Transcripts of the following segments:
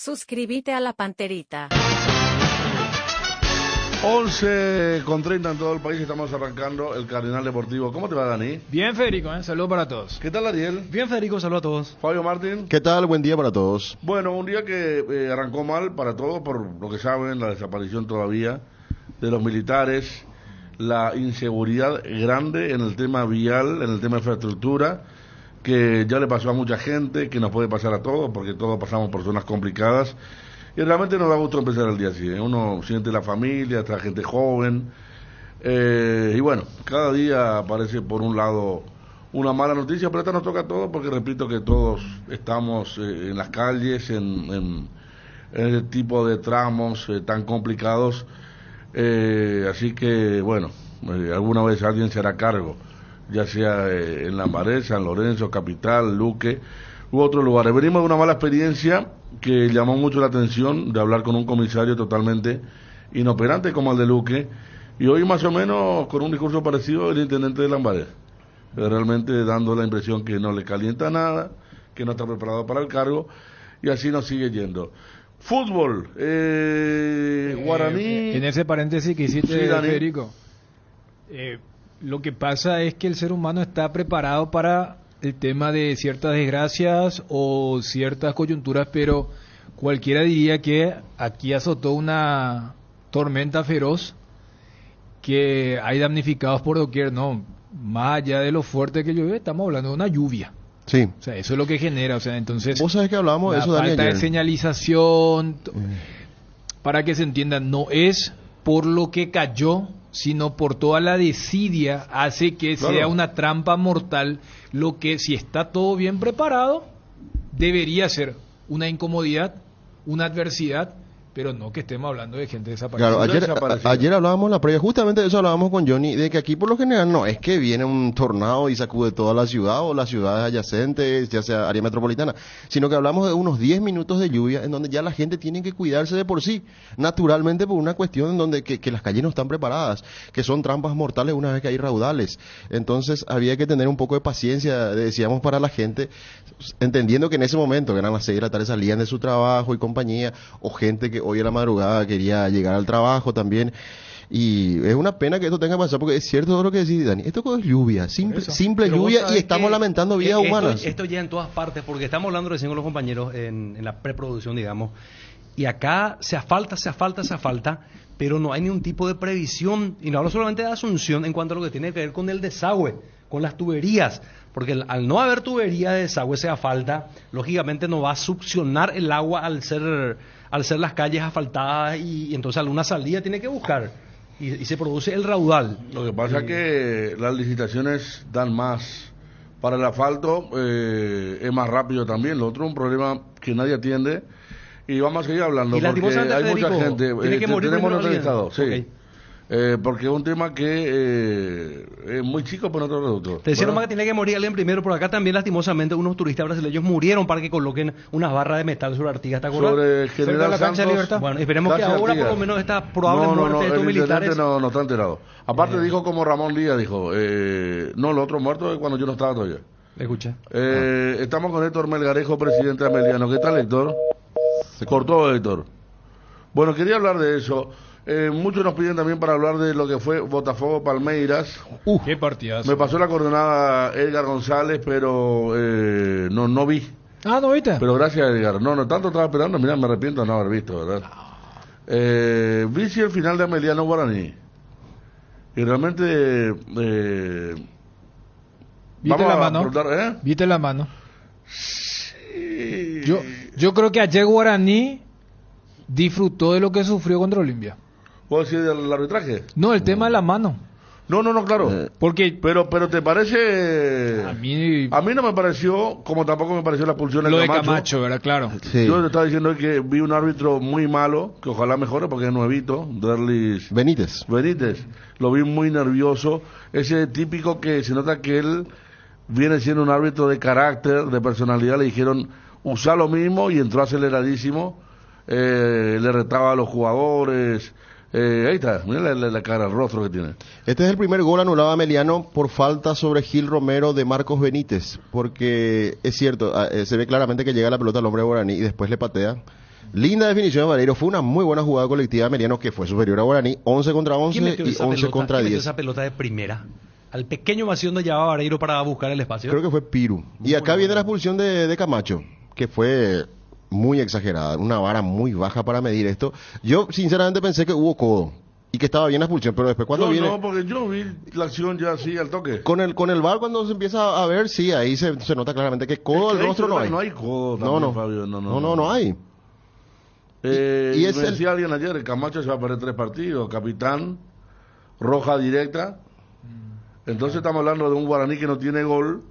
Suscríbete a la Panterita. 11:30 en todo el país, estamos arrancando el Cardenal Deportivo. ¿Cómo te va, Dani? Bien, Federico, saludos para todos. ¿Qué tal, Ariel? Bien, Federico, saludos a todos. Fabio Martín. ¿Qué tal? Buen día para todos. Bueno, un día que arrancó mal para todos, por lo que saben, la desaparición todavía de los militares, la inseguridad grande en el tema vial, en el tema de infraestructura, que ya le pasó a mucha gente, que nos puede pasar a todos, porque todos pasamos por zonas complicadas. Y realmente nos da gusto empezar el día así, ¿eh? Uno siente la familia, esta gente joven, y bueno, cada día aparece por un lado una mala noticia, pero esta nos toca a todos porque repito que todos estamos en las calles, en este tipo de tramos tan complicados, así que bueno, alguna vez alguien se hará cargo, ya sea en Lambaré, San Lorenzo, Capital, Luque u otros lugares. Venimos de una mala experiencia que llamó mucho la atención, de hablar con un comisario totalmente inoperante como el de Luque, y hoy más o menos con un discurso parecido el intendente de Lambaré, realmente dando la impresión que no le calienta nada, que no está preparado para el cargo, y así nos sigue yendo. Fútbol, Guaraní. En ese paréntesis que hiciste, Sí, Dani. Federico, lo que pasa es que el ser humano está preparado para el tema de ciertas desgracias o ciertas coyunturas, pero cualquiera diría que aquí azotó una tormenta feroz, que hay damnificados por doquier. No, más allá de lo fuerte que llueve, estamos hablando de una lluvia. Sí. O sea, eso es lo que genera. O sea, entonces, Vos sabés que hablábamos de la eso, Dani, falta de ayer. señalización, para que se entienda, no es por lo que cayó, sino por toda la desidia, hace que Claro. sea una trampa mortal, lo que, si está todo bien preparado, debería ser una incomodidad, una adversidad, pero no que estemos hablando de gente desaparecida. Claro, Desaparecido. ayer hablábamos en la previa, justamente de eso hablábamos con Johnny, de que aquí por lo general no es que viene un tornado y sacude toda la ciudad o las ciudades adyacentes, ya sea área metropolitana, sino que hablamos de unos 10 minutos de lluvia en donde ya la gente tiene que cuidarse de por sí, naturalmente por una cuestión en donde que las calles no están preparadas, que son trampas mortales una vez que hay raudales. Entonces había que tener un poco de paciencia, decíamos, para la gente, entendiendo que en ese momento, que eran las 6 de la tarde, salían de su trabajo y compañía, o gente que hoy a la madrugada quería llegar al trabajo también. Y es una pena que esto tenga que pasar, porque es cierto todo lo que decís, Dani. Esto es lluvia, simple Pero vos lluvia, y sabés estamos que lamentando vidas humanas. Esto ya en todas partes, porque estamos hablando recién con los compañeros en la preproducción, digamos, y acá se asfalta, pero no hay ningún tipo de previsión, y no hablo solamente de Asunción en cuanto a lo que tiene que ver con el desagüe, con las tuberías, porque al no haber tubería de desagüe se asfalta, lógicamente no va a succionar el agua al ser las calles asfaltadas, y entonces alguna salida tiene que buscar, y se produce el raudal. Lo que pasa es que las licitaciones dan más. Para el asfalto es más rápido también. Lo otro es un problema que nadie atiende. Y vamos a seguir hablando Y porque lastimosamente, hay mucha Federico, gente. tiene que morir tenemos primero otro alguien. estado, sí. Ok. Porque es un tema que es muy chico para otro reducto. Te decía Bueno, nomás que tiene que morir alguien primero, por acá también lastimosamente unos turistas brasileños murieron para que coloquen unas barras de metal sobre Artigas, ¿te acuerdas? sobre Cerca de General la cancha de Santos. Libertad. Bueno, esperemos que casi ahora Artigas. por lo menos esta probable muerte de estos el militares. intendente no está enterado. Aparte dijo como Ramón Díaz, dijo, no, lo otro muerto es cuando yo no estaba todavía. Escucha. Estamos con Héctor Melgarejo, presidente de Ameliano. ¿Qué tal, Héctor? Se cortó, Héctor. Bueno, quería hablar de eso. Muchos nos piden también para hablar de lo que fue Botafogo Palmeiras. Qué partidazo. Me pasó la coordenada Edgar González, pero no vi. Ah, ¿no viste? Pero gracias, Edgar. No, tanto estaba esperando. Mira, me arrepiento de no haber visto, ¿verdad? Vi si el final de Ameliano Guaraní. Y realmente... ¿Viste la mano? preguntar, ¿Viste la mano? Sí. Yo creo que ayer Guaraní disfrutó de lo que sufrió contra Olimpia. ¿Puedo decir del arbitraje? No, el tema de la mano. No, claro. Porque Pero ¿te parece...? a mí A mí no me pareció, como tampoco me pareció la expulsión lo de Camacho, ¿verdad? Claro. Sí. Yo te estaba diciendo que vi un árbitro muy malo, que ojalá mejore porque es nuevito, Derlis Benítez. Benítez. Lo vi muy nervioso. Ese típico que se nota que él viene siendo un árbitro de carácter, de personalidad. Le dijeron, usa lo mismo, y entró aceleradísimo. Le retaba a los jugadores. Ahí está, mira la cara, el rostro que tiene. Este es el primer gol anulado a Ameliano por falta sobre Gil Romero de Marcos Benítez, porque es cierto, se ve claramente que llega la pelota al hombre de Guaraní y después le patea. Linda definición de Vareiro, fue una muy buena jugada colectiva de Meliano que fue superior a Guaraní, 11 contra 11 ¿Quién metió y esa 11 pelota? contra ¿Quién metió 10. esa pelota de primera? Al pequeño vacío donde llevaba Vareiro para buscar el espacio. Creo que fue Piru. Y acá viene la expulsión de Camacho, que fue muy exagerada, una vara muy baja para medir esto. Yo sinceramente pensé que hubo codo y que estaba bien la expulsión, pero después cuando Yo viene... no, porque yo vi la acción ya así al toque. Con el VAR cuando se empieza a ver, sí, ahí se nota claramente que codo Es al que rostro no hay. No hay codo No, también, no. Fabio. No hay. Y es me el- decía alguien ayer, el Camacho se va a perder 3 partidos, capitán, roja directa. Entonces estamos hablando de un Guaraní que no tiene gol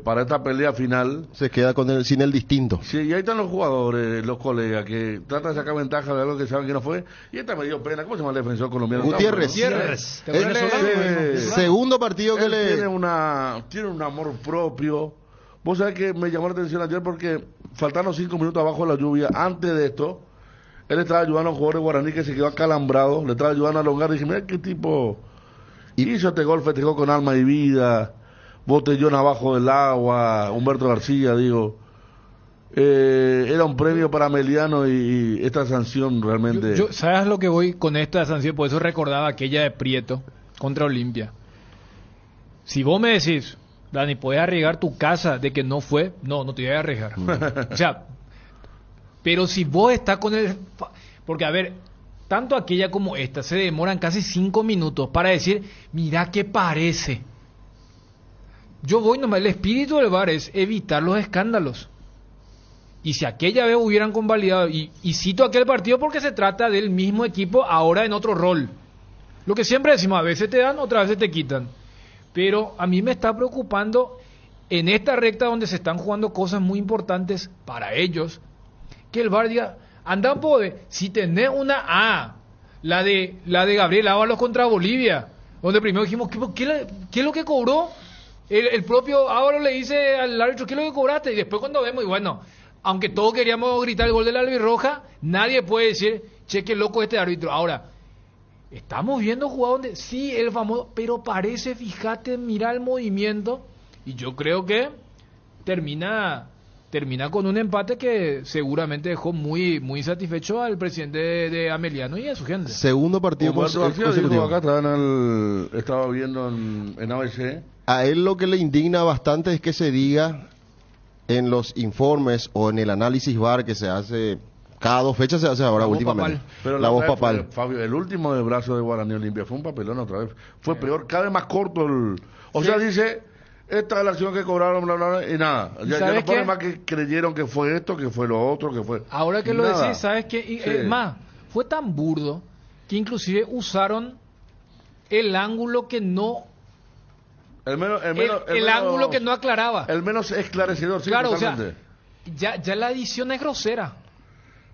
para esta pelea final. Se queda sin el distinto. Sí, y ahí están los jugadores, los colegas, que tratan de sacar ventaja de algo que saben que no fue. Y esta me dio pena. ¿Cómo se llama el defensor colombiano? Gutiérrez. Gutiérrez. ¿Te acuerdas de- Sí. Segundo partido que Él le... tiene un amor propio. Vos sabés que me llamó la atención ayer porque faltando 5 minutos abajo de la lluvia, antes de esto, él estaba ayudando a un jugador de Guaraní que se quedó acalambrado, le estaba ayudando a alongar y dije, mira qué tipo hizo este gol, festejó con alma y vida, botellón abajo del agua, Humberto García, digo. Era un premio para Meliano y esta sanción realmente... ¿Sabes lo que voy con esta sanción? Por eso recordaba aquella de Prieto contra Olimpia. Si vos me decís, Dani, ¿puedes arriesgar tu casa de que no fue? No te voy a arriesgar. O sea, pero si vos estás con el... Porque, a ver, tanto aquella como esta se demoran casi 5 minutos para decir, mira qué parece. Yo voy nomás, el espíritu del VAR es evitar los escándalos. Y si aquella vez hubieran convalidado, y cito aquel partido porque se trata del mismo equipo ahora en otro rol. Lo que siempre decimos, a veces te dan, otras veces te quitan. Pero a mí me está preocupando en esta recta donde se están jugando cosas muy importantes para ellos, que el VAR diga, anda poder, si tenés una A, la de Gabriel Ábalos contra Bolivia, donde primero dijimos, ¿qué es lo que cobró? El propio Ábalos le dice al árbitro, ¿qué es lo que cobraste? Y después cuando vemos, y bueno, aunque todos queríamos gritar el gol del albirroja, nadie puede decir, che, qué loco este árbitro. Ahora, estamos viendo jugadas donde sí, el famoso, pero parece, fíjate, mira el movimiento, y yo creo que termina con un empate que seguramente dejó muy muy satisfecho al presidente de Ameliano y a su gente. Segundo partido Humberto García dijo consecutivo. acá, estaba viendo en ABC. A él lo que le indigna bastante es que se diga en los informes o en el análisis VAR que se hace cada 2 fechas, se hace ahora La voz últimamente. papal. Pero La voz otra vez fue, papal. Fabio, el último de brazo de Guaraní Olimpia fue un papelón otra vez. Fue peor, cada vez más corto o sea, dice, esta es la acción que cobraron, bla, bla, bla, y nada. Ya ¿sabes no pone qué? más que creyeron que fue esto, que fue lo otro, que fue... Ahora que lo Nada. decís, ¿sabes qué? Y, Sí. más, fue tan burdo que inclusive usaron el ángulo que no... El ángulo que no aclaraba. El menos esclarecedor, sí, Claro, o sea, totalmente. ya la edición es grosera.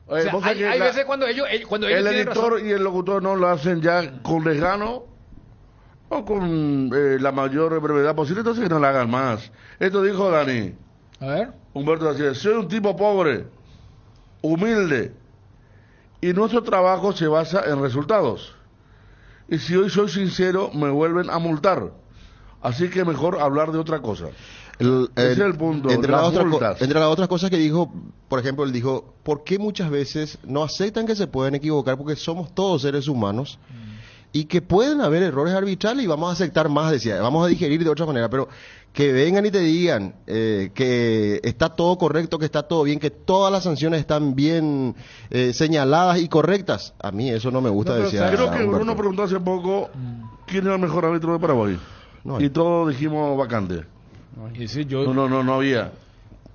O sea, vos sabés que hay la- veces cuando ellos el tienen editor razón. y el locutor no lo hacen ya con desgano o con la mayor brevedad posible, entonces que no lo hagan más. Esto dijo Dani, A ver. Humberto García, soy un tipo pobre, humilde, y nuestro trabajo se basa en resultados. Y si hoy soy sincero, me vuelven a multar. Así que mejor hablar de otra cosa. Ese es el punto, Entre las las multas. otras cosas que dijo, por ejemplo, él dijo, ¿por qué muchas veces no aceptan que se pueden equivocar? Porque somos todos seres humanos y que pueden haber errores arbitrales y vamos a aceptar más, decía, vamos a digerir de otra manera, pero que vengan y te digan que está todo correcto, que está todo bien, que todas las sanciones están bien señaladas y correctas. A mí eso no me gusta, No, pero decía Creo que Humberto. Bruno preguntó hace poco quién era el mejor árbitro de Paraguay. No hay. Y todos dijimos vacante. Y sí, yo- No había.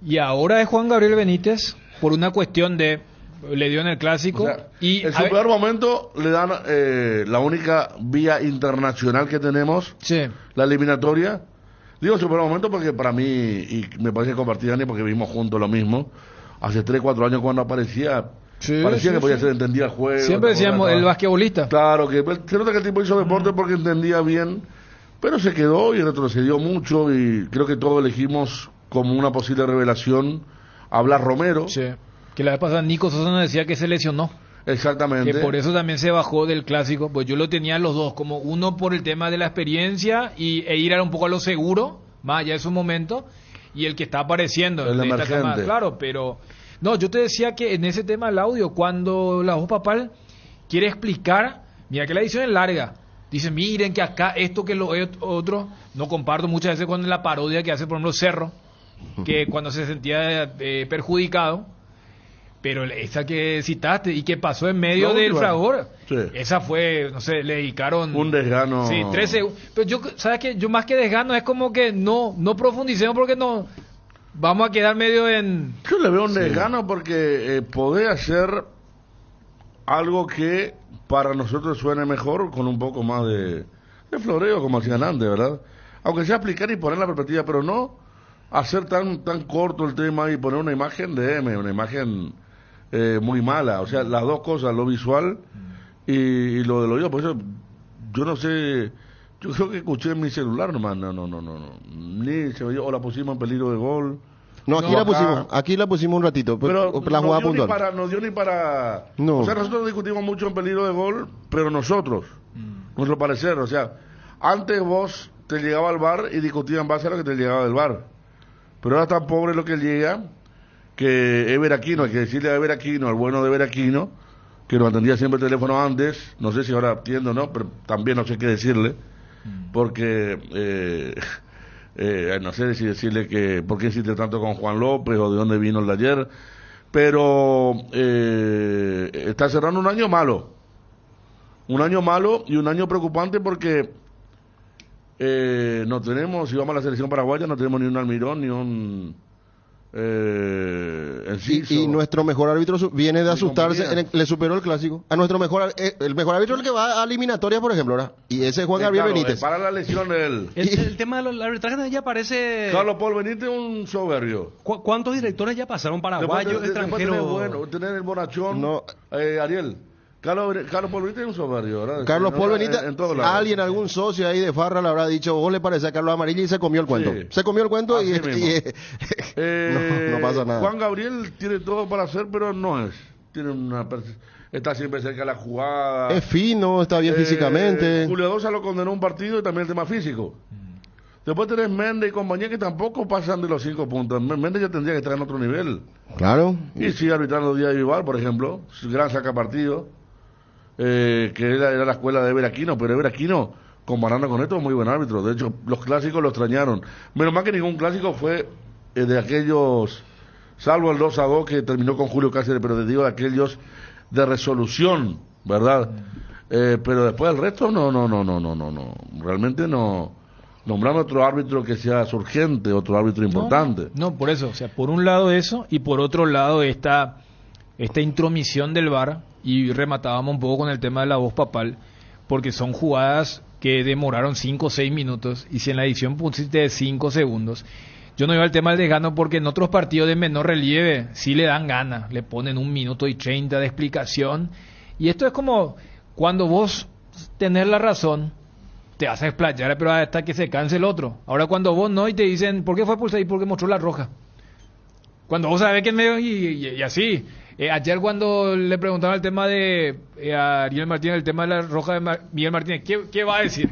Y ahora es Juan Gabriel Benítez por una cuestión de le dio en el clásico O sea, y en a su ver- peor momento le dan la única vía internacional que tenemos, sí. la eliminatoria. Digo su peor momento porque para mí, y me parece compartir Dani porque vimos juntos lo mismo, hace 3, 4 años cuando aparecía, Sí, parecía sí, que podía sí. ser entendía el juego. Siempre decíamos el basquetbolista. Claro, que se nota que el tipo hizo deporte porque entendía bien, pero se quedó y retrocedió mucho y creo que todos elegimos como una posible revelación a Blas Romero. Sí. Que la vez pasada Nico Sosa nos decía que se lesionó. Exactamente. Que por eso también se bajó del clásico. Pues yo lo tenía los dos, como uno por el tema de la experiencia e ir a un poco a lo seguro, más allá de su momento, y el que está apareciendo. El de esta emergente. camada, claro, pero No, yo te decía que en ese tema del audio, cuando la voz papal quiere explicar, mira que la edición es larga. Dice, miren que acá esto que lo otro, no comparto muchas veces con la parodia que hace, por ejemplo, Cerro, que cuando se sentía perjudicado, pero esa que citaste y que pasó en medio del fragor, sí. Esa fue, no sé, le dedicaron... Un desgano. Sí, 13 segundos. Pero yo, ¿sabes qué? Yo más que desgano es como que no profundicemos porque no... Vamos a quedar medio en... Yo le veo un desgano porque podés hacer algo que para nosotros suene mejor con un poco más de floreo, como hacían antes, ¿verdad? Aunque sea explicar y poner la perspectiva, pero no hacer tan corto el tema y poner una imagen de M, una imagen muy mala. O sea, las dos cosas, lo visual y lo del oído. Por eso, yo no sé, yo creo que escuché en mi celular nomás, no. Ni se oyó, o la pusimos en peligro de gol. No, aquí la pusimos un ratito, pero la jugada puntual. No dio ni para... No. O sea, nosotros discutimos mucho en peligro de gol, pero nosotros, nuestro parecer, o sea, antes vos te llegaba al bar y discutías en base a lo que te llegaba del bar. Pero ahora tan pobre lo que llega, que Ever Aquino, hay que decirle a Ever Aquino, al bueno de Ever Aquino, que nos atendía siempre el teléfono antes, no sé si ahora atiende o no, pero también no sé qué decirle, porque... no sé si decirle que por qué insiste tanto con Juan López o de dónde vino el de ayer, pero está cerrando un año malo y un año preocupante porque no tenemos, si vamos a la selección paraguaya, no tenemos ni un Almirón ni un Enciso. Y nuestro mejor árbitro viene de asustarse, le superó el clásico. A nuestro mejor el mejor árbitro es el que va a eliminatorias, por ejemplo, ¿verdad? Y ese es Juan Gabriel Benítez. Para la lesión de él. El tema del arbitraje ya parece... Carlos Paul Benítez es un soberbio. ¿Cuántos directores ya pasaron paraguayos, extranjeros? Tener el bonachón, Ariel. Carlos Paul Benítez es un soberbio, ¿verdad? Carlos Paul Benítez, alguien, sí. algún socio ahí de Farra le habrá dicho, vos le parece a Carlos Amarillo y se comió el cuento. Sí. Se comió el cuento y no pasa nada. Juan Gabriel tiene todo para hacer, pero no es. Está siempre cerca de la jugada. Es fino, está bien físicamente. Julio Dosa lo condenó un partido y también el tema físico. Después tenés Méndez y compañía que tampoco pasan de los 5 puntos. Méndez ya tendría que estar en otro nivel. Claro. Y sigue arbitrando Díaz de Vivar, por ejemplo. Gran saca partido. Que era la escuela de Ever Aquino, pero Ever Aquino, comparando con esto, es muy buen árbitro. De hecho, los clásicos lo extrañaron. Menos mal que ningún clásico fue de aquellos, salvo el 2-2 que terminó con Julio Cáceres, pero te digo, de aquellos de resolución, ¿verdad? Pero después el resto, no. Realmente no. Nombrando otro árbitro que sea surgente, otro árbitro importante. No, por eso, o sea, por un lado eso, y por otro lado esta intromisión del VAR. Y rematábamos un poco con el tema de la voz papal, porque son jugadas que demoraron 5 o 6 minutos, y si en la edición pusiste 5 segundos, yo no iba al tema del desgano porque en otros partidos de menor relieve sí le dan ganas, le ponen 1 minuto y 30 de explicación, y esto es como cuando vos tenés la razón, te vas a explayar, pero hasta que se canse el otro. Ahora cuando vos no y te dicen, ¿por qué fue pulsado? Y porque mostró la roja. Cuando vos sabés que es medio y así... ayer cuando le preguntaron el tema de a Ariel Martínez, el tema de la roja de Miguel Martínez, ¿qué va a decir?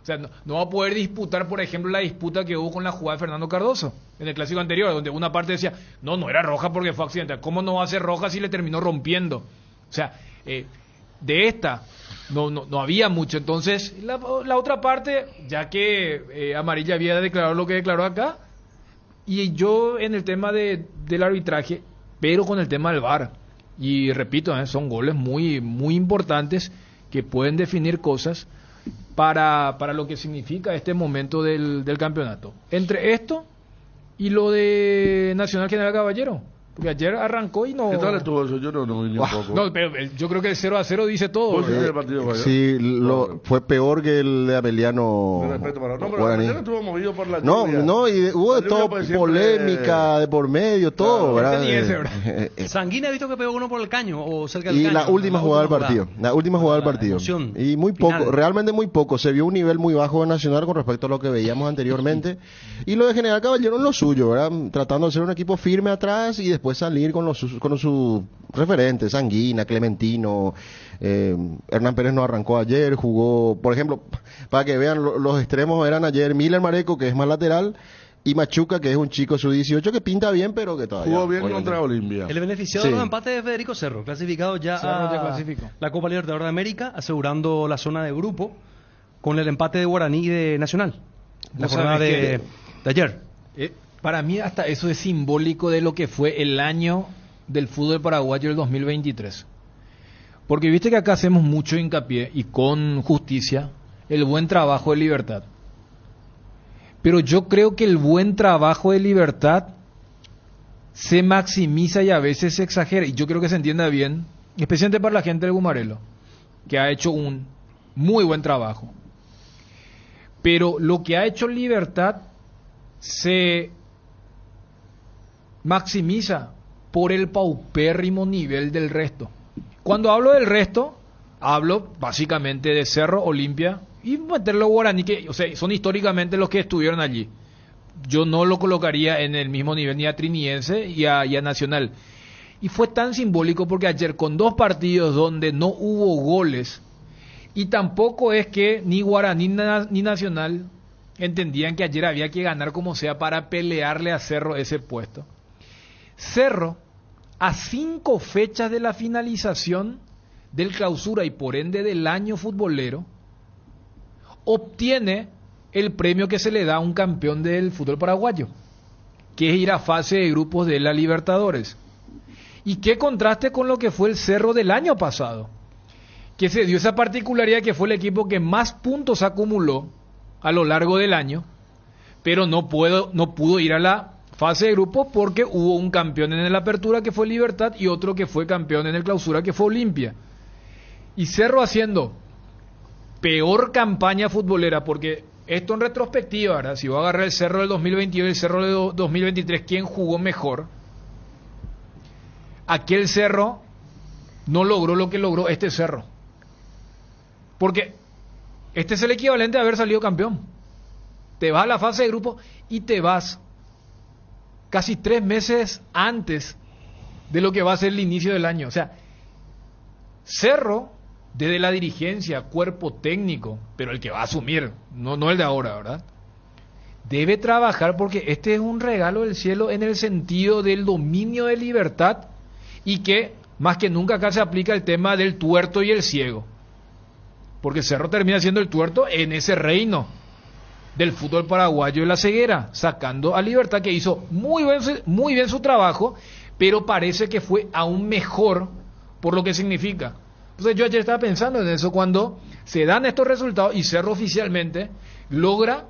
O sea, no va a poder disputar, por ejemplo, la disputa que hubo con la jugada de Fernando Cardoso en el clásico anterior, donde una parte decía, no era roja porque fue accidental. ¿Cómo no va a ser roja si le terminó rompiendo? O sea, de esta no había mucho. Entonces, la otra parte, ya que Amarilla había declarado lo que declaró acá, y yo en el tema del arbitraje, pero con el tema del VAR, y repito, son goles muy muy importantes que pueden definir cosas para lo que significa este momento del campeonato. Entre esto y lo de Nacional General Caballero, porque ayer arrancó y no... ¿Qué tal estuvo eso? Yo no vi ni un poco. No, pero yo creo que el 0-0 dice todo. Sí, fue peor que el de Abeliano. Pero Abeliano estuvo movido por la lluvia. No, y hubo de todo, polémica de por medio, todo, claro, ¿verdad? Sanguina, he visto que pegó uno por el caño o cerca del y caño. La última jugada del partido. Y muy poco, final. Realmente muy poco. Se vio un nivel muy bajo de Nacional con respecto a lo que veíamos anteriormente. Y lo de General Caballero en lo suyo, ¿verdad? Tratando de ser un equipo firme atrás y después salir con sus referentes, Sanguina, Clementino, Hernán Pérez no arrancó ayer, jugó, por ejemplo, para que vean, los extremos eran ayer Miller Mareco, que es más lateral, y Machuca, que es un chico sub-18 que pinta bien, pero que todavía... Jugó bien obviamente, contra Olimpia. El beneficiado Sí. de los empates de Federico Cerro, clasificado ya Cerro ya a clasificó. la Copa Libertadores de América, asegurando la zona de grupo con el empate de Guaraní y de Nacional. La Vos jornada sabés de ayer. Para mí hasta eso es simbólico de lo que fue el año del fútbol paraguayo del 2023. Porque viste que acá hacemos mucho hincapié y con justicia el buen trabajo de Libertad. Pero yo creo que el buen trabajo de Libertad se maximiza y a veces se exagera. Y yo creo que se entienda bien, especialmente para la gente del Gumarelo, que ha hecho un muy buen trabajo. Pero lo que ha hecho Libertad se maximiza por el paupérrimo nivel del resto. Cuando hablo del resto, hablo básicamente de Cerro, Olimpia y meterlo Guaraní, que o sea, son históricamente los que estuvieron allí. Yo no lo colocaría en el mismo nivel ni a Triniense y a Nacional. Y fue tan simbólico porque ayer con 2 partidos donde no hubo goles y tampoco es que ni Guaraní ni Nacional entendían que ayer había que ganar como sea para pelearle a Cerro ese puesto. Cerro, a 5 fechas de la finalización del clausura y por ende del año futbolero, obtiene el premio que se le da a un campeón del fútbol paraguayo, que es ir a fase de grupos de la Libertadores. Y qué contraste con lo que fue el Cerro del año pasado, que se dio esa particularidad que fue el equipo que más puntos acumuló a lo largo del año, pero no pudo ir a la fase de grupos porque hubo un campeón en la apertura que fue Libertad y otro que fue campeón en el clausura que fue Olimpia. Y Cerro haciendo peor campaña futbolera, porque esto en retrospectiva, ¿verdad? Si voy a agarrar el Cerro del 2022 y el Cerro del 2023, ¿quién jugó mejor? Aquel Cerro no logró lo que logró este Cerro. Porque este es el equivalente a haber salido campeón. Te vas a la fase de grupo y te vas casi 3 meses antes de lo que va a ser el inicio del año. O sea, Cerro, desde la dirigencia, cuerpo técnico, pero el que va a asumir, no el de ahora, ¿verdad? Debe trabajar porque este es un regalo del cielo en el sentido del dominio de Libertad y que más que nunca acá se aplica el tema del tuerto y el ciego. Porque Cerro termina siendo el tuerto en ese reino del fútbol paraguayo de la ceguera, sacando a Libertad, que hizo muy bien su trabajo, pero parece que fue aún mejor por lo que significa. Entonces yo ayer estaba pensando en eso cuando se dan estos resultados y Cerro oficialmente logra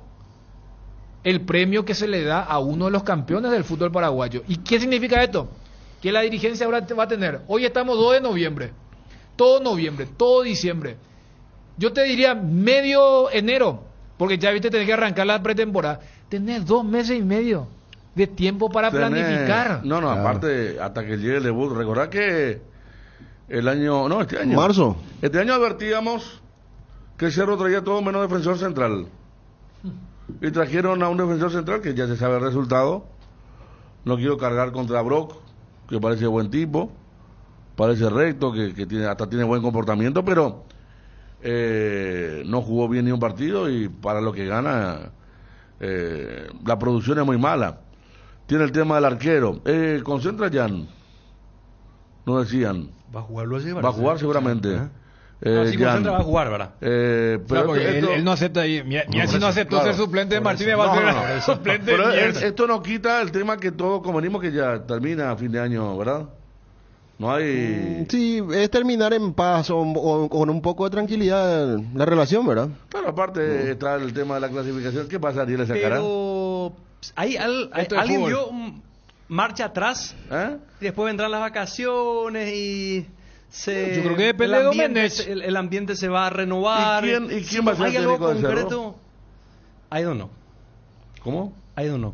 el premio que se le da a uno de los campeones del fútbol paraguayo. ¿Y qué significa esto? Que la dirigencia ahora va a tener, hoy estamos 2 de noviembre, todo diciembre, yo te diría medio enero, porque ya viste, tenés que arrancar la pretemporada. Tenés 2 meses y medio de tiempo para planificar. No, aparte, hasta que llegue el debut. Recordad que este año. Marzo. Este año advertíamos que el Cerro traía todo menos defensor central. Y trajeron a un defensor central que ya se sabe el resultado. No quiero cargar contra Brock, que parece buen tipo, parece recto, que hasta tiene buen comportamiento, pero no jugó bien ni un partido y para lo que gana la producción es muy mala. Tiene el tema del arquero. Concentra Jan, no decían. Va a jugarlo así, Va a jugar seguramente. Así Concentra va a jugar, ¿verdad? Pero Claro, porque él no acepta ahí. Mira si no aceptó claro, ser suplente de por Martínez, eso. va a No, ser suplente de Pero mierda. esto no quita el tema que todos convenimos que ya termina a fin de año, ¿verdad? No hay... Sí, es terminar en paz o con un poco de tranquilidad la relación, ¿verdad? Claro, aparte está el tema de la clasificación. ¿Qué pasa, Ariel, esa cara? Pero Esto es alguien fútbol. vio marcha atrás ¿Eh? y después vendrán las vacaciones y Yo creo que depende de Domenech. el ambiente se va a renovar. ¿Y quién va a ser ¿Hay el algo técnico del Cerro? concreto? I don't know. ¿Cómo? I don't know.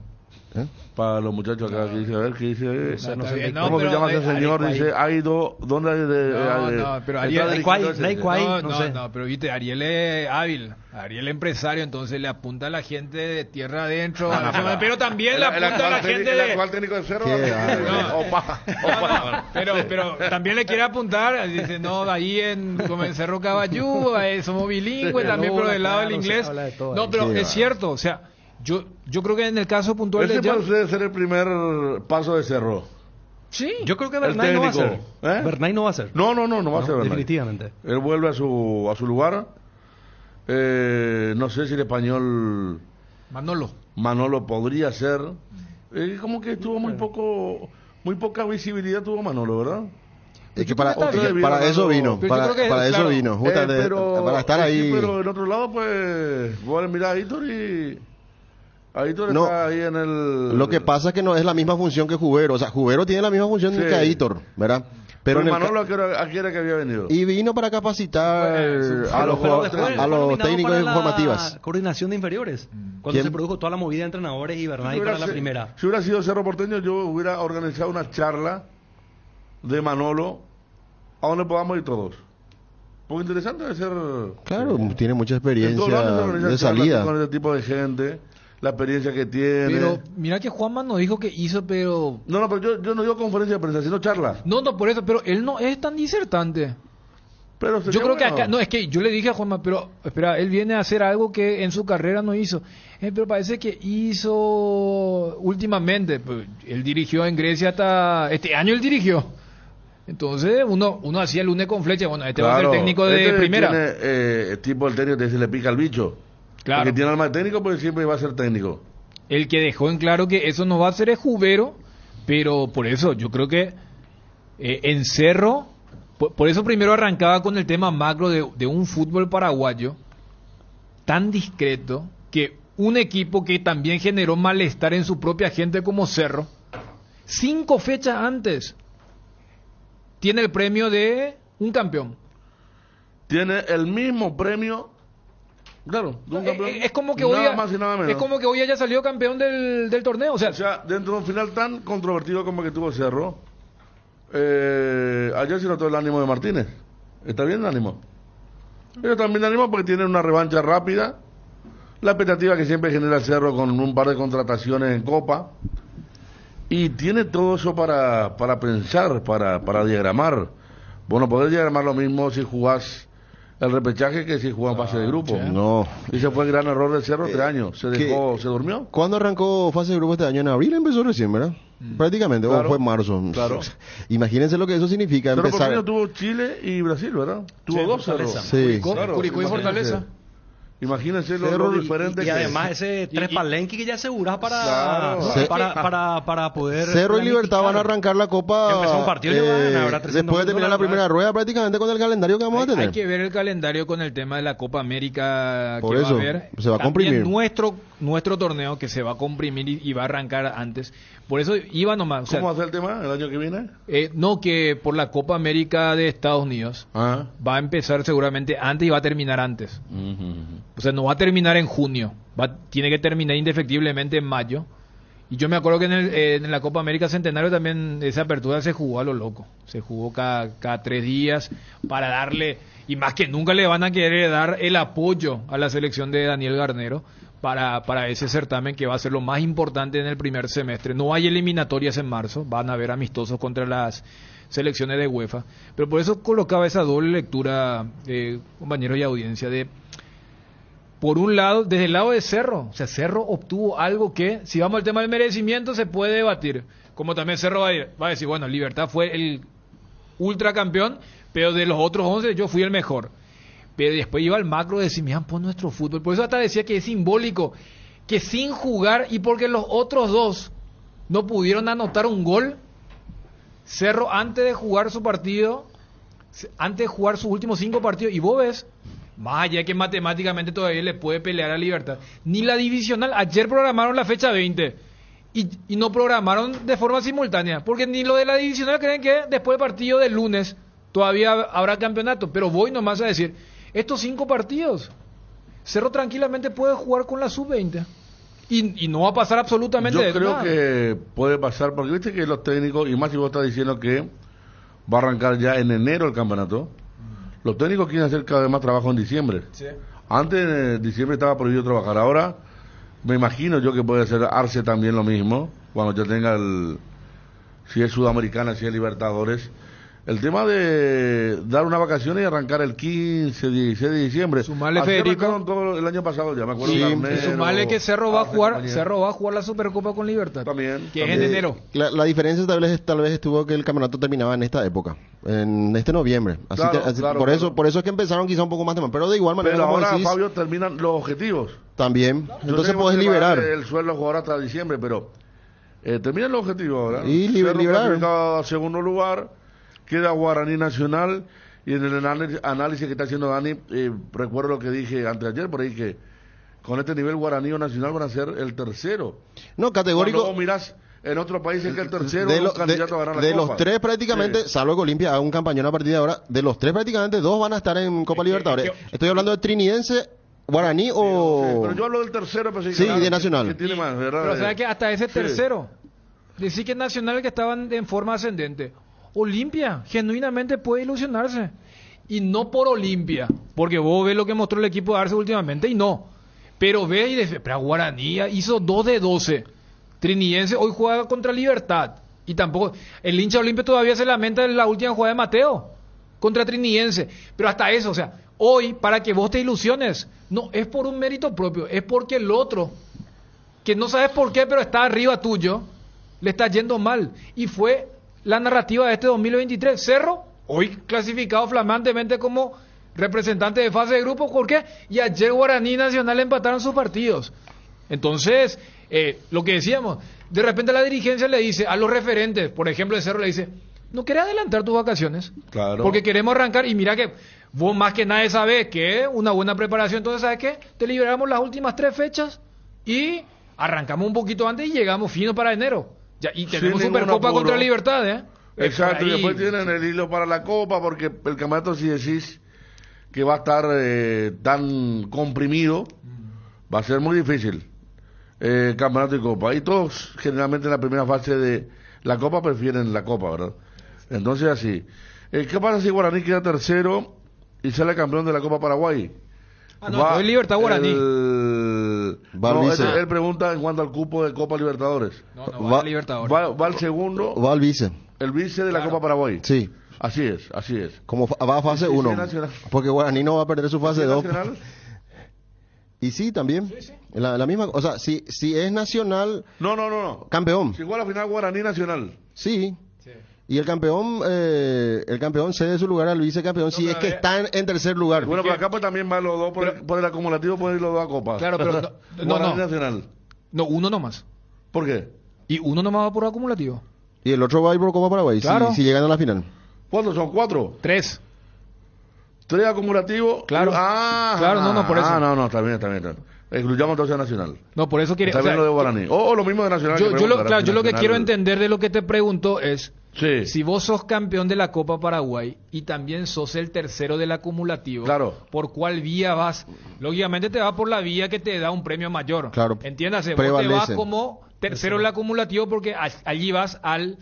Para los muchachos acá, que dice, a ver, ¿qué dice? No, está bien. No, ¿Cómo se pero llama ese señor? Ariel- Dice, Aido, ¿dónde hay No, pero Ariel- no sé. No, pero viste, Ariel es hábil, Ariel es empresario, entonces le apunta a la gente de tierra adentro, pero también le apunta a la gente el de... actual técnico del Cerro. No. Opa. Pero también le quiere apuntar, dice, no, ahí como en Cerro Caballú, somos bilingües también, pero del lado del inglés. No, pero Sí, es cierto, o sea, Yo creo que en el caso puntual Ese de para John, usted debe ser el primer paso de Cerro. sí, Yo creo que El Bernay no va a ser. técnico, ¿eh? Bernay no va a ser. No va a ser Bernay. definitivamente. Él vuelve a su lugar. No sé si el español Manolo. podría ser. Como que tuvo muy poca visibilidad tuvo Manolo, ¿verdad? Es que Yo para, creo que está bien. para eso vino, Pero yo creo que, para eso claro, vino, justamente, para estar sí, ahí. pero en otro lado, pues, vos mirás a Aitor y Aitor No, está ahí en el... Lo que pasa es que no es la misma función que Jubero, o sea, Jubero tiene la misma función Sí. que Aitor, ¿verdad? Pero en el Manolo, ¿a qué era que había venido? y vino para capacitar a los, Pero jugadores- después a fue los nominado técnicos para de la formativas. coordinación de inferiores. Cuando ¿Quién? se produjo toda la movida de entrenadores y Bernay Si para la hubiera- primera. Si hubiera sido Cerro Porteño, yo hubiera organizado una charla de Manolo a donde podamos ir todos. Porque interesante debe ser... Claro, tiene mucha En todos experiencia lados se organizan de charlas salida. con este tipo de gente, la experiencia que tiene. Pero mira que Juanma nos dijo que hizo, pero... No, pero yo no digo conferencia de prensa, sino charla. No, por eso, pero él no es tan disertante. Pero Yo creo que acá, no, es que yo le dije a Juanma, pero espera, él viene a hacer algo que en su carrera no hizo. Pero parece que hizo últimamente. Pues, él dirigió en Grecia hasta... Este año él dirigió. Entonces uno hacía el lunes con flecha. Bueno, este va a ser técnico de este primera. Tiene, tipo el técnico que se le pica el bicho. Claro. El que tiene alma de técnico, pues siempre va a ser técnico. El que dejó en claro que eso no va a ser es Jubero, pero por eso yo creo que en Cerro, por eso primero arrancaba con el tema macro de un fútbol paraguayo tan discreto que un equipo que también generó malestar en su propia gente como Cerro, 5 fechas antes, tiene el premio de un campeón. Tiene el mismo premio, claro, de un campeón. Es como que nada hoy más y nada menos. es como que hoy haya salido campeón del torneo, o sea, Dentro de un final tan controvertido como que tuvo Cerro, ayer se notó el ánimo de Martínez. ¿Está bien el ánimo? Ellos también ánimo porque tienen una revancha rápida. La expectativa que siempre genera el Cerro con un par de contrataciones en Copa. Y tiene todo eso para pensar, para diagramar. Bueno, poder diagramar lo mismo si jugás el repechaje que si jugás fase de grupo. No. Y ese fue el gran error del Cerro este año. Se durmió. ¿Cuándo arrancó fase de grupo este año? En abril empezó recién, ¿verdad? Prácticamente, Claro. o fue en marzo. Claro. Imagínense lo que eso significa Cerro empezar. Porteño tuvo Chile y Brasil, ¿verdad? Tuvo Sí, dos Fortaleza. Cerros. Sí. Curicó y Fortaleza. Imagínense lo Cerro diferente Y que además ese tres palenque que ya asegurás Claro. para poder... Cerro y Libertad van a planificar. arrancar la Copa Empezó un partido y van a ganar, ahora 300 después de terminar la dólares. primera rueda prácticamente con el calendario que vamos a Hay tener. que ver el calendario con el tema de la Copa América Por que eso, va a haber. se va a También comprimir. nuestro torneo que se va a comprimir y va a arrancar antes. Por eso iba nomás. O sea, ¿Cómo va a ser el tema el año que viene? no, que por la Copa América de Estados Unidos Ah. va a empezar seguramente antes y va a terminar antes. O sea, no va a terminar en junio. Tiene que terminar indefectiblemente en mayo. Y yo me acuerdo que en la Copa América Centenario también esa apertura se jugó a lo loco. Se jugó cada 3 días para darle, y más que nunca le van a querer dar el apoyo a la selección de Daniel Garnero para ese certamen que va a ser lo más importante en el primer semestre. No hay eliminatorias en marzo, van a haber amistosos contra las selecciones de UEFA. Pero por eso colocaba esa doble lectura, compañeros y audiencia, de... Por un lado, desde el lado de Cerro, o sea, Cerro obtuvo algo que, si vamos al tema del merecimiento, se puede debatir. Como también Cerro va a decir, bueno, Libertad fue el ultracampeón, pero de los otros 11 yo fui el mejor. Pero después iba al macro de decir, miran, pues nuestro fútbol. Por eso hasta decía que es simbólico, que sin jugar y porque los otros dos no pudieron anotar un gol, Cerro antes de jugar su partido, antes de jugar sus últimos 5 partidos, y vos ves... Más allá que matemáticamente todavía le puede pelear a Libertad. Ni la divisional. Ayer programaron la fecha 20 y no programaron de forma simultánea. Porque ni lo de la divisional creen que después del partido del lunes todavía habrá campeonato. Pero voy nomás a decir, estos 5 partidos, Cerro tranquilamente puede jugar con la sub-20. Y no va a pasar absolutamente Yo creo nada. que puede pasar, porque viste que los técnicos, y más si vos estás diciendo que va a arrancar ya en enero el campeonato, los técnicos quieren hacer cada vez más trabajo en diciembre. Sí. Antes en diciembre estaba prohibido trabajar. Ahora me imagino yo que puede hacer Arce también lo mismo. Cuando ya tenga si es Sudamericana, si es Libertadores, el tema de dar una vacación y arrancar el 15, 16 de diciembre. Sumarle, Así Federico. arrancaron todo el año pasado, ya me acuerdo. Sí, Garnero, Y sumarle que Cerro va a jugar, compañía. Cerro va a jugar la Supercopa con Libertad. También, Que es también. en enero. La diferencia tal vez estuvo que el campeonato terminaba en esta época, en este noviembre. Así Claro, así- claro, por claro. eso es que empezaron quizá un poco más temprano. Pero de igual manera, Pero como ahora, decís, Fabio, terminan los objetivos. también. Yo Entonces sé que podés se va liberar. El sueldo jugador hasta diciembre, pero terminan los objetivos ahora. Y Cerro liberar. clasificado a segundo lugar, queda Guaraní Nacional, y en el análisis que está haciendo Dani, recuerdo lo que dije antes de ayer, por ahí que con este nivel Guaraní o Nacional van a ser el tercero. No, categórico. Cuando vos mirás en otros países que el tercero De, es lo- un candidato a ganar la de Copa. los tres prácticamente, Sí. salvo que Olimpia haga un campañón a partir de ahora, de los tres prácticamente dos van a estar en Copa Libertadores. Estoy hablando de Trinidense, Guaraní Sí, o... pero yo hablo del tercero, pero Sí, claro, de Nacional. Que tiene más, ¿verdad? Pero sabes que hasta ese Sí. tercero, decir que Nacional que estaban en forma ascendente, Olimpia genuinamente puede ilusionarse. Y no por Olimpia, porque vos ves lo que mostró el equipo de Arce últimamente y no. Pero ves y dices, pero Guaraní hizo 2 de 12. Trinidense hoy juega contra Libertad. Y tampoco, el hincha Olimpia todavía se lamenta de la última jugada de Mateo contra Trinidense. Pero hasta eso, o sea, hoy para que vos te ilusiones, no es por un mérito propio, es porque el otro, que no sabes por qué, pero está arriba tuyo, le está yendo mal. Y fue la narrativa de este 2023. Cerro, hoy clasificado flamantemente como representante de fase de grupo, ¿por qué? Y ayer Guaraní y Nacional empataron sus partidos. Entonces, lo que decíamos, de repente la dirigencia le dice a los referentes, por ejemplo de Cerro, le dice, ¿no querés adelantar tus vacaciones? Claro. Porque queremos arrancar, y mira que vos más que nadie sabés que una buena preparación, entonces ¿sabes qué? Te liberamos las últimas 3 fechas y arrancamos un poquito antes y llegamos fino para enero. Ya, y tenemos Sin ningún Supercopa apuro. contra Libertad, ¿eh? Exacto, Por y ahí. después tienen el hilo para la Copa, porque el campeonato, si decís que va a estar tan comprimido, va a ser muy difícil. Campeonato y Copa. Y todos, generalmente en la primera fase de la Copa, prefieren la Copa, ¿verdad? Entonces, así. ¿Qué pasa si Guaraní queda tercero y sale campeón de la Copa Paraguay? Ah, no, entonces Libertad Guaraní. Va al No, vice. él pregunta en cuanto al cupo de Copa Libertadores. No, no, Va- va a Libertadores. Va al segundo, Va al vice. el vice de la Claro. Copa Paraguay. Sí. Así es, así es. Como va a fase Sí, sí, 1. Nacional. Porque Guaraní no va a perder su fase ¿Sí, 2. Nacional? Y sí, también. La misma, o sea, si es Nacional No. campeón. Si igual a final Guaraní Nacional. Sí. Y el campeón cede su lugar al vicecampeón si pero es que a ver. está en tercer lugar. Bueno, pero acá pues también van los dos, por el acumulativo pueden ir los dos a Copa. Claro, pero Guaraní no. Nacional. No, uno nomás. ¿Por qué? Y uno nomás va por acumulativo. Y el otro va a ir por Copa Paraguay Claro. si llegan a la final. ¿Cuántos son? ¿4? 3. 3 acumulativos. Claro. Ah, Claro, no, por eso. No, está bien. Excluyamos entonces a Nacional. No, por eso quiere... Está o sea, bien lo de Guaraní. O lo mismo de Nacional. yo, que yo lo, preguntará claro, si yo lo que Nacional- quiero entender de lo que te pregunto es, Sí. si vos sos campeón de la Copa Paraguay y también sos el tercero del acumulativo, Claro. ¿por cuál vía vas? Lógicamente te vas por la vía que te da un premio mayor. Claro. Entiéndase, vos te Prevalece. vas como tercero del acumulativo porque allí vas al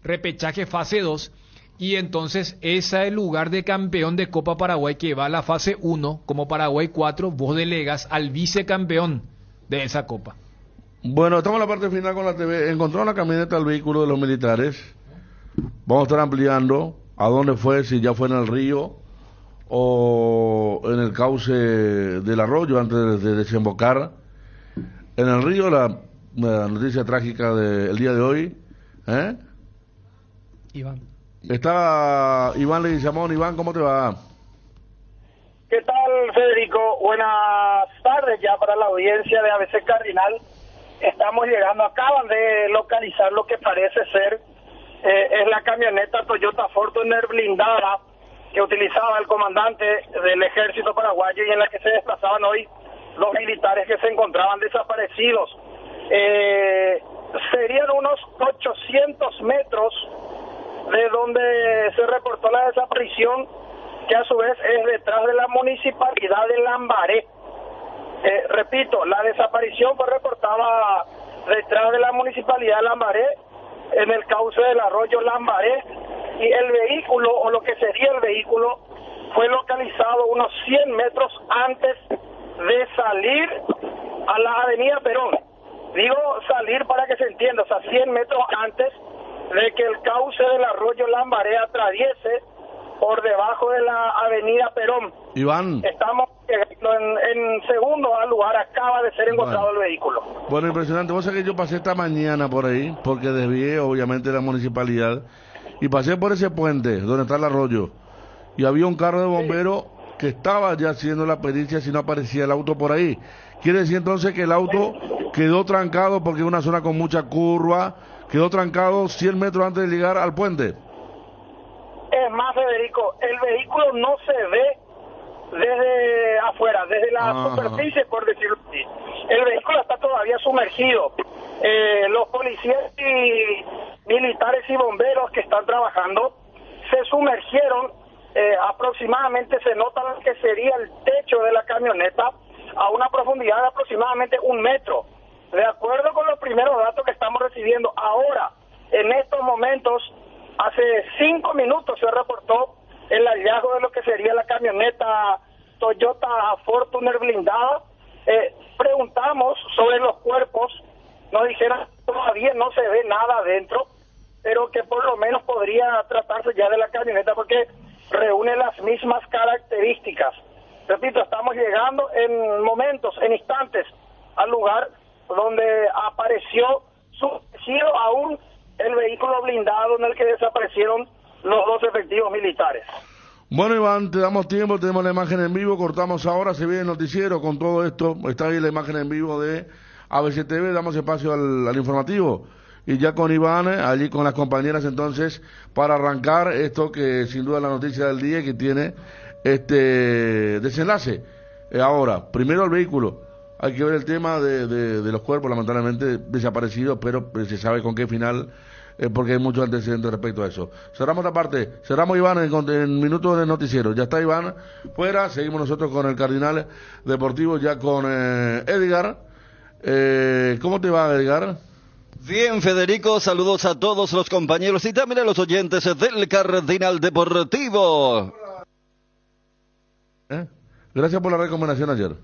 repechaje fase 2 y entonces ese es el lugar de campeón de Copa Paraguay que va a la fase 1 como Paraguay 4, vos delegas al vicecampeón de esa Copa. Bueno, estamos en la parte final con la TV. Encontró la camioneta del vehículo de los militares. Vamos a estar ampliando a dónde fue, si ya fue en el río o en el cauce del arroyo antes de desembocar. En el río, la noticia trágica del día de hoy. Iván. Está Iván Leguizamón. Iván, ¿cómo te va? ¿Qué tal, Federico? Buenas tardes ya para la audiencia de ABC Cardinal. Estamos llegando, acaban de localizar lo que parece ser es la camioneta Toyota Fortuner blindada que utilizaba el comandante del ejército paraguayo y en la que se desplazaban hoy los militares que se encontraban desaparecidos. Serían unos 800 metros de donde se reportó la desaparición, que a su vez es detrás de la municipalidad de Lambaré. Repito, la desaparición fue reportada detrás de la municipalidad de Lambaré, en el cauce del arroyo Lambaré, y el vehículo, o lo que sería el vehículo, fue localizado unos 100 metros antes de salir a la avenida Perón. Digo salir para que se entienda, o sea, 100 metros antes de que el cauce del arroyo Lambaré atraviese por debajo de la avenida Perón. Iván. Estamos en segundos al lugar, acaba de ser encontrado el vehículo. Bueno, impresionante. Vos sabés que yo pasé esta mañana por ahí, porque desvié obviamente la municipalidad, y pasé por ese puente donde está el arroyo, y había un carro de bomberos que estaba ya haciendo la pericia si no aparecía el auto por ahí. Quiere decir entonces que el auto quedó trancado porque es una zona con mucha curva, quedó trancado 100 metros antes de llegar al puente. Es más, Federico, el vehículo no se ve desde afuera, desde la superficie, por decirlo así. El vehículo está todavía sumergido. Los policías y militares y bomberos que están trabajando se sumergieron, aproximadamente se nota lo que sería el techo de la camioneta a una profundidad de aproximadamente 1 metro. De acuerdo con los primeros datos que estamos recibiendo ahora, en estos momentos, hace 5 minutos se reportó el hallazgo de lo que sería la camioneta Toyota Fortuner blindada. Preguntamos sobre los cuerpos, nos dijeron que todavía no se ve nada adentro, pero que por lo menos podría tratarse ya de la camioneta porque reúne las mismas características. Repito, estamos llegando en momentos, en instantes, al lugar donde apareció sumergido aún el vehículo blindado en el que desaparecieron los 2 efectivos militares. Bueno, Iván, te damos tiempo, tenemos la imagen en vivo, cortamos ahora, se viene el noticiero con todo esto, está ahí la imagen en vivo de ABC TV, damos espacio al informativo, y ya con Iván, allí con las compañeras entonces, para arrancar esto que sin duda es la noticia del día, que tiene este desenlace. Ahora, primero el vehículo, hay que ver el tema de los cuerpos, lamentablemente desaparecidos, pero se sabe con qué final, porque hay muchos antecedentes respecto a eso. Cerramos la parte, cerramos Iván en minutos de noticiero. Ya está Iván fuera, seguimos nosotros con el Cardinal Deportivo, ya con Edgar. ¿Cómo te va, Edgar? Bien, Federico, saludos a todos los compañeros y también a los oyentes del Cardinal Deportivo. Gracias por la recomendación ayer.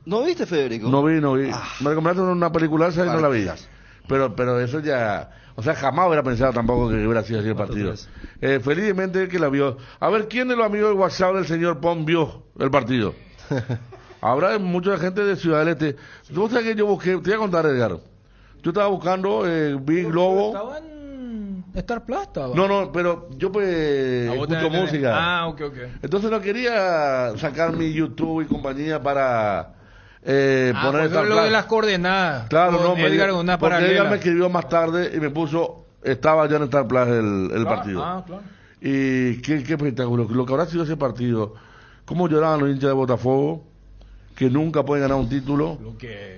¿No viste, Federico? No vi. Me recomendaste una película y no la vi. Pero eso ya... O sea, jamás hubiera pensado tampoco que hubiera sido así el partido. Felizmente que la vio. A ver, ¿quién de los amigos del WhatsApp del señor Pon vio el partido? Habrá mucha gente de Ciudad del Este. ¿Tú sabes que yo busqué? Te voy a contar, Edgar. Yo estaba buscando, vi Globo. ¿Estaba en Star Plus? No, pero yo pues escucho música. Ok. Entonces no quería sacar mi YouTube y compañía para poner Star lo Plus. de las coordenadas. Claro, no, porque Edgar me escribió más tarde y me puso, estaba ya en Star Plus el partido. Claro. Y qué espectáculo, lo que habrá sido ese partido. Cómo lloraban los hinchas de Botafogo, que nunca pueden ganar un título.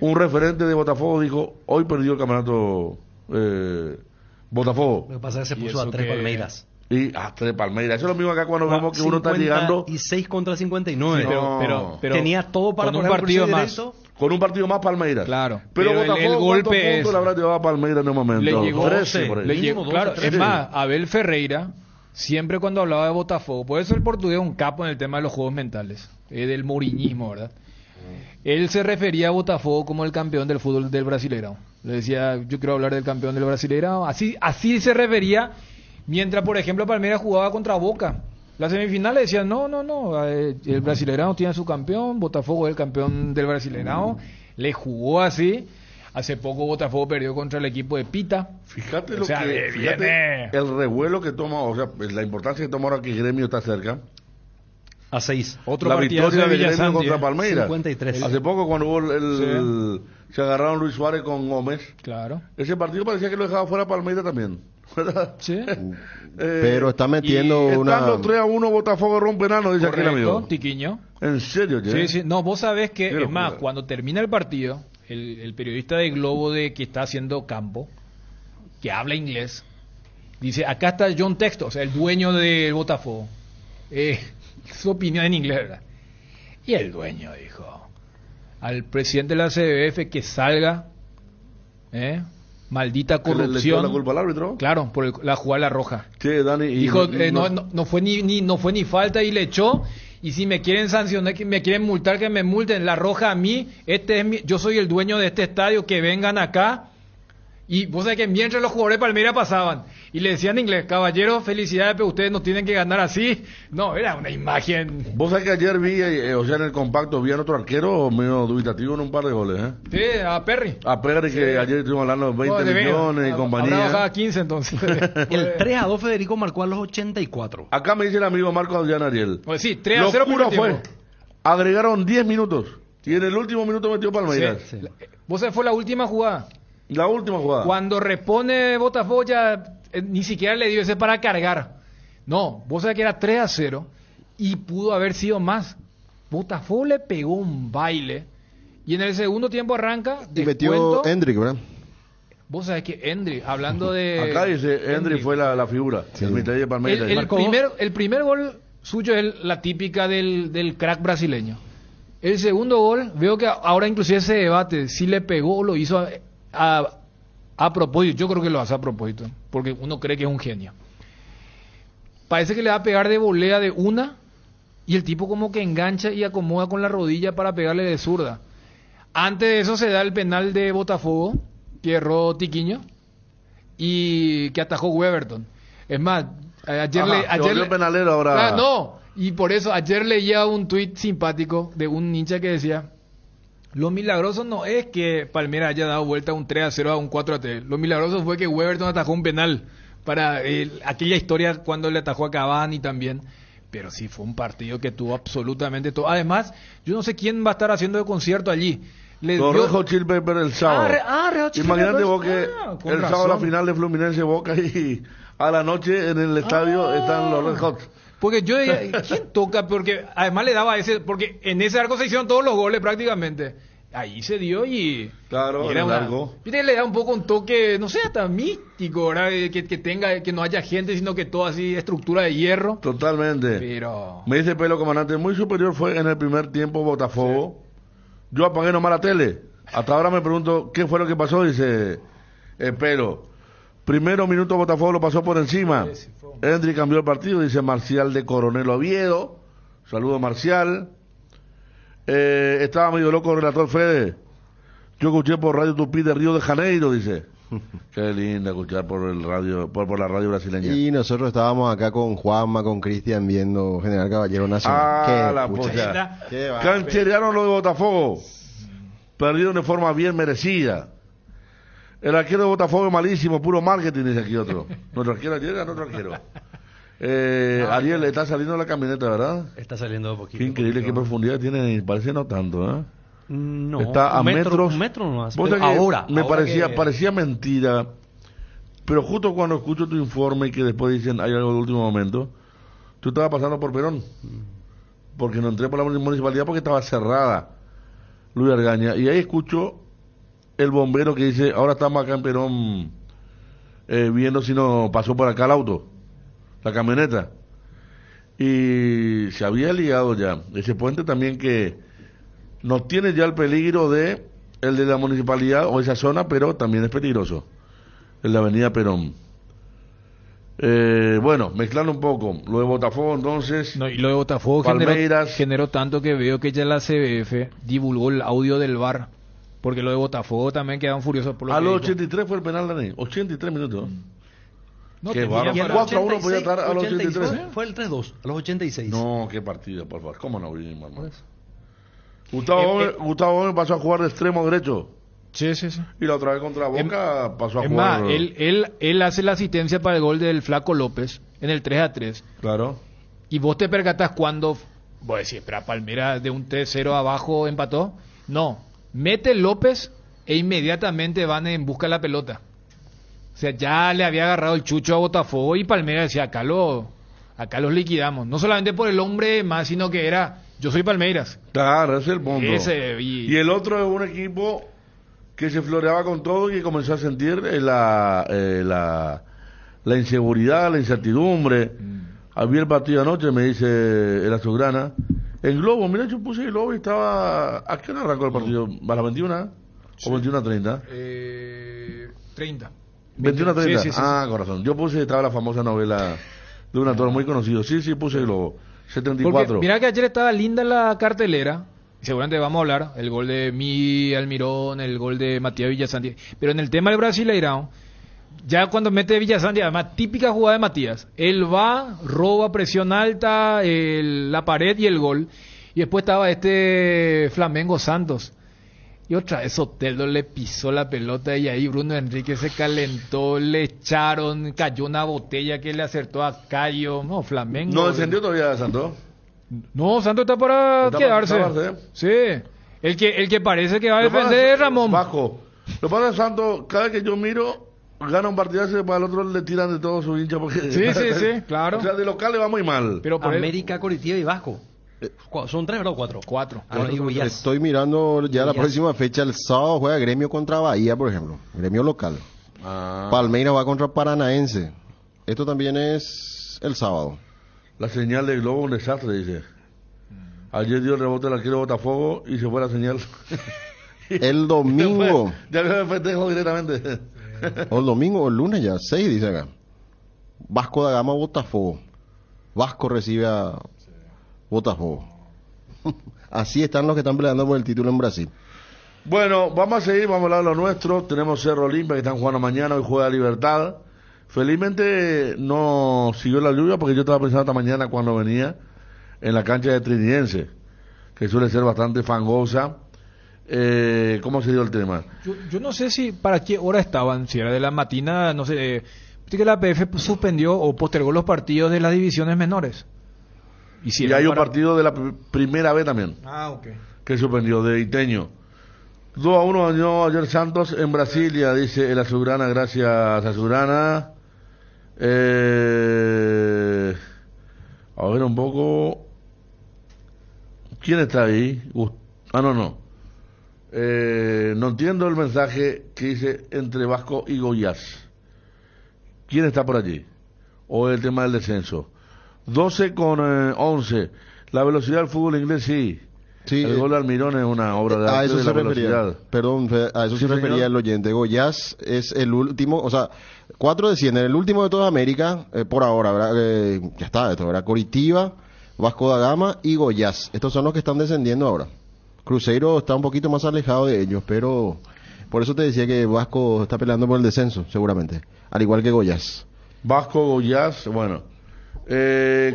Un referente de Botafogo dijo, hoy perdió el campeonato Botafogo. Lo que pasa es que se puso a 3 Palmeiras. Y a 3 Palmeiras. Eso es lo mismo acá cuando vemos que uno está llegando. Y 6 contra 59. Sí, pero tenía todo para con un partido más. Con un partido más Palmeiras. Claro. Pero Botafogo, el golpe ¿cuántos puntos le habrá llevado a Palmeiras en el momento? Le llegó 13 por ahí. Claro, es más, Abel Ferreira, siempre cuando hablaba de Botafogo, por eso el portugués es un capo en el tema de los juegos mentales, del mourinhismo, ¿verdad? Él se refería a Botafogo como el campeón del fútbol del Brasileirão. Le decía, yo quiero hablar del campeón del Brasileirão. Así se refería, mientras, por ejemplo, Palmeiras jugaba contra Boca. La semifinal le decían, no, el Brasileirão tiene su campeón, Botafogo es el campeón del Brasileirão. Le jugó así. Hace poco Botafogo perdió contra el equipo de Pita. Fíjate el revuelo que toma, o sea, la importancia que toma ahora que el Gremio está cerca. A 6. La victoria de Gremio contra Palmeiras. 53. Hace poco cuando hubo se agarraron Luis Suárez con Gómez. Claro. Ese partido parecía que lo dejaba fuera Palmeiras también. ¿Verdad? Sí. Pero está metiendo estando 3-1 Botafogo rompe enano, dice aquel amigo. Tiquiño. ¿En serio? ¿Ya? Sí. No, vos sabés que, es más, cuando termina el partido, el periodista de Globo que está haciendo campo, que habla inglés, dice, acá está John Textor, o sea, el dueño del Botafogo. Su opinión en inglés, ¿verdad? Y el dueño dijo al presidente de la CBF que salga, maldita corrupción. ¿Le echó la culpa al árbitro? Claro, por la jugada roja. Sí, Dani. Dijo, no fue ni falta y le echó. Y si me quieren sancionar, que me quieren multar, que me multen. La roja a mí, yo soy el dueño de este estadio, que vengan acá. Y vos sabés que mientras los jugadores de Palmeiras pasaban y le decían en inglés, caballeros, felicidades, pero ustedes no tienen que ganar así. No, era una imagen. Vos sabés que ayer vi, o sea, en el compacto, vi a otro arquero medio dubitativo en un par de goles, ¿eh? Sí, a Perry. A Perry, que ayer estuvimos hablando de 20 No, millones y Habrá compañía. bajado a 15 entonces. El 3-2 Federico marcó a los 84. Acá me dice el amigo Marco Adrián Ariel. Pues sí, 3-0 Locura primer fue. tiempo. Agregaron 10 minutos. Y en el último minuto metió Palmeiras. Sí. Vos sabés, fue la última jugada. La última jugada. Cuando repone Botafogo ya ni siquiera le dio ese para cargar. No, vos sabés que era 3-0 y pudo haber sido más. Botafogo le pegó un baile y en el segundo tiempo arranca. Y metió Hendrik, ¿verdad? Vos sabés que Hendrik, hablando de... Acá dice, Hendrik fue la figura. Sí. El mitad de Palmeiras. El primer gol suyo es la típica del crack brasileño. El segundo gol, veo que ahora inclusive se debate si le pegó o lo hizo a propósito. Yo creo que lo hace a propósito, porque uno cree que es un genio. Parece que le va a pegar de volea de una y el tipo como que engancha y acomoda con la rodilla para pegarle de zurda. Antes de eso se da el penal de Botafogo, que erró Tiquiño y que atajó Weberton. Es más, ayer penalero ahora. no, y por eso ayer leía un tuit simpático de un hincha que decía: lo milagroso no es que Palmeiras haya dado vuelta un 3-0 a un 4-3. Lo milagroso fue que Weberton atajó un penal para aquella historia cuando le atajó a Cavani también. Pero sí fue un partido que tuvo absolutamente todo. Además, yo no sé quién va a estar haciendo de concierto allí. Torrejo Chile Pepper el sábado. Imagínate vos que el sábado la final de Fluminense Boca y a la noche en el estadio están los Red Hot. Porque yo diría, ¿quién toca? Porque además le daba porque en ese arco se hicieron todos los goles prácticamente. Ahí se dio y... Claro, y era era algo. Le da un poco un toque, no sé, hasta místico, ¿verdad? Que no haya gente, sino que todo así, estructura de hierro. Totalmente. Pero... Me dice Pelo, comandante, muy superior fue en el primer tiempo Botafogo. Sí. Yo apagué nomás la tele. Hasta ahora me pregunto, ¿qué fue lo que pasó? Dice Pelo. Primero minuto Botafogo lo pasó por encima. Sí, Hendrik cambió el partido, dice Marcial de Coronel Oviedo. Saludo Marcial. Estaba medio loco el relator Fede. Yo escuché por Radio Tupí de Río de Janeiro, dice. Qué lindo escuchar por el radio, por la radio brasileña. Y nosotros estábamos acá con Juanma, con Cristian viendo General Caballero Nacional. La polla. Cancherearon lo de Botafogo. Perdieron de forma bien merecida. El arquero de Botafogo es malísimo, puro marketing, dice aquí otro. Nuestro arquero ayer era nuestro arquero. Ariel, está saliendo la camioneta, ¿verdad? Está saliendo un poquito. Qué increíble, qué profundidad tiene, parece no tanto, ¿eh? No, está a metros. Un metro no hace. Ahora que... parecía mentira, pero justo cuando escucho tu informe y que después dicen hay algo de último momento, tú estabas pasando por Perón, porque no entré por la municipalidad porque estaba cerrada, Luis Argaña, y ahí escucho el bombero que dice, ahora estamos acá en Perón viendo si no pasó por acá el auto, la camioneta, y se había ligado ya ese puente también que no tiene ya el peligro de el de la municipalidad o esa zona, pero también es peligroso, en la avenida Perón. Bueno, mezclando un poco lo de Botafogo entonces. No, y lo de Botafogo generó tanto que veo que ya la CBF divulgó el audio del VAR, porque lo de Botafogo también quedaban furiosos por lo a que los dijo. 83 fue el penal, Dani, 83 minutos. No, qué bárbaro. 4-1 podía estar a los 83. Fue el 3-2, a los 86. No, qué partido, por favor. ¿Cómo no vimos, hermano? Gustavo Gómez pasó a jugar de extremo derecho. Sí. Y la otra vez contra Boca pasó a jugar. Más, él hace la asistencia para el gol del Flaco López en el 3-3. Claro. Y vos te percatás cuando, vos decís, espera, Palmeiras de un 3-0 abajo empató. No, mete López e inmediatamente van en busca de la pelota. O sea, ya le había agarrado el chucho a Botafogo y Palmeiras decía, acá los liquidamos. No solamente por el hombre más, sino que era, yo soy Palmeiras. Claro, ese es el punto. Y el otro es un equipo que se floreaba con todo y que comenzó a sentir la inseguridad, la incertidumbre. Había el partido anoche, me dice el azulgrana. En Globo, mira, yo puse el Globo y estaba... ¿A qué hora arrancó el partido? ¿A las 21? Sí. ¿O 21:30? 30. 21:30. Sí. Corazón. Yo puse, estaba la famosa novela de un actor muy conocido. Sí, puse el Globo. 74. Porque, mira que ayer estaba linda la cartelera. seguramente vamos a hablar, el gol de Mi Almirón, el gol de Matías Villasanti, pero en el tema del Brasileirão, ya cuando mete Villasanti, además típica jugada de Matías, él va, roba, presión alta, la pared y el gol, y después estaba Flamengo Santos, y otra vez Soteldo le pisó la pelota y ahí Bruno Enrique se calentó, le echaron, cayó una botella que le acertó a Cayo, no, Flamengo. ¿No descendió todavía Santos? No, Santos está para quedarse. Sí, el que parece que va a defender es Ramón. Bajo. Lo que pasa es Santos, cada vez que yo miro, gana un partidazo y para el otro le tiran de todo su hincha. Porque, sí, claro. O sea, de local le va muy mal. Pero por América, Coritiba y Vasco. ¿Son 3 o 4? 4. Estoy mirando ya la próxima fecha. El sábado juega Gremio contra Bahía, por ejemplo. Gremio local. Palmeiras va contra Paranaense. Esto también es el sábado. La señal de Globo un desastre, dice. Ayer dio el rebote al arquero Botafogo y se fue la señal. El domingo. Ya me festejo directamente. O el domingo o el lunes ya, 6 dice acá. Vasco da Gama, Botafogo. Vasco recibe a Botafogo. Así están los que están peleando por el título en Brasil. Bueno, vamos a seguir, vamos a hablar de lo nuestro. Tenemos Cerro Olimpia que están jugando mañana, hoy juega Libertad. Felizmente no siguió la lluvia porque yo estaba pensando esta mañana cuando venía en la cancha de Trinidense, que suele ser bastante fangosa. ¿Cómo se dio el tema? Yo no sé si para qué hora estaban, si era de la matina, no sé. Que la PF suspendió o postergó los partidos de las divisiones menores. Y hay un partido de la primera vez también. Ok. Que suspendió, de Iteño. 2-1 ganó ayer Santos en Brasilia, dice el Azulgrana, gracias Azulgrana. A ver un poco. ¿Quién está ahí? No. No entiendo el mensaje que dice entre Vasco y Goiás. ¿Quién está por allí? ¿O el tema del descenso? 12-11. La velocidad del fútbol inglés, sí. El gol de Almirón es una obra de arte de la velocidad. Perdón, a eso se refería el oyente. Goiás es el último, o sea, 4 descienden. El último de toda América, por ahora, ¿verdad? Ya está, esto era Coritiba, Vasco da Gama y Goiás. Estos son los que están descendiendo ahora. Cruzeiro está un poquito más alejado de ellos, pero por eso te decía que Vasco está peleando por el descenso, seguramente. Al igual que Goiás. Vasco, Goiás, bueno.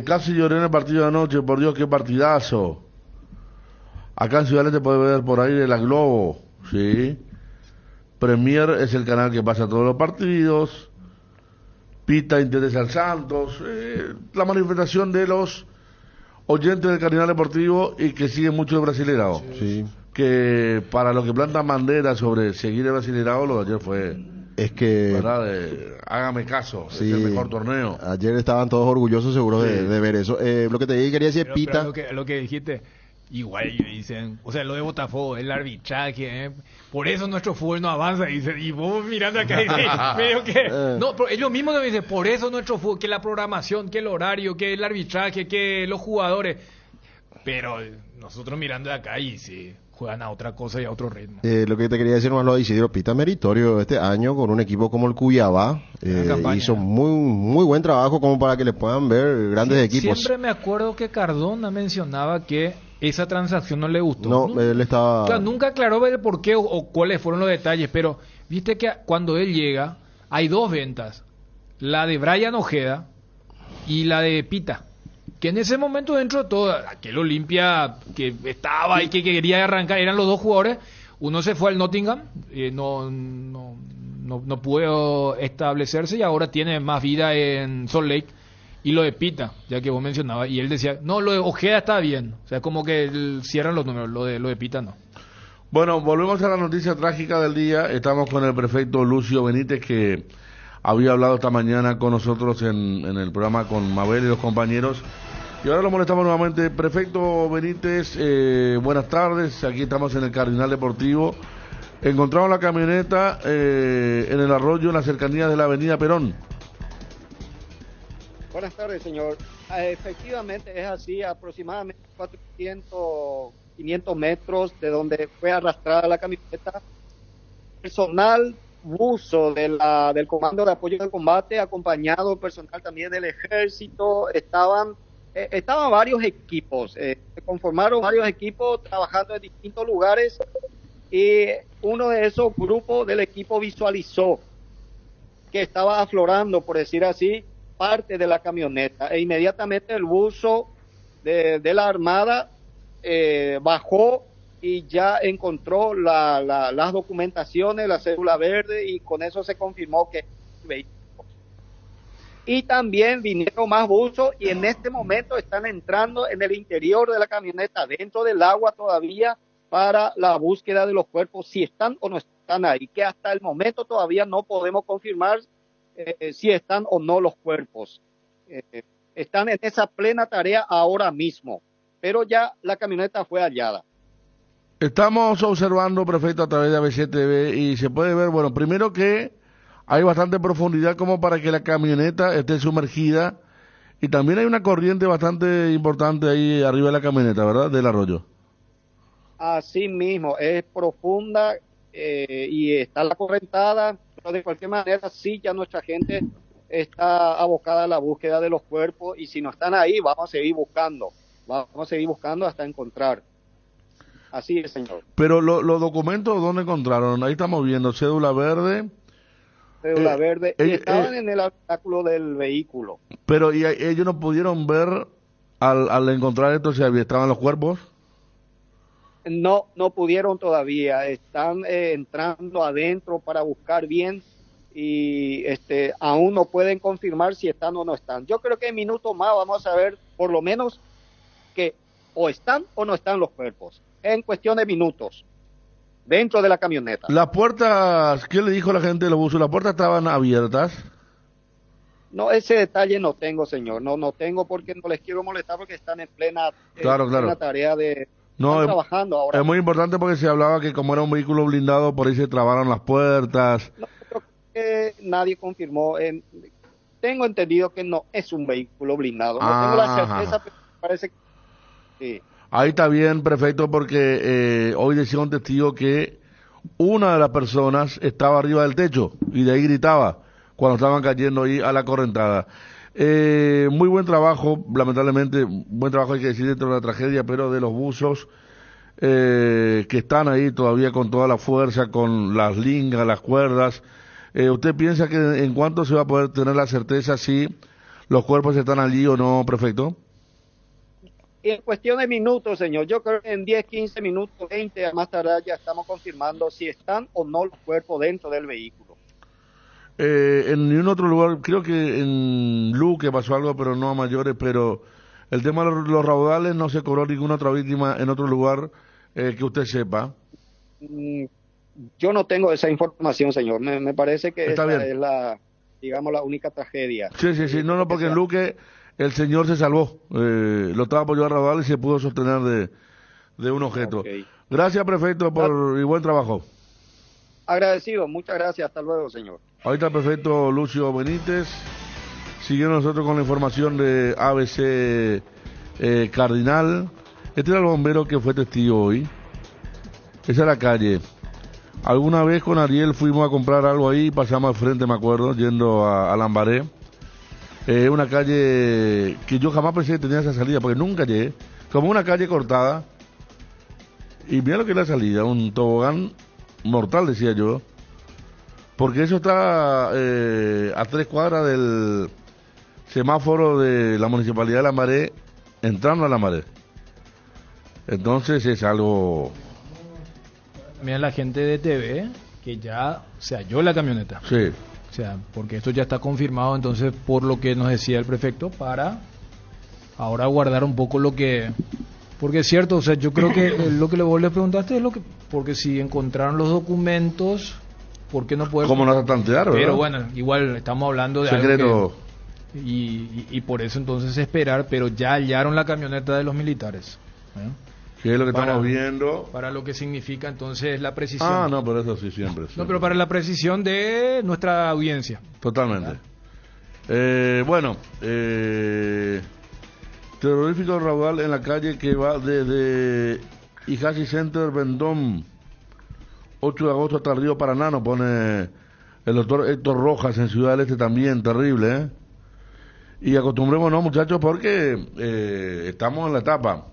Casi lloré en el partido de anoche, por Dios, qué partidazo. Acá en Ciudad Este puede ver por ahí de la Globo, sí. Premier es el canal que pasa todos los partidos. Pita interesa al Santos. La manifestación de los oyentes del Cardinal Deportivo y que siguen mucho el Brasileirao. Sí. Que para los que plantan banderas sobre seguir el Brasileirao, lo de ayer fue... Es que... ¿verdad? Hágame caso, sí, es el mejor torneo. Ayer estaban todos orgullosos seguro de ver eso. Lo que te quería decir, Pita... Lo que dijiste... Igual dicen, o sea, lo de Botafogo, el arbitraje, por eso nuestro fútbol no avanza, y vos mirando acá y veo que, no, pero ellos mismos me dicen, por eso nuestro fútbol, que la programación, que el horario, que el arbitraje, que los jugadores, pero nosotros mirando de acá y sí, juegan a otra cosa y a otro ritmo. Lo que te quería decir más lo de Isidro Pita, meritorio este año con un equipo como el Cuiabá, hizo muy buen trabajo como para que le puedan ver grandes equipos. Siempre me acuerdo que Cardona mencionaba que esa transacción no le gustó. No, él estaba... O sea, nunca aclaró el por qué o cuáles fueron los detalles, pero viste que cuando él llega hay 2 ventas, la de Brian Ojeda y la de Pita, que en ese momento dentro de todo, aquel Olimpia que estaba y que quería arrancar, eran los 2 jugadores, uno se fue al Nottingham, no pudo establecerse y ahora tiene más vida en Salt Lake. Y lo de Pita, ya que vos mencionabas, y él decía, no, lo de Ojeda está bien, o sea, como que cierran los números, lo de Pita no. Bueno, volvemos a la noticia trágica del día. Estamos con el prefecto Lucio Benítez, que había hablado esta mañana con nosotros en el programa con Mabel y los compañeros, y ahora lo molestamos nuevamente. Prefecto Benítez, buenas tardes, aquí estamos en el Cardinal Deportivo. Encontramos la camioneta en el arroyo, en la cercanía de la avenida Perón. Buenas tardes, señor. Efectivamente es así, aproximadamente 500 metros de donde fue arrastrada la camioneta. Personal buzo del Comando de Apoyo del Combate, acompañado personal también del Ejército, estaban estaban varios equipos, se conformaron varios equipos trabajando en distintos lugares y uno de esos grupos del equipo visualizó que estaba aflorando, por decir así, parte de la camioneta e inmediatamente el buzo de la Armada bajó y ya encontró las documentaciones, la cédula verde y con eso se confirmó que y también vinieron más buzos y en este momento están entrando en el interior de la camioneta, dentro del agua todavía, para la búsqueda de los cuerpos, si están o no están ahí, que hasta el momento todavía no podemos confirmar si están o no los cuerpos. Están en esa plena tarea ahora mismo, pero ya la camioneta fue hallada. Estamos observando, prefecto, a través de ABC TV y se puede ver, bueno, primero que hay bastante profundidad como para que la camioneta esté sumergida y también hay una corriente bastante importante ahí arriba de la camioneta, ¿verdad? Del arroyo. Así mismo, es profunda y está la correntada, pero de cualquier manera sí ya nuestra gente está abocada a la búsqueda de los cuerpos y si no están ahí vamos a seguir buscando hasta encontrar. Así es, señor. Pero los documentos, ¿dónde encontraron? Ahí estamos viendo cédula verde. Cédula verde, y estaban en el habitáculo del vehículo. Pero ¿y ellos no pudieron ver al encontrar esto si estaban los cuerpos? No pudieron todavía, están entrando adentro para buscar bien y aún no pueden confirmar si están o no están. Yo creo que en minutos más vamos a ver por lo menos que o están o no están los cuerpos, en cuestión de minutos, dentro de la camioneta. Las puertas, ¿qué le dijo la gente de los buses? ¿Las puertas estaban abiertas? No, ese detalle no tengo, señor, no tengo porque no les quiero molestar porque están en plena tarea de... No, trabajando ahora. Es muy importante porque se hablaba que como era un vehículo blindado, por ahí se trabaron las puertas. No, creo que nadie confirmó. Tengo entendido que no es un vehículo blindado. No tengo la certeza, pero parece que sí. Ahí está bien, prefecto, porque hoy decía un testigo que una de las personas estaba arriba del techo y de ahí gritaba cuando estaban cayendo ahí a la correntada. Muy buen trabajo, lamentablemente, buen trabajo hay que decir dentro de la tragedia, pero de los buzos que están ahí todavía con toda la fuerza, con las lingas, las cuerdas. ¿Usted piensa que en cuánto se va a poder tener la certeza si los cuerpos están allí o no, prefecto? En cuestión de minutos, señor, yo creo que en 10, 15 minutos, 20, a más tardar ya estamos confirmando si están o no los cuerpos dentro del vehículo. En ningún otro lugar, creo que en Luque pasó algo, pero no a mayores, pero el tema de los raudales no se cobró ninguna otra víctima en otro lugar que usted sepa. Yo no tengo esa información, señor, me parece que esta es la única tragedia. Sí, no, porque en Luque el señor se salvó, lo estaba apoyando a raudales y se pudo sostener de un objeto. Okay. Gracias, prefecto, y buen trabajo. Agradecido, muchas gracias, hasta luego, señor. Ahí está el prefecto Lucio Benítez, siguiendo nosotros con la información de ABC Cardinal. Este era el bombero que fue testigo hoy. Esa es la calle. Alguna vez con Ariel fuimos a comprar algo ahí, pasamos al frente, me acuerdo, yendo a Lambaré. Una calle que yo jamás pensé que tenía esa salida, porque nunca llegué. Como una calle cortada. Y mira lo que es la salida, un tobogán mortal, decía yo. Porque eso está a 3 cuadras del semáforo de la Municipalidad de Lambaré, entrando a Lambaré. Entonces es algo... Mira la gente de TV que ya se halló la camioneta. Sí. O sea, porque esto ya está confirmado, entonces, por lo que nos decía el prefecto, para ahora guardar un poco lo que... Porque es cierto, o sea, yo creo que lo que vos le preguntaste es lo que... Porque si encontraron los documentos... ¿Por qué no puede? ¿Cómo no se tantearon? Pero bueno, igual estamos hablando de secreto. Algo que, y por eso entonces esperar, pero ya hallaron la camioneta de los militares. ¿Qué es lo que estamos viendo? Para lo que significa entonces la precisión. Ah, no, pero eso sí, siempre. No, pero para la precisión de nuestra audiencia. Totalmente. Terrorífico raudal en la calle que va desde Ijasi Center, Vendón, 8 de agosto hasta el río Paraná, nos pone el doctor Héctor Rojas en Ciudad del Este también, terrible, Y acostumbrémonos, muchachos, porque estamos en la etapa,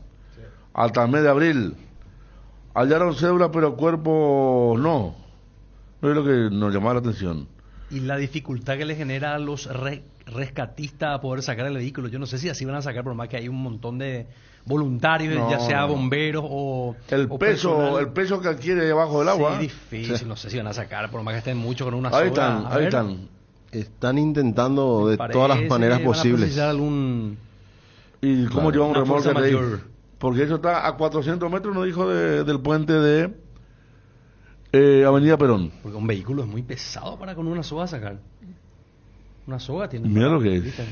hasta el mes de abril. Hallaron cédula, pero cuerpos no. No es lo que nos llamaba la atención. Y la dificultad que le genera a los rescatistas a poder sacar el vehículo. Yo no sé si así van a sacar, por más que hay un montón de voluntarios, No, ya sea no. bomberos o El peso que adquiere debajo del agua. Sí, difícil, no sé si van a sacar, por más que estén mucho con una Ahí soga. están, A ahí ver, están. Están intentando de parece todas las que maneras van a posibles. precisar algún... ¿Y cómo lleva un una remolque fuerza de ahí? mayor. Porque eso está a 400 metros, nos dijo, del puente de Avenida Perón. Porque un vehículo es muy pesado para con una soga sacar. Una soga tiene... Mira lo que es. ¿viste?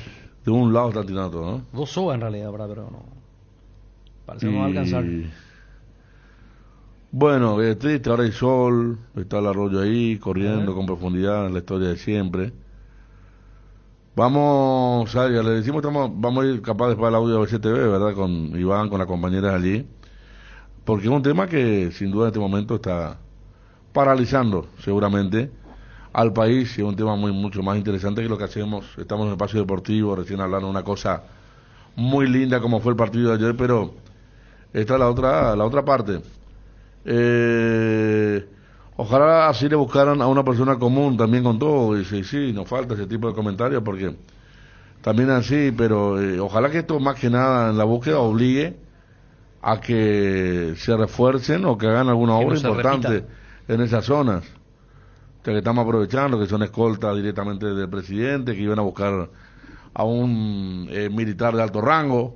De un lado está tirando todo, ¿no? 2 sogas en realidad, ¿verdad? Pero no... Parece que no va a alcanzar. Bueno, es triste, ahora hay sol, está el arroyo ahí, corriendo con profundidad, la historia de siempre. Vamos, ya le decimos, vamos a ir capaz después al audio de BCTV, ¿verdad? Con Iván, con las compañeras allí. Porque es un tema que sin duda en este momento está paralizando seguramente al país. Y es un tema mucho más interesante que lo que hacemos. Estamos en el espacio deportivo, recién hablando de una cosa muy linda como fue el partido de ayer, pero esta es la otra parte. Ojalá así le buscaran a una persona común también con todo. Y sí, nos falta ese tipo de comentarios porque también así, pero ojalá que esto más que nada en la búsqueda obligue a que se refuercen o que hagan alguna Que no obra se importante repita. en esas zonas. O sea, que estamos aprovechando, que son escoltas directamente del presidente, que iban a buscar a un militar de alto rango.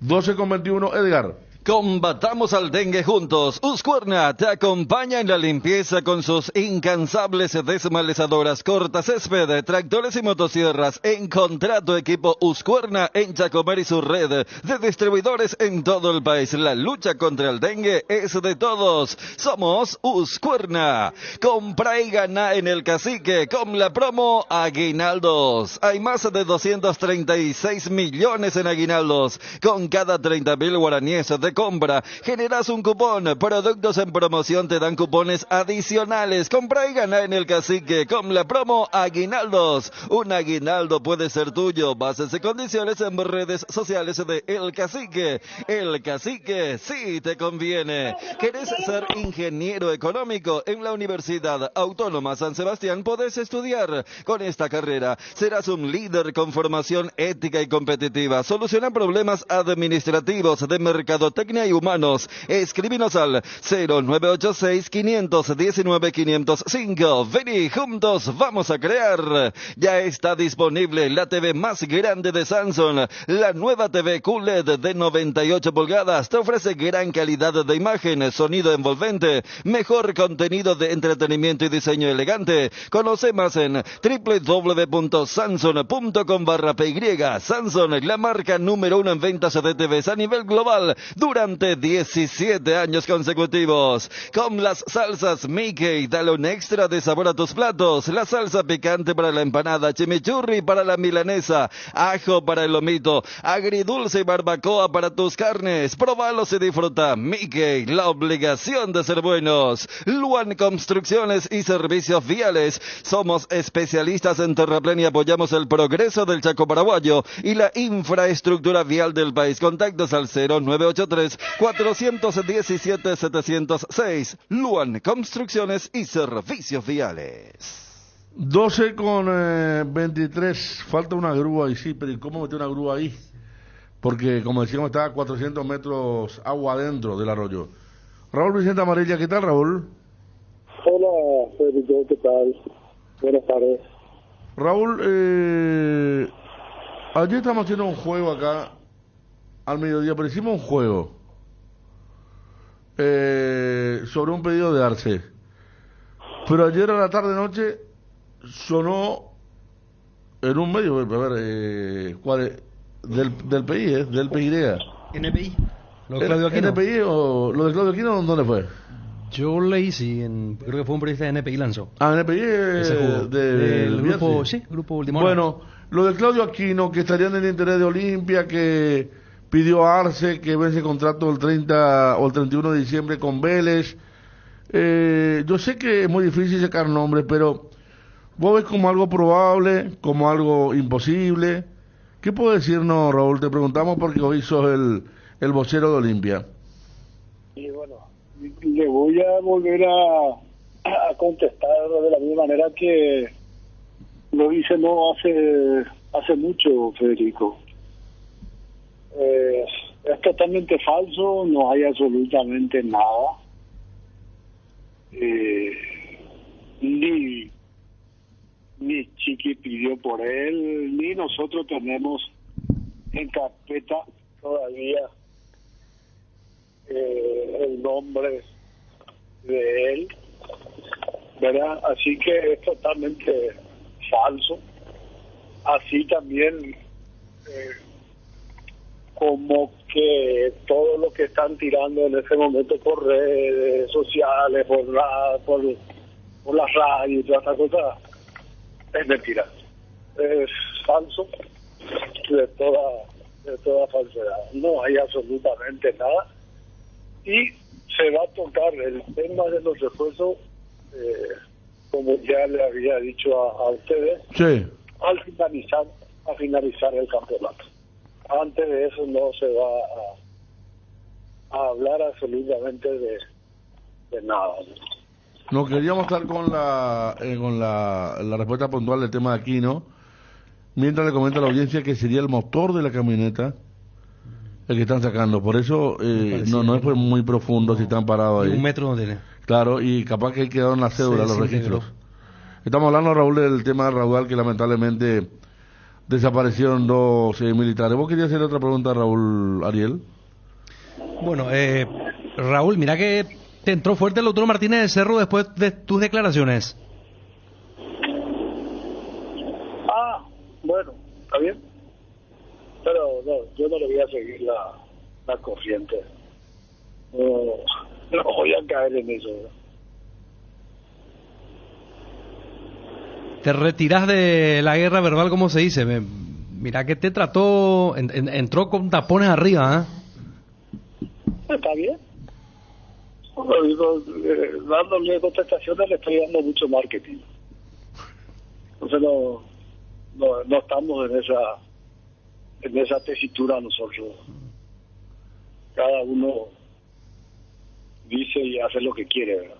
12:21, Edgar. Combatamos al dengue juntos. Uscuerna te acompaña en la limpieza con sus incansables desmalezadoras, cortacésped, tractores y motosierras. Encontrá tu equipo Uscuerna en Chacomer y su red de distribuidores en todo el país. La lucha contra el dengue es de todos. Somos Uscuerna. Compra y gana en el Cacique con la promo Aguinaldos. Hay más de 236 millones en aguinaldos. Con cada 30.000 guaraníes de compra, generas un cupón. Productos en promoción te dan cupones adicionales. Compra y gana en el Cacique con la promo Aguinaldos. Un aguinaldo puede ser tuyo. Bases y condiciones en redes sociales de El Cacique. El Cacique sí te conviene. ¿Querés ser ingeniero económico? En la Universidad Autónoma San Sebastián podés estudiar. Con esta carrera serás un líder con formación ética y competitiva. Soluciona problemas administrativos de mercadotecnia y humanos. Escríbenos al 0986-519-505. Vení, juntos vamos a crear. Ya está disponible la TV más grande de Samsung. La nueva TV QLED de 98 pulgadas te ofrece gran calidad de imagen, sonido envolvente, mejor contenido de entretenimiento y diseño elegante. Conoce más en www.samsung.com/py. Samsung, la marca número 1 en ventas de TVs a nivel global durante 17 años consecutivos. Con las salsas Mickey, dale un extra de sabor a tus platos. La salsa picante para la empanada, chimichurri para la milanesa, ajo para el lomito, agridulce y barbacoa para tus carnes. Probalos y disfruta. Mickey, la obligación de ser buenos. Luan Construcciones y Servicios Viales. Somos especialistas en terraplén y apoyamos el progreso del Chaco paraguayo y la infraestructura vial del país. Contactos al 0983-417-706. Luan Construcciones y Servicios Viales. 12:23, falta una grúa y sí, pero ¿y cómo meter una grúa ahí? Porque como decíamos está a 400 metros agua adentro del arroyo. Raúl Vicente Amarilla, ¿qué tal, Raúl? Hola, Federico, ¿qué tal? Buenas tardes. Raúl, ayer estamos haciendo un juego acá al mediodía, pero hicimos un juego sobre un pedido de Arce. Pero ayer a la tarde-noche sonó en un medio, a ver, ¿cuál es? Del PI, del PIDEA. NPI. ¿Lo de Claudio Aquino? ¿NPI o lo de Claudio Aquino dónde fue? Yo leí, sí, creo que fue un periodista de NPI lanzó. Ah, NPI del grupo, Bielsa. sí, grupo Última Hora. Bueno, lo de Claudio Aquino, que estaría en el interés de Olimpia, que pidió a Arce que vence contrato el 30 o el 31 de diciembre con Vélez. Yo sé que es muy difícil sacar nombres, pero vos ves como algo probable, como algo imposible. ¿Qué puede decirnos, Raúl? Te preguntamos porque hoy sos el vocero de Olimpia. Y bueno, le voy a volver a contestar de la misma manera que lo hice no hace mucho, Federico. Es totalmente falso, no hay absolutamente nada. Ni Chiqui pidió por él, ni nosotros tenemos en carpeta todavía el nombre de él, ¿verdad? Así que es totalmente falso. Así también como que todo lo que están tirando en ese momento por redes sociales, por la radio y toda esa cosa, es mentira. Es falso de toda falsedad. No hay absolutamente nada. Y se va a tocar el tema de los refuerzos, como ya le había dicho a ustedes, Sí. al finalizar el campeonato. Antes de eso no se va a hablar absolutamente de nada. No queríamos estar con la respuesta puntual del tema de Aquino, mientras le comento a la audiencia que sería el motor de la camioneta el que están sacando. Por eso no es pues muy profundo si están parados ahí. 1 metro no tiene. Claro, y capaz que ahí quedaron las cédulas, los registros. Estamos hablando, Raúl, del tema de Raudal, que lamentablemente desaparecieron 2 militares. ¿Vos querías hacer otra pregunta, Raúl, Ariel? Bueno, Raúl, mira que te entró fuerte el doctor Martínez del Cerro después de tus declaraciones. Bueno, está bien. Pero no, yo no le voy a seguir la corriente. No voy a caer en eso, ¿no? Te retiras de la guerra verbal, como se dice. Mira que te trató, entró con tapones arriba, ¿eh? Está bien. Dándole contestaciones le estoy dando mucho marketing. Entonces no estamos en esa tesitura nosotros. Cada uno dice y hace lo que quiere, ¿verdad?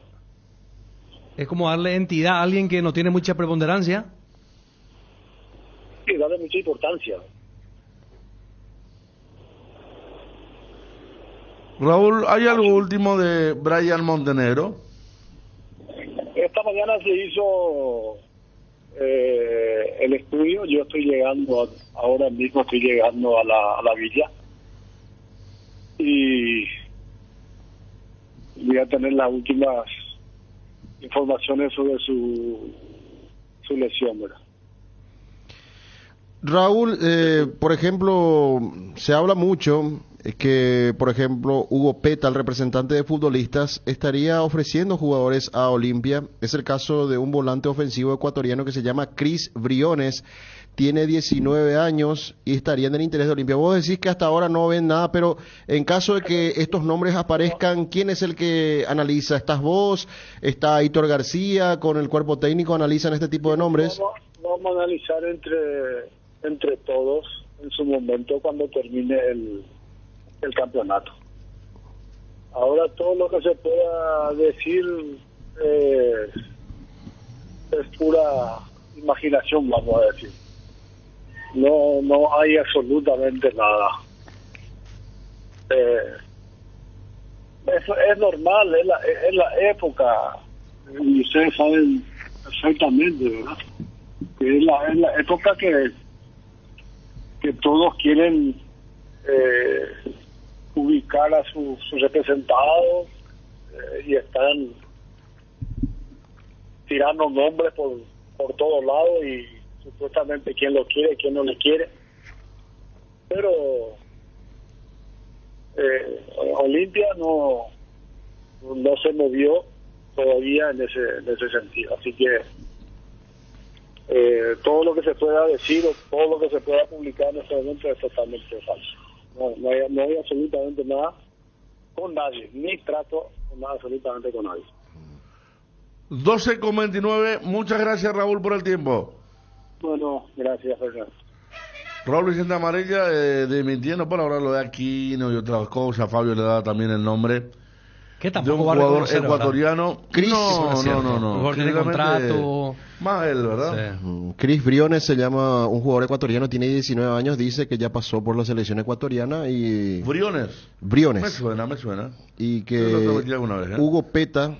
Es como darle entidad a alguien que no tiene mucha preponderancia. Y darle mucha importancia. Raúl, ¿hay algo último de Brian Montenegro? Esta mañana se hizo el estudio. Yo estoy llegando, ahora mismo estoy llegando a la villa. Y voy a tener las últimas informaciones sobre su lesión, ¿verdad? Raúl, por ejemplo, se habla mucho que, por ejemplo, Hugo Peta, el representante de futbolistas, estaría ofreciendo jugadores a Olimpia. Es el caso de un volante ofensivo ecuatoriano que se llama Cris Briones. Tiene 19 años y estaría en el interés de Olimpia. Vos decís que hasta ahora no ven nada, pero en caso de que estos nombres aparezcan, ¿quién es el que analiza? ¿Estás vos? ¿Está Hitor García? ¿Con el cuerpo técnico analizan este tipo de nombres? Vamos a analizar entre todos en su momento cuando termine el campeonato. Ahora todo lo que se pueda decir es pura imaginación, vamos a decir. No hay absolutamente nada. Eso es normal, es la época, y ustedes saben perfectamente, ¿verdad? Que es la época que todos quieren ubicar a sus representados y están tirando nombres por todos lados y supuestamente quién lo quiere, quién no le quiere, pero Olimpia no se movió todavía en ese sentido, así que todo lo que se pueda decir o todo lo que se pueda publicar en este momento es totalmente falso. No hay absolutamente nada con nadie, ni trato con nada absolutamente con nadie. 12:29, muchas gracias, Raúl, por el tiempo. Bueno, gracias, Fernando. Raúl Vicente Amarilla, desmintiendo por ahora lo de Aquino y otras cosas. Fabio le da también el nombre ¿Qué de un tampoco va a jugador reconocer, ecuatoriano. Chris. No. Jugador tiene Claramente, contrato. más él, ¿verdad? Sí. Chris Briones se llama, un jugador ecuatoriano, tiene 19 años, dice que ya pasó por la selección ecuatoriana y... Briones. Me Briones. suena. Y Yo lo que cometí alguna vez, ¿eh? Hugo Peta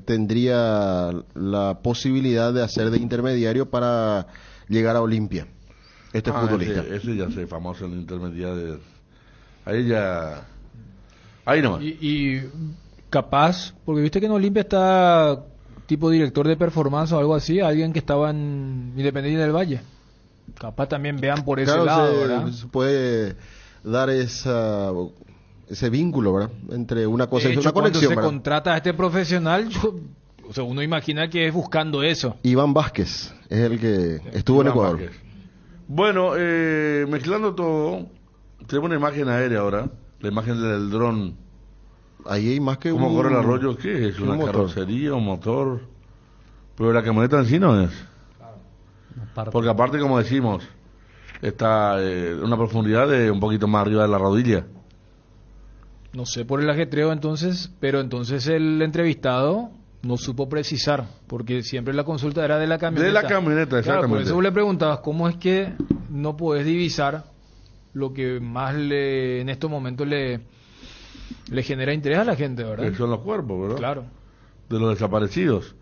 tendría la posibilidad de hacer de intermediario para llegar a Olimpia. Este futbolista. Ese ya sé, famoso en intermediarios. Ahí nomás. Y capaz, porque viste que en Olimpia está tipo director de performance o algo así, alguien que estaba en Independiente del Valle. Capaz también vean por ese lado, ¿verdad? Se puede dar ese vínculo, ¿verdad? Entre una cosa De y hecho, una conexión, cuando se ¿verdad? contrata a este profesional, o sea, uno imagina que es buscando eso. Iván Vázquez es el que estuvo en Iván Ecuador. Vázquez. Bueno, mezclando todo, tenemos una imagen aérea ahora, la imagen del dron. Ahí hay más que ¿Cómo un... corre el arroyo? ¿Qué es? un ¿Una motor. carrocería, un motor? Pero la camioneta en sí no es. Porque aparte, como decimos, está en una profundidad de un poquito más arriba de la rodilla. No sé por el ajetreo entonces, pero entonces el entrevistado no supo precisar, porque siempre la consulta era de la camioneta. De la camioneta, Claro, por exactamente. eso vos le preguntabas, ¿cómo es que no podés divisar lo que más en estos momentos le genera interés a la gente, ¿verdad? Que son los cuerpos, ¿verdad? Claro. De los desaparecidos.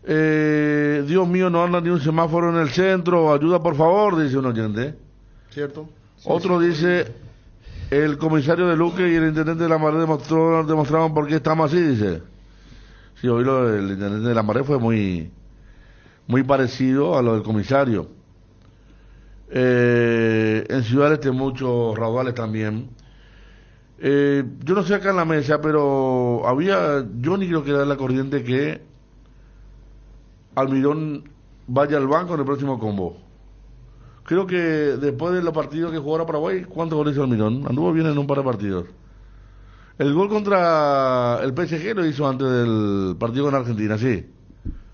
Dios mío, no anda ni un semáforo en el centro, ayuda por favor, dice un oyente. ¿Cierto? Otro dice, el comisario de Luque y el intendente de la Maré demostraban por qué estamos así, dice. Sí, hoy lo del intendente de la Maré fue muy parecido a lo del comisario. En Ciudad Este muchos raudales también. Yo no sé acá en la mesa, pero había, yo ni creo que era la corriente que Almirón vaya al banco en el próximo combo. Creo que después de los partidos que jugó ahora Paraguay, ¿cuántos goles hizo Almirón? Anduvo bien en un par de partidos. El gol contra el PSG lo hizo antes del partido con Argentina, sí.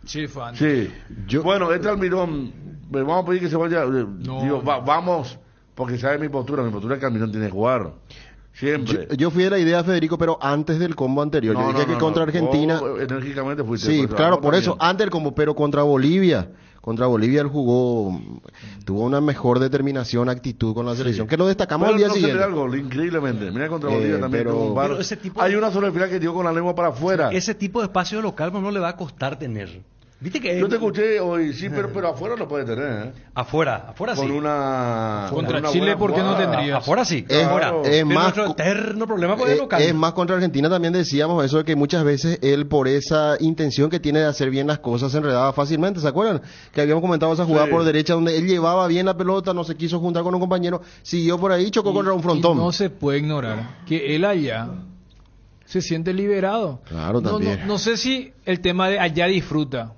Sí, fue antes. Sí. Bueno, este Almirón, vamos a pedir que se vaya. Vamos, porque sabe mi postura es que Almirón tiene que jugar. Siempre. Yo fui de la idea, Federico, pero antes del combo anterior. Yo dije que contra Argentina... Enérgicamente fuiste. Sí, claro, por eso, antes del combo, pero contra Bolivia. Contra Bolivia él jugó, tuvo una mejor determinación, actitud con la selección, que lo destacamos Pero al día no siguiente. algo, increíblemente. Mira contra Bolivia también. pero- tuvo un bar. Pero ese tipo Hay de- una sola final que dio con la lengua para afuera. Ese tipo de espacio local no le va a costar tener. Viste que Yo te escuché hoy, sí, pero afuera lo puede tener, ¿eh? afuera sí. Con una... Contra con una Chile, buena ¿por qué no jugada. tendría? Afuera sí. Es- afuera. es Pero más nuestro co- eterno problema con el local. Es más, contra Argentina también decíamos eso de que muchas veces él, por esa intención que tiene de hacer bien las cosas, se enredaba fácilmente. ¿Se acuerdan? Que habíamos comentado esa jugada Sí. por derecha donde él llevaba bien la pelota, no se quiso juntar con un compañero, siguió por ahí, chocó contra un frontón. Y no se puede ignorar que él allá se siente liberado. Claro, No, también. no sé si el tema de allá disfruta,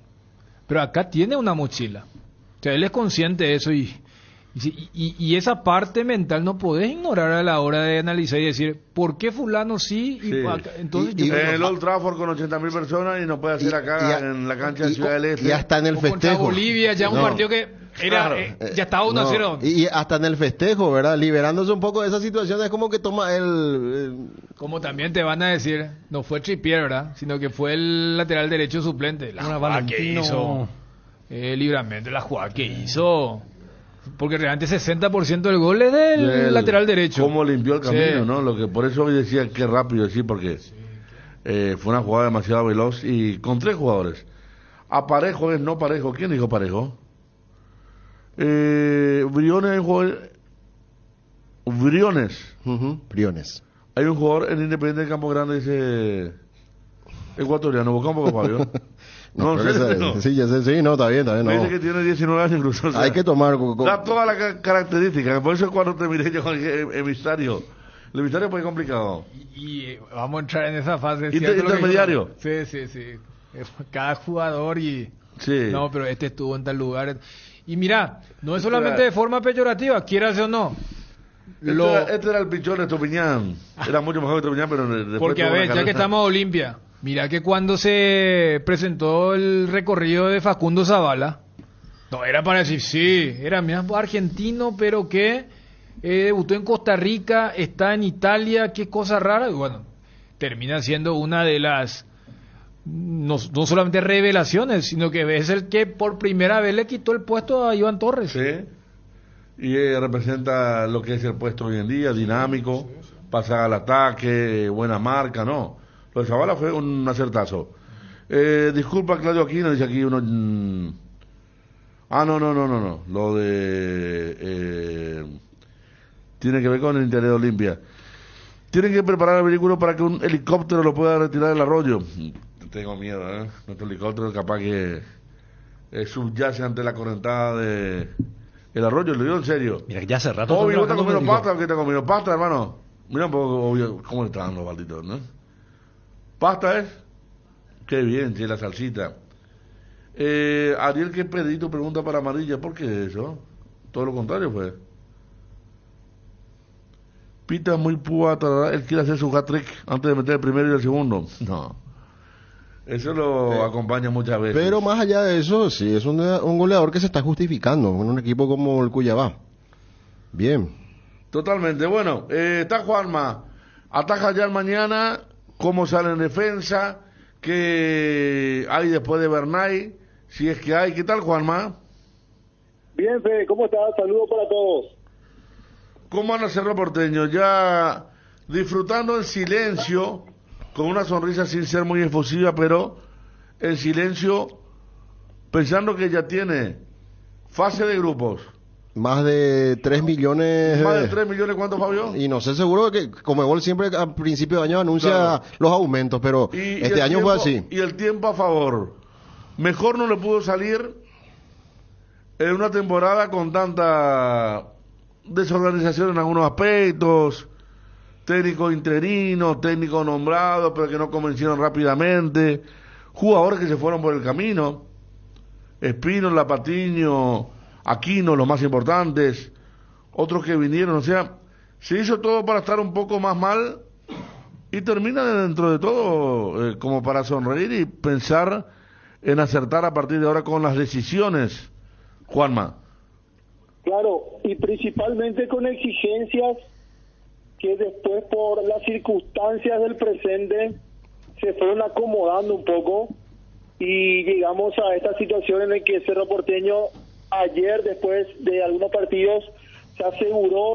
pero acá tiene una mochila. O sea, él es consciente de eso y esa parte mental no podés ignorar a la hora de analizar y decir, ¿por qué fulano sí? Sí. Entonces Y- yo creo En que- el Old Trafford con 80.000 personas y no puede hacer acá en la cancha de Ciudad del Este. Y hasta en el o contra festejo. Bolivia, ya un No. partido que era Claro. ya estaba 1-0. No, y hasta en el festejo, ¿verdad? Liberándose un poco de esa situación, es como que toma Como también te van a decir, no fue Trippier, ¿verdad? Sino que fue el lateral derecho suplente. La Una jugada que Valentino. hizo. Libremente la jugada que hizo. Porque realmente 60% del gol es del lateral derecho. Cómo limpió el camino, Sí. ¿no? Lo que por eso hoy decía que rápido, sí, porque fue una jugada demasiado veloz y con 3 jugadores. A Parejo es no Parejo. ¿Quién dijo Parejo? Briones, Briones. Briones. Hay un jugador en Independiente de Campo Grande, dice ecuatoriano. Busca un poco, Fabio. No, creo que sé, sea- no. Sí, ya sé, sí, no, está bien, Me dice no. que tiene 19 años incluso. o sea, Hay que tomar... da todas las características. Por eso cuando te miré yo con el emisario. El emisario fue complicado. Y vamos a entrar en esa fase. Inter- ¿cierto lo que intermediario. dijo? Sí. Cada jugador y... Sí. No, pero este estuvo en tal lugar. Y mira, no es solamente de forma peyorativa, quieras o no. Este era el pichón de Estupiñán. Era mucho mejor que Estupiñán, pero después Porque a tuvo ver, una ya que carrera. estamos a Olimpia, mira que cuando se presentó el recorrido de Facundo Zavala, No, era para decir, sí, era mismo argentino, pero que debutó en Costa Rica, está en Italia, qué cosa rara. Y bueno, termina siendo una de las, no solamente revelaciones, sino que es el que por primera vez le quitó el puesto a Iván Torres. Sí, y representa lo que es el puesto hoy en día, dinámico, pasa al ataque, buena marca, ¿no? Lo de Zavala fue un acertazo. Disculpa, Claudio Aquino, dice aquí uno... no. Lo de... tiene que ver con el Interior de Olimpia. Tienen que preparar el vehículo para que un helicóptero lo pueda retirar del arroyo. Tengo miedo, ¿eh? Nuestro helicóptero es capaz que subyace ante la correntada de el arroyo. Lo digo en serio. Mira que ya hace rato... Obvio, ¿está comiendo pasta o qué está comiendo? Pasta, hermano. Mira un poco, obvio, cómo están los balditos, ¿no? ¿Pasta es? Qué bien, sí, la salsita. Ariel, que Pedrito pregunta para Amarilla, ¿por qué eso? Todo lo contrario, pues. Pita muy púa, él quiere hacer su hat-trick antes de meter el primero y el segundo. No. Eso lo acompaña muchas veces. Pero más allá de eso, sí, es un goleador que se está justificando en un equipo como el Cuyabá. Bien. Totalmente. Bueno, está Juanma. Ataja ya mañana. ¿Cómo sale en defensa? ¿Qué hay después de Bernay? Si es que hay. ¿Qué tal, Juanma? Bien, Fede, ¿cómo estás? Saludos para todos. ¿Cómo anda Cerro Porteño? Ya disfrutando el silencio, con una sonrisa sin ser muy efusiva, pero en silencio, pensando que ya tiene fase de grupos. Más de 3 millones. ¿Más de 3 millones cuánto, Fabio? Y no sé, seguro que Conmebol siempre a principio de año anuncia los aumentos, pero este año fue así. Y el tiempo a favor. Mejor no le pudo salir en una temporada con tanta desorganización en algunos aspectos, técnico interino, técnico nombrado, pero que no convencieron rápidamente, jugadores que se fueron por el camino, Espino, Lapatiño, Aquino, los más importantes, otros que vinieron, o sea, se hizo todo para estar un poco más mal y termina dentro de todo como para sonreír y pensar en acertar a partir de ahora con las decisiones, Juanma. Claro, y principalmente con exigencias que después por las circunstancias del presente se fueron acomodando un poco y llegamos a esta situación en la que Cerro Porteño ayer, después de algunos partidos, se aseguró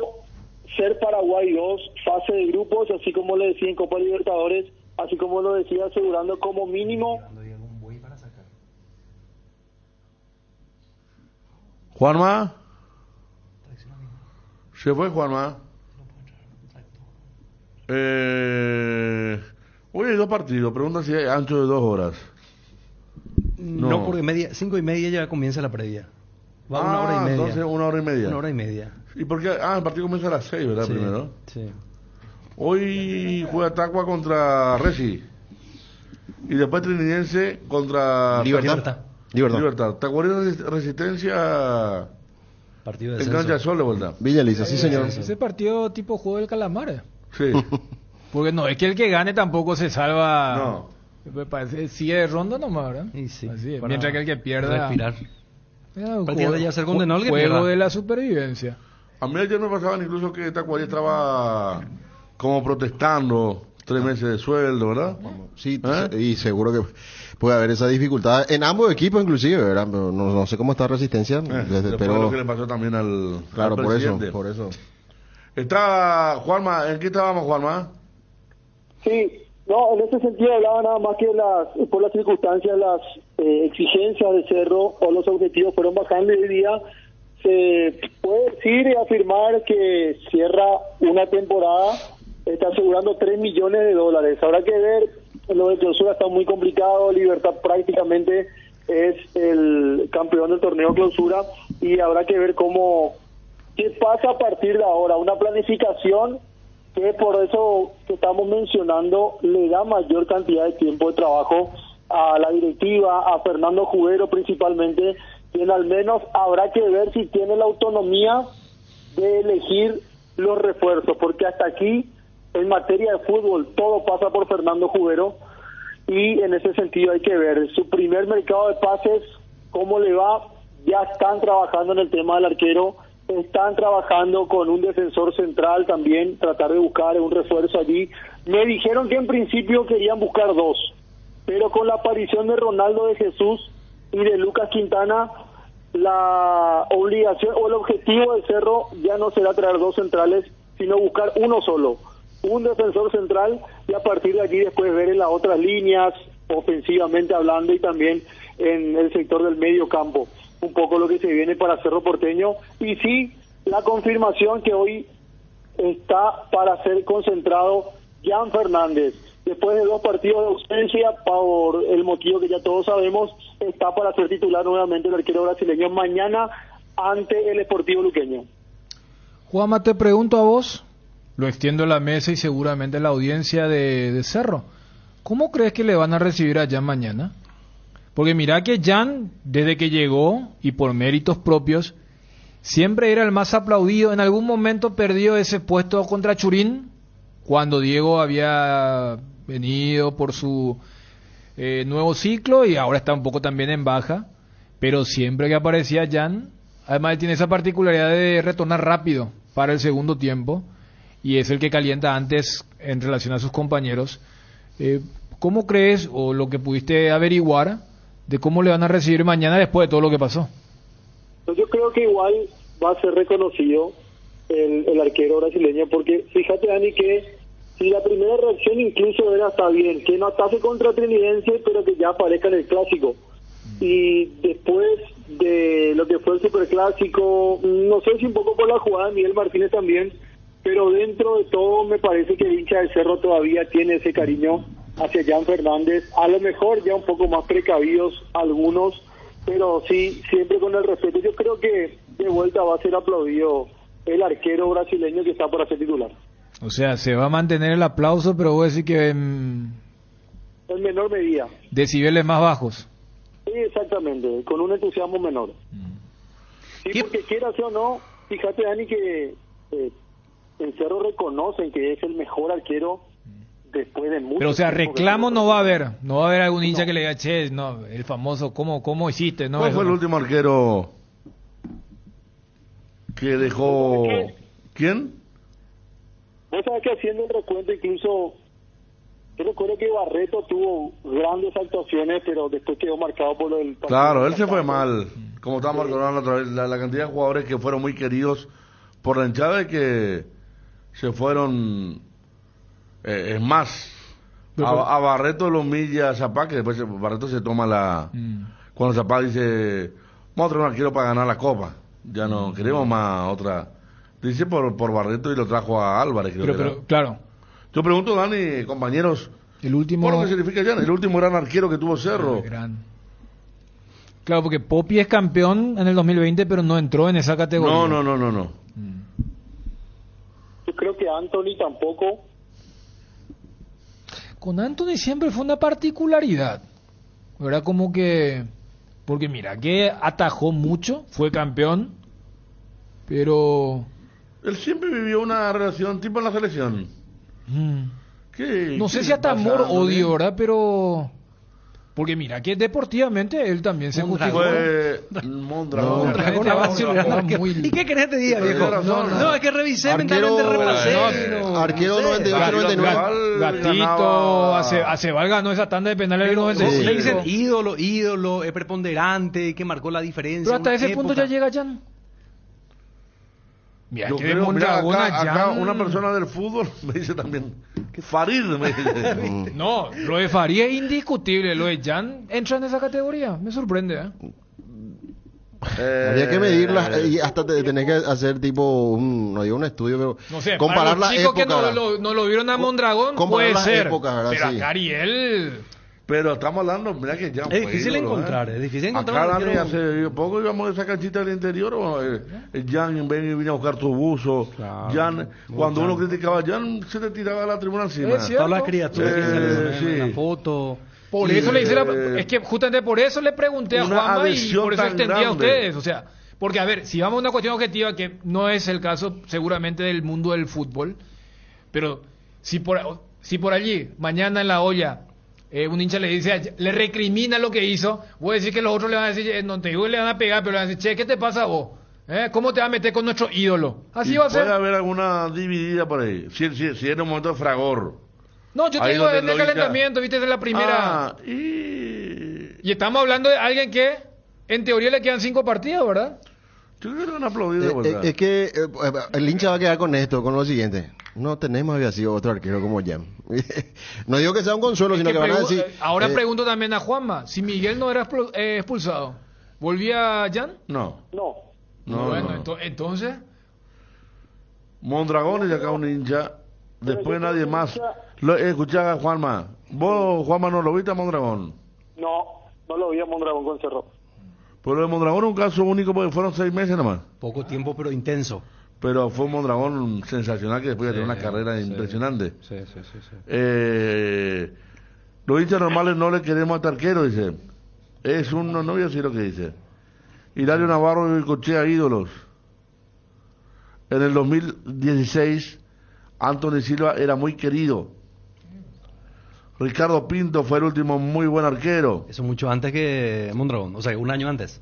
ser Paraguay 2, fase de grupos, así como lo decía en Copa Libertadores, así como lo decía asegurando como mínimo. Juanma, se fue Juanma. Hoy hay 2 partidos, preguntan si hay ancho de 2 horas. No, porque 5:30 ya comienza la previa. Va 1 hora y media. Entonces 1 hora y media. 1 hora y media. ¿Y por qué? El partido comienza a las 6, ¿verdad? Sí, Primero. sí. Hoy juega Tacua contra Reci. Y después Trinidense contra Libertad. Tacuarina Resistencia. Partido de en descenso. cancha Sol de vuelta. Villa Elisa, sí señor. Ese partido tipo juego del calamar. Sí. Porque no, es que el que gane tampoco se salva. No. Me parece, sigue de ronda nomás, ¿verdad? Y sí, Así es. para Mientras que el que pierda. respirar. Un Prácticamente ya ser condenado el que juego pierda. de la supervivencia. A mí ayer me pasaban incluso que Tacuarí estaba como protestando 3 meses de sueldo, ¿verdad? Sí, y seguro que puede haber esa dificultad en ambos equipos inclusive, ¿verdad? Pero no sé cómo está Resistencia, Después pero de lo que le pasó también al presidente. por eso. Está Juanma, ¿en qué estábamos, Juanma? Sí, no, en ese sentido hablaba nada más que por las circunstancias, las exigencias de Cerro o los objetivos fueron bajando y hoy día se puede decir y afirmar que cierra una temporada, está asegurando $3 millones. Habrá que ver, lo de clausura está muy complicado, Libertad prácticamente es el campeón del torneo clausura y habrá que ver qué pasa a partir de ahora, una planificación que por eso que estamos mencionando le da mayor cantidad de tiempo de trabajo a la directiva, a Fernando Jubero principalmente, quien al menos habrá que ver si tiene la autonomía de elegir los refuerzos, porque hasta aquí en materia de fútbol todo pasa por Fernando Jubero y en ese sentido hay que ver su primer mercado de pases, cómo le va, ya están trabajando en el tema del arquero, están trabajando con un defensor central también, tratar de buscar un refuerzo allí. Me dijeron que en principio querían buscar 2, pero con la aparición de Ronaldo de Jesús y de Lucas Quintana, la obligación o el objetivo de Cerro ya no será traer 2 centrales, sino buscar uno solo, un defensor central, y a partir de allí después ver en las otras líneas, ofensivamente hablando, y también en el sector del medio campo, un poco lo que se viene para Cerro Porteño. Y sí, la confirmación que hoy está para ser concentrado Jan Fernández, después de 2 partidos de ausencia, por el motivo que ya todos sabemos, está para ser titular nuevamente el arquero brasileño mañana ante el Sportivo Luqueño. Juanma, te pregunto a vos, lo extiendo a la mesa y seguramente a la audiencia de Cerro, ¿cómo crees que le van a recibir a Jan mañana? Porque mira que Jan, desde que llegó, y por méritos propios, siempre era el más aplaudido. En algún momento perdió ese puesto contra Churín, cuando Diego había venido por su nuevo ciclo, y ahora está un poco también en baja, pero siempre que aparecía Jan, además él tiene esa particularidad de retornar rápido para el segundo tiempo, y es el que calienta antes en relación a sus compañeros. ¿Cómo crees, o lo que pudiste averiguar, de cómo le van a recibir mañana después de todo lo que pasó? Yo creo que igual va a ser reconocido el arquero brasileño, porque fíjate, Dani, que si la primera reacción incluso era está bien, que no ataque contra Trinidense, pero que ya aparezca en el clásico. Y después de lo que fue el superclásico, no sé si un poco por la jugada de Miguel Martínez también, pero dentro de todo me parece que el hincha del Cerro todavía tiene ese cariño hacia Jan Fernández, a lo mejor ya un poco más precavidos algunos, pero sí, siempre con el respeto. Yo creo que de vuelta va a ser aplaudido el arquero brasileño que está para ser titular. O sea, se va a mantener el aplauso, pero voy a decir que en menor medida. Decibeles más bajos. Sí, exactamente, con un entusiasmo menor. Sí, porque quieras o no, fíjate, Dani, que en Cerro reconocen que es el mejor arquero después de mucho. Pero o sea, reclamo no va a haber algún hincha que le diga, che, no, el famoso, ¿cómo hiciste? No, ¿cuál fue el último arquero que dejó? ¿Quién? Vos sabés que haciendo el recuento, incluso yo recuerdo que Barreto tuvo grandes actuaciones, pero después quedó marcado por el... Claro, él se fue mal, como estábamos recordando otra vez, la cantidad de jugadores que fueron muy queridos por la hinchada y que se fueron. Es más, a Barreto lo humilla Zapá, que después Barreto se toma cuando Zapá dice, vamos a traer un arquero para ganar la Copa, ya no queremos más otra. Dice por Barreto, y lo trajo a Álvarez, creo. Pero claro. Yo pregunto, Dani, compañeros, el último... ¿por lo que significa Jan? El último gran arquero que tuvo Cerro. Claro, porque Popi es campeón en el 2020, pero no entró en esa categoría. No. Yo creo que Anthony tampoco. Con Anthony siempre fue una particularidad. Era como que... Porque mira, que atajó mucho, fue campeón, pero... Él siempre vivió una relación tipo en la selección. No sé si hasta amor-odio, ¿verdad? Pero... Porque mira, que deportivamente él también se justificó. Mondragón. ¿Y qué querés que te diga, viejo? No, es que revisé mentalmente, repasé. Arquero 98-99. Gatito, Aceval ganó esa tanda de penales del 95. Le dicen ídolo, es preponderante, que marcó la diferencia. Pero hasta ese punto ya llega Jan. Mira, que acá una persona del fútbol me dice también que Farid me dice. No, lo de Farid es indiscutible. Lo de Jan entra en esa categoría. Me sorprende, habría que medirla y hasta tenés que hacer tipo no digo un estudio, pero no sé, comparar las épocas. Que no lo vieron a Mondragón puede ser, épocas, pero sí. a Ariel... Pero estamos hablando, mira que ya es difícil encontrar, es difícil encontrar. Acá Dani, hace poco íbamos a esa canchita del interior, Jan vino a buscar tu buzo. Claro, Jan, cuando uno criticaba a Jan, se te tiraba a la tribuna encima. Todas las criaturas que salen en la foto. Por eso le hice es que justamente por eso le pregunté a Juanma y por eso extendí a ustedes, o sea, porque a ver, si vamos a una cuestión objetiva que no es el caso seguramente del mundo del fútbol, pero si por allí mañana en La Olla un hincha le dice, le recrimina lo que hizo, voy a decir que los otros le van a decir, no te digo que le van a pegar, pero le van a decir, che, ¿qué te pasa a vos? ¿Cómo te vas a meter con nuestro ídolo? Así y va a ser. Puede haber alguna dividida por ahí. Si en un momento de fragor. No, yo te ahí digo, donde en el lo calentamiento, viste, de la primera. Y estamos hablando de alguien que, en teoría, le quedan 5 partidos, ¿verdad? Yo creo que van a aplaudir de vuelta. Es que el hincha va a quedar con esto, con lo siguiente. No tenemos, había sido otro arquero como Jan. No digo que sea un consuelo, sino que van a decir... Ahora pregunto también a Juanma, si Miguel no era expulsado, ¿volvía Jan? No. Bueno, entonces... Mondragón y acá un hincha, después nadie más. Escuchá, Juanma. ¿Vos, Juanma, no lo viste a Mondragón? No lo vi a Mondragón con Cerro. Pero el Mondragón es un caso único porque fueron 6 meses nomás. Poco tiempo, pero intenso. Pero fue un Mondragón sensacional que después de tener una carrera impresionante. Sí. Los hinchas normales no le queremos a este arquero, dice. No voy a decir lo que dice. Hilario Navarro y Cochea, ídolos. En el 2016, Anthony Silva era muy querido. Ricardo Pinto fue el último muy buen arquero. Eso mucho antes que Mondragón, o sea, un año antes.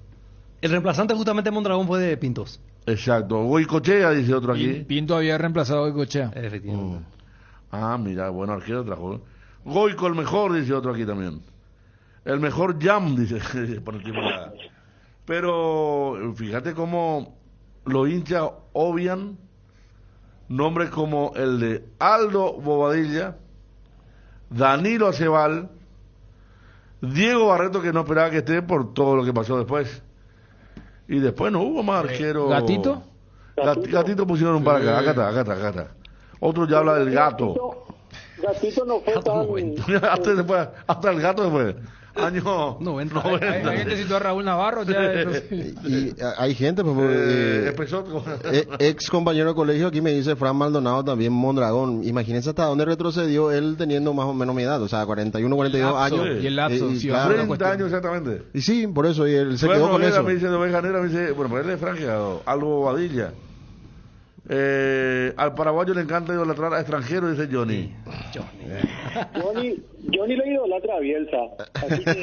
El reemplazante justamente de Mondragón fue de Pintos. Exacto. Goicochea, dice otro aquí. Pinto había reemplazado a Goicochea. Efectivamente. Mira, buen arquero trajo. Goico el mejor, dice otro aquí también. El mejor Jam, dice. Pero fíjate cómo los hinchas obvian nombres como el de Aldo Bobadilla, Danilo Acebal, Diego Barreto, que no esperaba que esté por todo lo que pasó después. Y después no hubo más arquero. ¿Gatito? Gatito pusieron un par acá. Acá está. Otro ya habla del gato. Gatito no fue tan... hasta el gato después. Año 90. Hay gente citó a Raúl Navarro. Y hay gente, ex compañero de colegio, aquí me dice Fran Maldonado, también Mondragón. Imagínense hasta dónde retrocedió él teniendo más o menos mi edad, o sea, 41, 42 años. Y el lapso, claro, 30 años exactamente. Y sí, por eso, y él se quedó con eso. Me dice de Oveja Negra, me dice, bueno, pues él es franqueado, Aldo Bobadilla. Al paraguayo le encanta idolatrar a extranjeros, dice Johnny. Johnny le idolatra a Bielsa. Así que...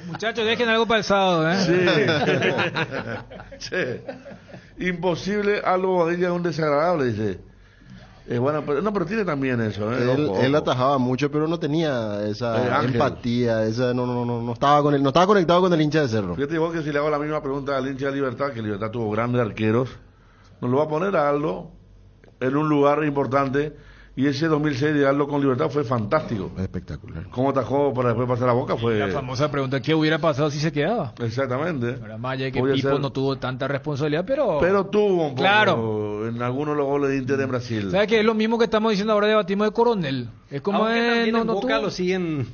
Muchachos, dejen algo para el sábado, Sí. Imposible, Aldo Bobadilla es un desagradable, dice. Bueno, pero tiene también eso. Él atajaba mucho, pero no tenía esa empatía, no estaba con él, no estaba conectado con el hincha de Cerro. Fíjate vos que si le hago la misma pregunta al hincha de Libertad, que Libertad tuvo grandes arqueros, nos lo va a poner a Aldo en un lugar importante, y ese 2006 de Aldo con Libertad fue fantástico. Espectacular. Cómo atajó para después pasar la boca fue... La famosa pregunta, ¿qué hubiera pasado si se quedaba? Exactamente. Ahora, más allá de que el tipo no tuvo tanta responsabilidad, pero tuvo un poco, claro, en algunos de los goles de Inter en Brasil. ¿Sabes qué? Es lo mismo que estamos diciendo ahora, debatimos de Coronel. Es como en Boca lo siguen...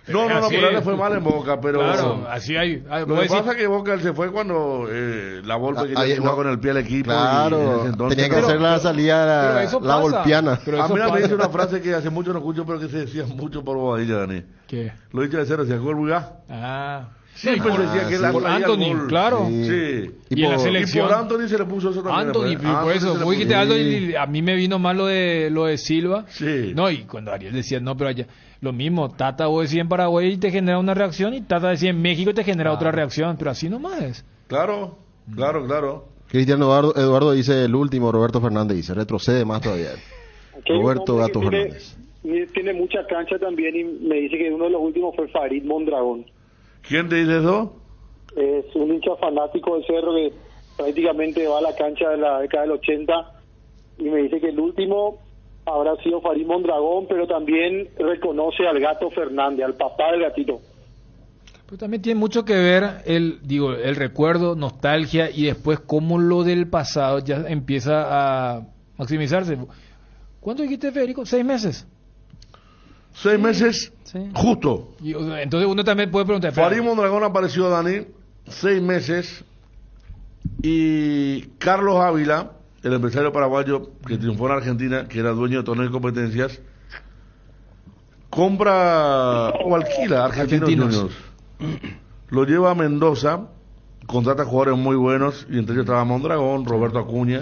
No, pero él fue mal en Boca, pero... Claro, así hay... Lo que pasa es que Boca él se fue cuando la Volpe quería jugar con el pie al equipo. Claro, tenía que hacer la salida, la volpiana. A mí me dice una frase que hace mucho no escucho, pero que se decía mucho por Bobadilla, Dani. ¿Qué? Lo dicho de Cero, decía gol Bugá. Siempre se decía que él por Anthony, claro. Sí. Y en la selección. Y por Anthony se le puso eso también. Anthony, por eso, vos dijiste algo y a mí me vino mal lo de Silva. Sí. No, y cuando Ariel decía, no, pero allá, lo mismo, Tata vos decís en Paraguay y te genera una reacción, y Tata decía en México y te genera otra reacción, pero así nomás es. Claro. Cristian Eduardo dice el último, Roberto Fernández dice, retrocede más todavía. Roberto Gato Fernández. Tiene mucha cancha también, y me dice que uno de los últimos fue Farid Mondragón. ¿Quién te dice eso? Es un hincha fanático del Cerro que prácticamente va a la cancha de la década del 80, y me dice que el último habrá sido Farid Mondragón, pero también reconoce al Gato Fernández, al papá del gatito. Pero también tiene mucho que ver el recuerdo, nostalgia, y después cómo lo del pasado ya empieza a maximizarse. ¿Cuánto dijiste, Federico? 6 meses. 6 meses, sí. Justo. Y, entonces uno también puede preguntar. Farid Mondragón apareció, Dani, 6 meses, y Carlos Ávila, el empresario paraguayo que triunfó en Argentina, que era dueño de torneos y competencias, compra o alquila Argentinos. Lo lleva a Mendoza, contrata jugadores muy buenos, y entre ellos estaba Mondragón, Roberto Acuña,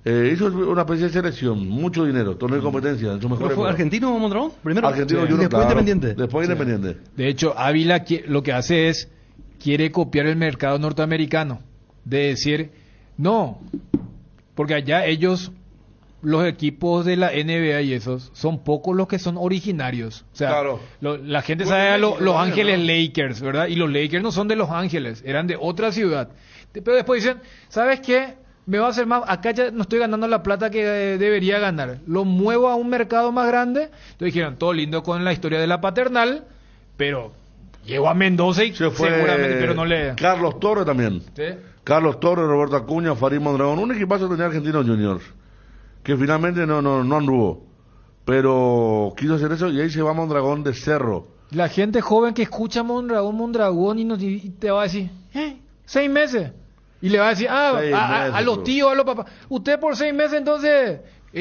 Hizo una especie de selección, mucho dinero, torneo de competencia, en su mejor ¿Pero fue época. argentino Mondragón? Primero. Argentino Sí. Junior, Y después claro. Independiente. Después Sí. Independiente. De hecho, Ávila lo que hace es, quiere copiar el mercado norteamericano. De decir, no, porque allá ellos, los equipos de la NBA y esos, son pocos los que son originarios. O sea, Claro. la gente Bueno, sabe a México Los también, Ángeles ¿no? Lakers, ¿verdad? Y los Lakers no son de Los Ángeles, eran de otra ciudad. Pero después dicen, ¿sabes qué? Me va a hacer más, acá ya no estoy ganando la plata que debería ganar. Lo muevo a un mercado más grande. Entonces dijeron, todo lindo con la historia de la paternal, pero llegó a Mendoza y Se fue seguramente, pero no le... Carlos Torres también. ¿Sí? Carlos Torres, Roberto Acuña, Farid Mondragón, un equipazo tenía Argentinos Juniors, que finalmente no anduvo, pero quiso hacer eso y ahí se va Mondragón de Cerro. La gente joven que escucha Mondragón y te va a decir, 6 meses. Y le va a decir, 6 a meses, los bro. tíos, a los papás, usted por 6 meses entonces,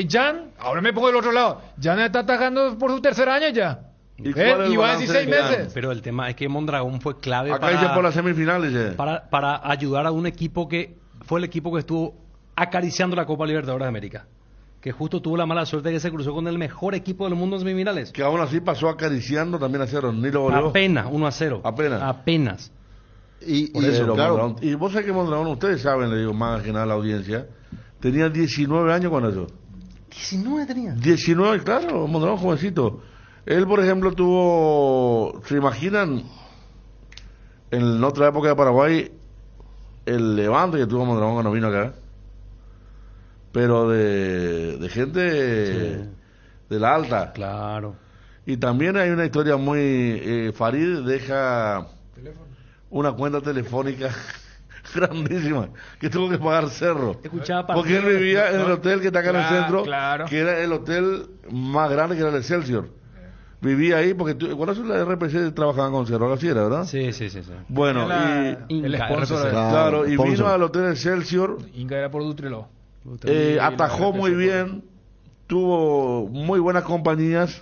Jan, ahora me pongo del otro lado, Jan está atajando por su tercer año ya. ¿Y cuál es el Y va a decir balance 6 de Jan? meses. Pero el tema es que Mondragón fue clave Acá dice por las para, semifinales ya. para ayudar a un equipo que fue el equipo que estuvo acariciando la Copa Libertadores de América. Que justo tuvo la mala suerte de que se cruzó con el mejor equipo del mundo en semifinales. Que aún así pasó acariciando también a Cerro, ni lo goleó. Apenas, 1-0. Apenas. Y Por eso, claro, Mondragón. Y vos sabés que Mondragón, ustedes saben, le digo más que nada a la audiencia, tenía 19 años con eso. 19 tenía. 19, claro, Mondragón jovencito. Él, por ejemplo, tuvo, ¿se imaginan? En otra época de Paraguay, el levante que tuvo Mondragón cuando vino acá. Pero de gente de la alta. Claro. Y también hay una historia muy... Farid deja una cuenta telefónica grandísima que tuvo que pagar Cerro. Escuchaba Porque él vivía en el hotel que está acá en el centro, Claro. que era el hotel más grande que era el Excelsior. Vivía ahí porque cuando eso la RPC trabajaban con Cerro, así era, ¿verdad? Sí. Bueno, el Inca, sponsor. RPC. claro, y sponsor. vino al hotel Excelsior, Inca era por Dutreló. atajó muy bien, tuvo muy buenas compañías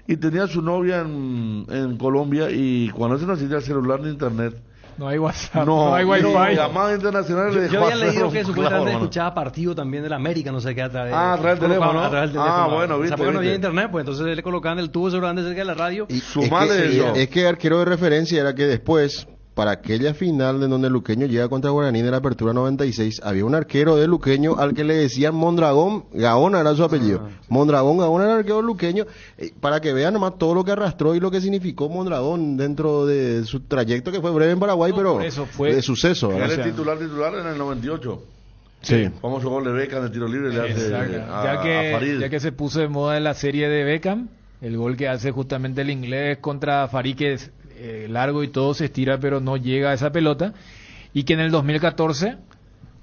y tenía su novia en Colombia, y cuando se necesita el celular ni internet, No hay WhatsApp, no hay Wi-Fi. llamadas internacionales le Yo dejó había a leído Cerro que un supuestamente clavo, hermano. escuchaba partido también de la América, no sé qué, a través Ah, a través del teléfono, ¿no? a través del Ah, teléfono. bueno, O sea, viste, porque no había viste. internet, pues entonces le colocaban el tubo seguramente cerca de la radio. Y Sumale eso. es que arquero de referencia era que después, para aquella final de donde Luqueño llega contra Guaraní de la Apertura 96, había un arquero de Luqueño al que le decían Mondragón Gaona, era su apellido. Mondragón Gaona era el arquero luqueño, para que vean nomás todo lo que arrastró y lo que significó Mondragón dentro de su trayecto, que fue breve en Paraguay, No, pero por eso fue- de suceso. Que ¿verdad? él es titular en el 98. Sí. Famoso gol de Beckham de tiro libre le hace Exacto. a ya Farid. que se puso de moda la serie de Beckham, el gol que hace justamente el inglés contra Farid, que es largo y todo, se estira pero no llega a esa pelota, y que en el 2014,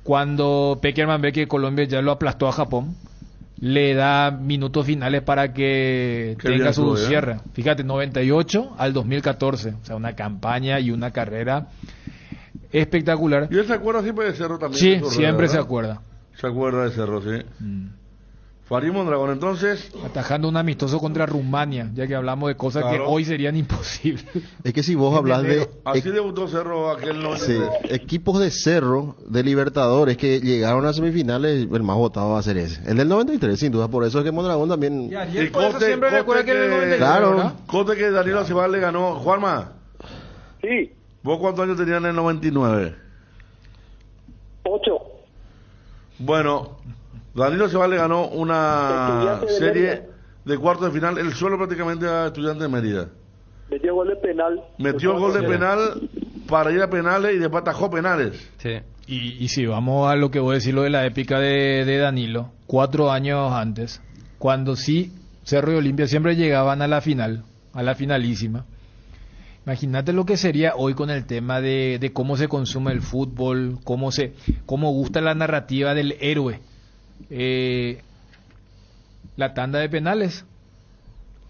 cuando Peckerman ve que Colombia ya lo aplastó a Japón, le da minutos finales para que Qué tenga bien su estuvo, ¿eh? cierre. Fíjate, 98 al 2014, o sea, una campaña y una carrera espectacular. Y él se acuerda siempre de Cerro también. Sí, de su siempre ¿verdad? se acuerda. Se acuerda de Cerro, sí. Farid Mondragón, entonces, Atajando un amistoso contra Rumania, ya que hablamos de cosas que Claro. hoy serían imposibles. Es que si vos hablas de así debutó Cerro aquel sí, 93. equipos de Cerro, de Libertadores, que llegaron a semifinales, el más votado va a ser ese. El del 93, sin duda, por eso es que Mondragón también... Y Cote, Claro. Cote que Danilo Ceballos le ganó. Juanma, Sí, ¿vos cuántos años tenías en el 99? 8. Bueno, Danilo Ceballos le ganó una Estudiante de serie Mérida. de cuartos de final, él solo prácticamente a Estudiante de Mérida. Metió gol de penal. Metió el gol de penal para ir a penales y después atajó penales. Sí. Y si vamos a lo que voy a decir, lo de la épica de Danilo, 4 años antes, cuando sí Cerro y Olimpia siempre llegaban a la final, a la finalísima. Imagínate lo que sería hoy con el tema de cómo se consume el fútbol, cómo gusta la narrativa del héroe. La tanda de penales.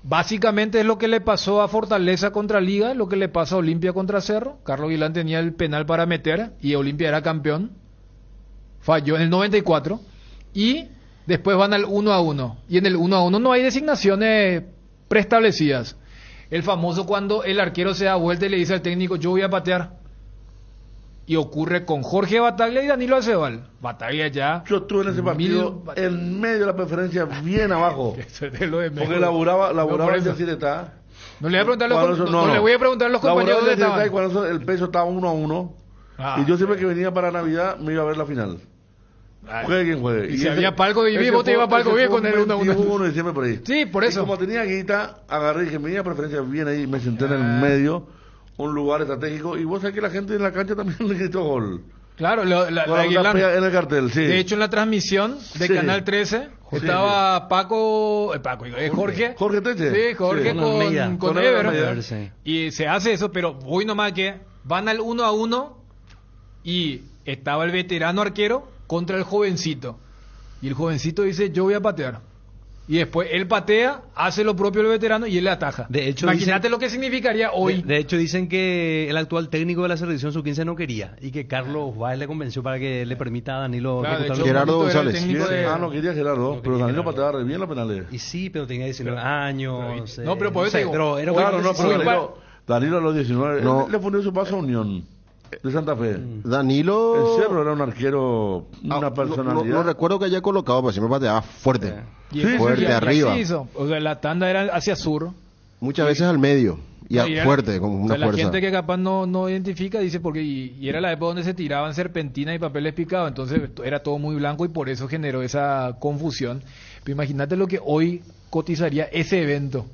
Básicamente es lo que le pasó a Fortaleza contra Liga, lo que le pasa a Olimpia contra Cerro. Carlos Guilán tenía el penal para meter y Olimpia era campeón. Falló en el 94 y después van al 1-1. Y en el 1-1 no hay designaciones preestablecidas. El famoso cuando el arquero se da vuelta y le dice al técnico, yo voy a patear. y ocurre con Jorge Bataglia y Danilo Acebal. Bataglia ya... Yo estuve en ese partido en medio de la preferencia, bien abajo. Eso es lo de porque México. laburaba por en eso. decir está. No le voy a preguntar a los, No, le voy a preguntar a los compañeros dónde laburaba en estaban. y cuando el peso estaba 1-1. Ah, Y yo siempre que venía para Navidad me iba a ver la final. Juegue quien juegue. Y si había palco de vos te iba a palco bien con el 1-1. 21 de diciembre por ahí. Sí, por eso. Y como tenía guita, agarré y dije, me iba a preferencia bien ahí, me senté en el medio, un lugar estratégico, y vos sabés que la gente en la cancha también le gritó gol. Claro, En el cartel, sí. De hecho, en la transmisión de Sí. Canal 13 estaba Jorge. Jorge Teche. Sí, Jorge Sí. con Con Ever. Ever, sí. Y se hace eso, pero voy nomás que van al 1-1 y estaba el veterano arquero contra el jovencito. Y el jovencito dice, yo voy a patear. Y después él patea, hace lo propio el veterano y él le ataja. De hecho, imagínate lo que significaría hoy. De hecho, dicen que el actual técnico de la selección sub-15 no quería y que Carlos Báez le convenció para que le permita a Danilo Claro, de ejecutar hecho, los- Gerardo Bonito era el González. técnico de- No quería Gerardo, No pero quería Danilo Gerardo. pateaba re bien los penales. Y sí, pero tenía 19 años. No, pero por eso no sé, digo, pero era Claro, buena no, pero decisión. Danilo a los 19, No. él le ponía su paso a Unión de Santa Fe. Danilo... El Cerro era un arquero, una personalidad. No recuerdo que haya colocado, pero siempre pateaba fuerte. Y Sí, eso- fuerte y así arriba. hizo. O sea, la tanda era hacia sur. Muchas veces al medio. Y era- fuerte, con o una sea, la fuerza. gente que capaz no identifica dice porque y era la época donde se tiraban serpentinas y papeles picados, entonces era todo muy blanco y por eso generó esa confusión. Pero imagínate lo que hoy cotizaría ese evento.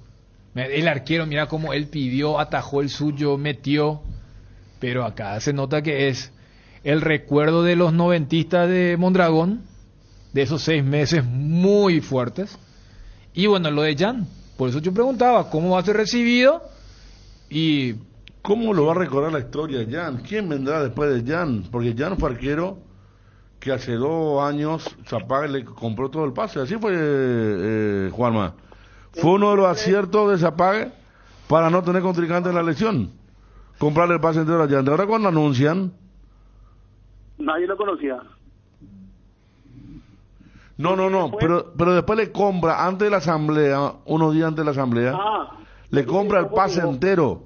El arquero, mira cómo él pidió, atajó el suyo, metió, pero acá se nota que es el recuerdo de los noventistas de Mondragón, de esos 6 meses muy fuertes. Y bueno, lo de Jan, por eso yo preguntaba cómo va a ser recibido. Y ¿Cómo lo va a recordar la historia Jan? ¿Quién vendrá después de Jan? Porque Jan fue arquero que hace 2 años Zapag le compró todo el pase. Así fue, Juanma. Fue uno de los aciertos de Zapag para no tener contrincante en la elección. Comprarle el pase entero a Jan. Ahora cuando anuncian, Nadie lo conocía. no, pero después le compra antes de la asamblea, unos días antes de la asamblea, le compra el pase entero.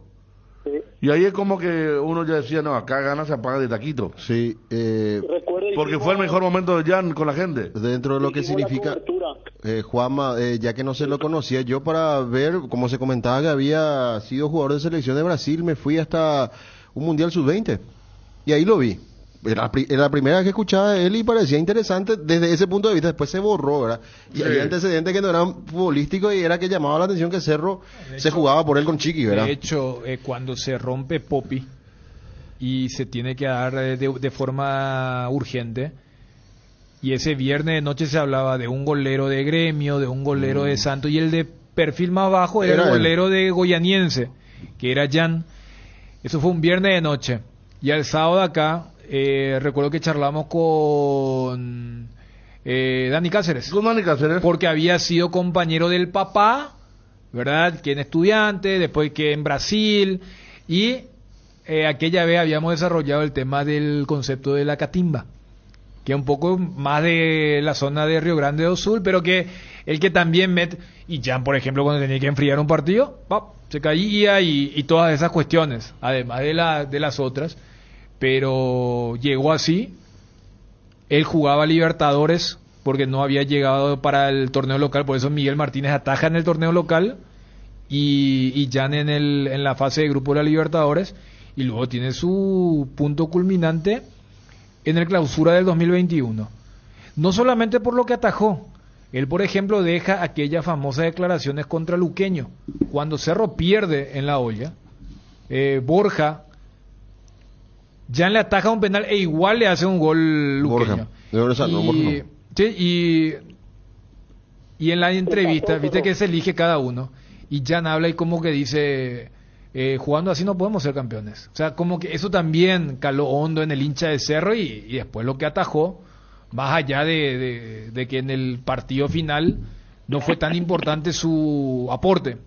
Sí. Y ahí es como que uno ya decía, no, acá gana Zapag de taquito. Sí, Recuerde, Porque fue el mejor momento de Jan con la gente. dentro de lo que hicimos la significa, cobertura. Juanma, ya que no se lo conocía, yo para ver, como se comentaba que había sido jugador de selección de Brasil, me fui hasta un Mundial Sub-20 y ahí lo vi. Era la primera vez que escuchaba de él y parecía interesante desde ese punto de vista. Después se borró, ¿verdad? Y Sí. había antecedentes que no eran futbolísticos y era que llamaba la atención que Cerro se jugaba por él con Chiqui, ¿verdad? de hecho, cuando se rompe Popi y se tiene que dar de forma urgente, y ese viernes de noche se hablaba de un golero de Gremio, de un golero de Santos, y el de perfil más bajo era Era el él. golero de Goianiense, que era Jan. Eso fue un viernes de noche. Y al sábado acá, recuerdo que charlamos con Dani Cáceres. Con Dani Cáceres. Porque había sido compañero del papá, ¿verdad? Que en Estudiante, después que en Brasil, y aquella vez habíamos desarrollado el tema del concepto de la catimba, que es un poco más de la zona de Río Grande do Sul, pero que el que también y Jan, por ejemplo, cuando tenía que enfriar un partido, ¡pap!, se caía y todas esas cuestiones, además de las otras, pero llegó así. Él jugaba Libertadores porque no había llegado para el torneo local, por eso Miguel Martínez ataja en el torneo local y Jan en la fase de grupo de la Libertadores, y luego tiene su punto culminante en el clausura del 2021. No solamente por lo que atajó, él por ejemplo deja aquellas famosas declaraciones contra Luqueño, cuando Cerro pierde en la olla, Borja, Jan le ataja un penal e igual le hace un gol Luqueño. Borja no. Sí, y en la entrevista, viste que se elige cada uno, y Jan habla y como que dice, jugando así no podemos ser campeones. O sea, como que eso también caló hondo en el hincha de Cerro, y después lo que atajó, más allá de que en el partido final no fue tan importante su aporte,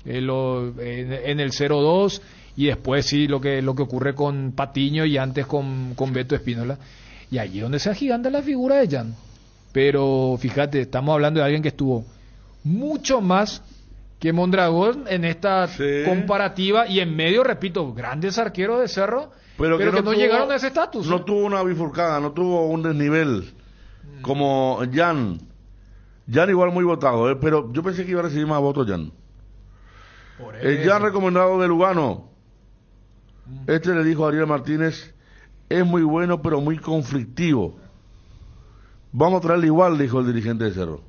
en el 0-2, y después sí lo que ocurre con Patiño y antes con Beto Espínola, y allí es donde se agiganta la figura de Jan. Pero fíjate, estamos hablando de alguien que estuvo mucho más que Mondragón en esta Sí. comparativa y en medio, repito, grandes arqueros de Cerro, pero que no tuvo- llegaron a ese estatus. No tuvo una bifurcada, no tuvo un desnivel como Jan. Jan igual muy votado, pero yo pensé que iba a recibir más votos Jan. Por El eso. Jan recomendado de Lugano. Este le dijo a Ariel Martínez, es muy bueno pero muy conflictivo. Vamos a traerle igual, dijo el dirigente de Cerro.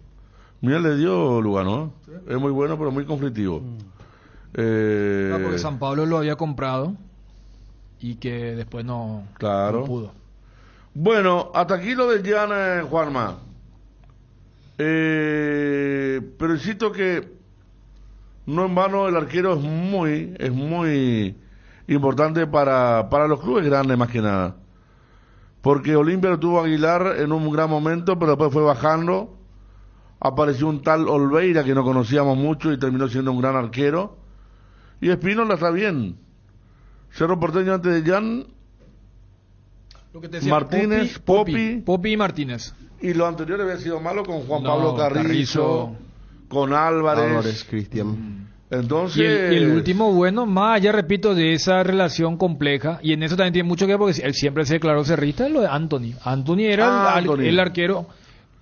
Mira, le dio Lugano, ¿eh? Es muy bueno pero muy conflictivo. Porque San Pablo lo había comprado y que después no, Claro. no pudo. Bueno, hasta aquí lo de Jan, Juanma. Pero insisto que no en vano el arquero es muy importante para los clubes grandes más que nada. Porque Olimpia lo tuvo Aguilar en un gran momento, pero después fue bajando. Apareció un tal Olveira que no conocíamos mucho y terminó siendo un gran arquero. Y Espínola está bien. Cerro Porteño antes de Jan, Lo que te decía, Martínez, Popi. Popi y Martínez. Y lo anterior había sido malo con Juan No, Pablo Carrizo, con Álvarez. Cristian. Entonces, Y el último bueno, más allá, repito, de esa relación compleja, y en eso también tiene mucho que ver porque él siempre se declaró cerrista, es lo de Anthony. Anthony era Anthony. el arquero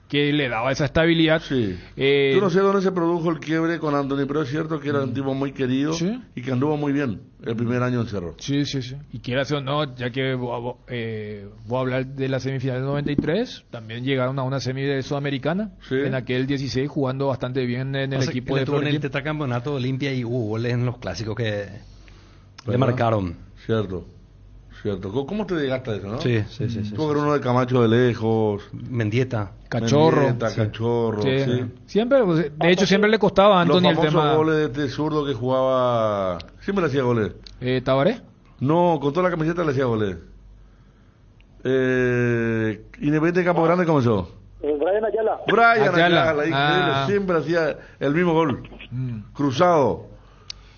que le daba esa estabilidad. sí. Eh, Yo no sé dónde se produjo el quiebre con Anthony, pero es cierto que era un tipo muy querido Sí. y que anduvo muy bien el primer año en Cerro. Sí, sí, sí. Y quiera o no, ya que voy a hablar de la semifinal del 93, también llegaron a una semi de Sudamericana, Sí. en aquel 16, jugando bastante bien en el Pasa equipo que de él estuvo en el Florentino. tetracampeonato de Olimpia y hubo goles en los clásicos que le ¿Verdad? marcaron. Cierto. ¿Cómo te llegaste a eso, no? Sí. Tuvo que ver uno de Camacho de lejos. Mendieta. Cachorro. Mendieta, Sí. Cachorro, Sí. sí. Siempre, pues, de hecho, siempre le costaba a Los Anthony el famosos tema. goles de este zurdo que jugaba... Siempre le hacía goles. ¿Tabaré? No, con toda la camiseta le hacía goles. Independiente de Campo Grande comenzó. Brian Ayala. Brian Ayala. Ayala, increíble, Ah. siempre hacía el mismo gol. Mm. Cruzado.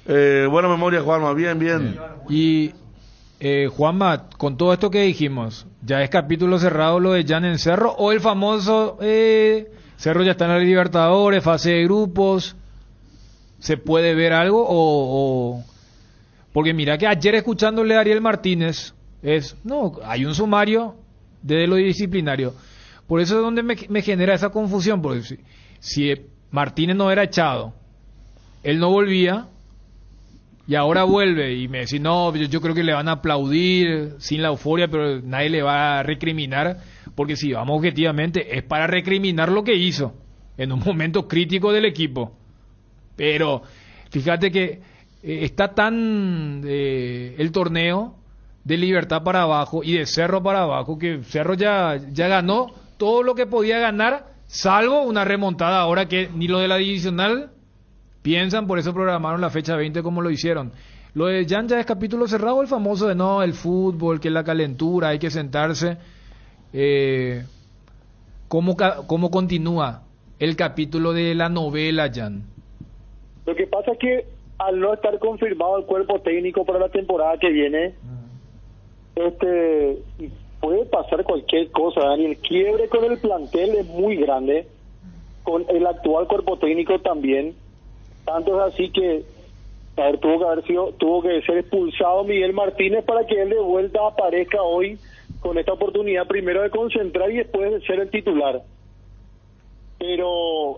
Buena memoria, Juanma, bien. Y Juanma, con todo esto que dijimos, ¿ya es capítulo cerrado lo de Jan en Cerro? ¿O el famoso Cerro ya está en la Libertadores, fase de grupos? ¿Se puede ver algo? Porque mira que ayer escuchándole a Ariel Martínez, hay un sumario de lo disciplinario. Por eso es donde me genera esa confusión, porque si Martínez no era echado, él no volvía, y ahora vuelve y me dice, no, yo creo que le van a aplaudir sin la euforia, pero nadie le va a recriminar, porque si vamos objetivamente, es para recriminar lo que hizo en un momento crítico del equipo. Pero fíjate que está tan el torneo de Libertad para abajo y de Cerro para abajo, que Cerro ya ganó todo lo que podía ganar, salvo una remontada ahora que ni lo de la divisional piensan, por eso programaron la fecha 20 como lo hicieron. Lo de Jan ya es capítulo cerrado, el famoso de no, el fútbol, que la calentura, hay que sentarse. ¿Cómo continúa el capítulo de la novela, Jan? Lo que pasa es que al no estar confirmado el cuerpo técnico para la temporada que viene, puede pasar cualquier cosa, Dani. El quiebre con el plantel es muy grande, con el actual cuerpo técnico también. Tanto es así que tuvo que ser expulsado Miguel Martínez para que él de vuelta aparezca hoy con esta oportunidad primero de concentrar y después de ser el titular. Pero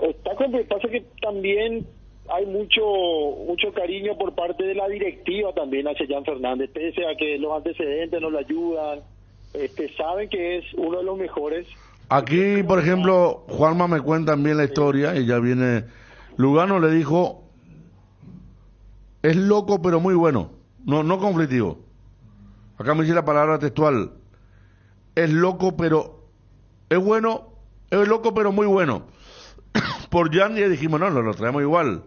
pasa que también hay mucho cariño por parte de la directiva también hacia Jan Fernández, pese a que los antecedentes no le ayudan, saben que es uno de los mejores. Aquí, por ejemplo, Juanma me cuenta bien la historia y ya viene... Lugano le dijo, es loco pero muy bueno, no conflictivo. Acá me dice la palabra textual, es loco pero es bueno, es loco pero muy bueno. Por Jan ya dijimos, no, lo traemos igual.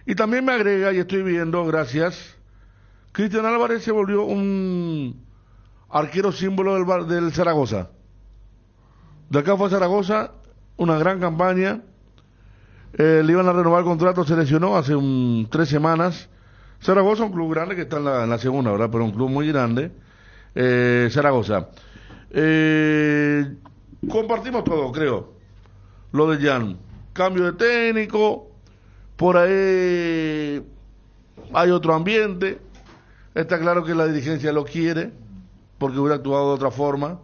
Y también me agrega, y estoy viendo, gracias, Cristian Álvarez se volvió un arquero símbolo del Zaragoza. De acá fue a Zaragoza, una gran campaña. Le iban a renovar el contrato, se lesionó hace 3 semanas. Zaragoza, un club grande que está en la segunda, ¿verdad? Pero un club muy grande. Zaragoza. Compartimos todo, creo. Lo de Jan. Cambio de técnico, Por ahí hay otro ambiente. Está claro que la dirigencia lo quiere, porque hubiera actuado de otra forma.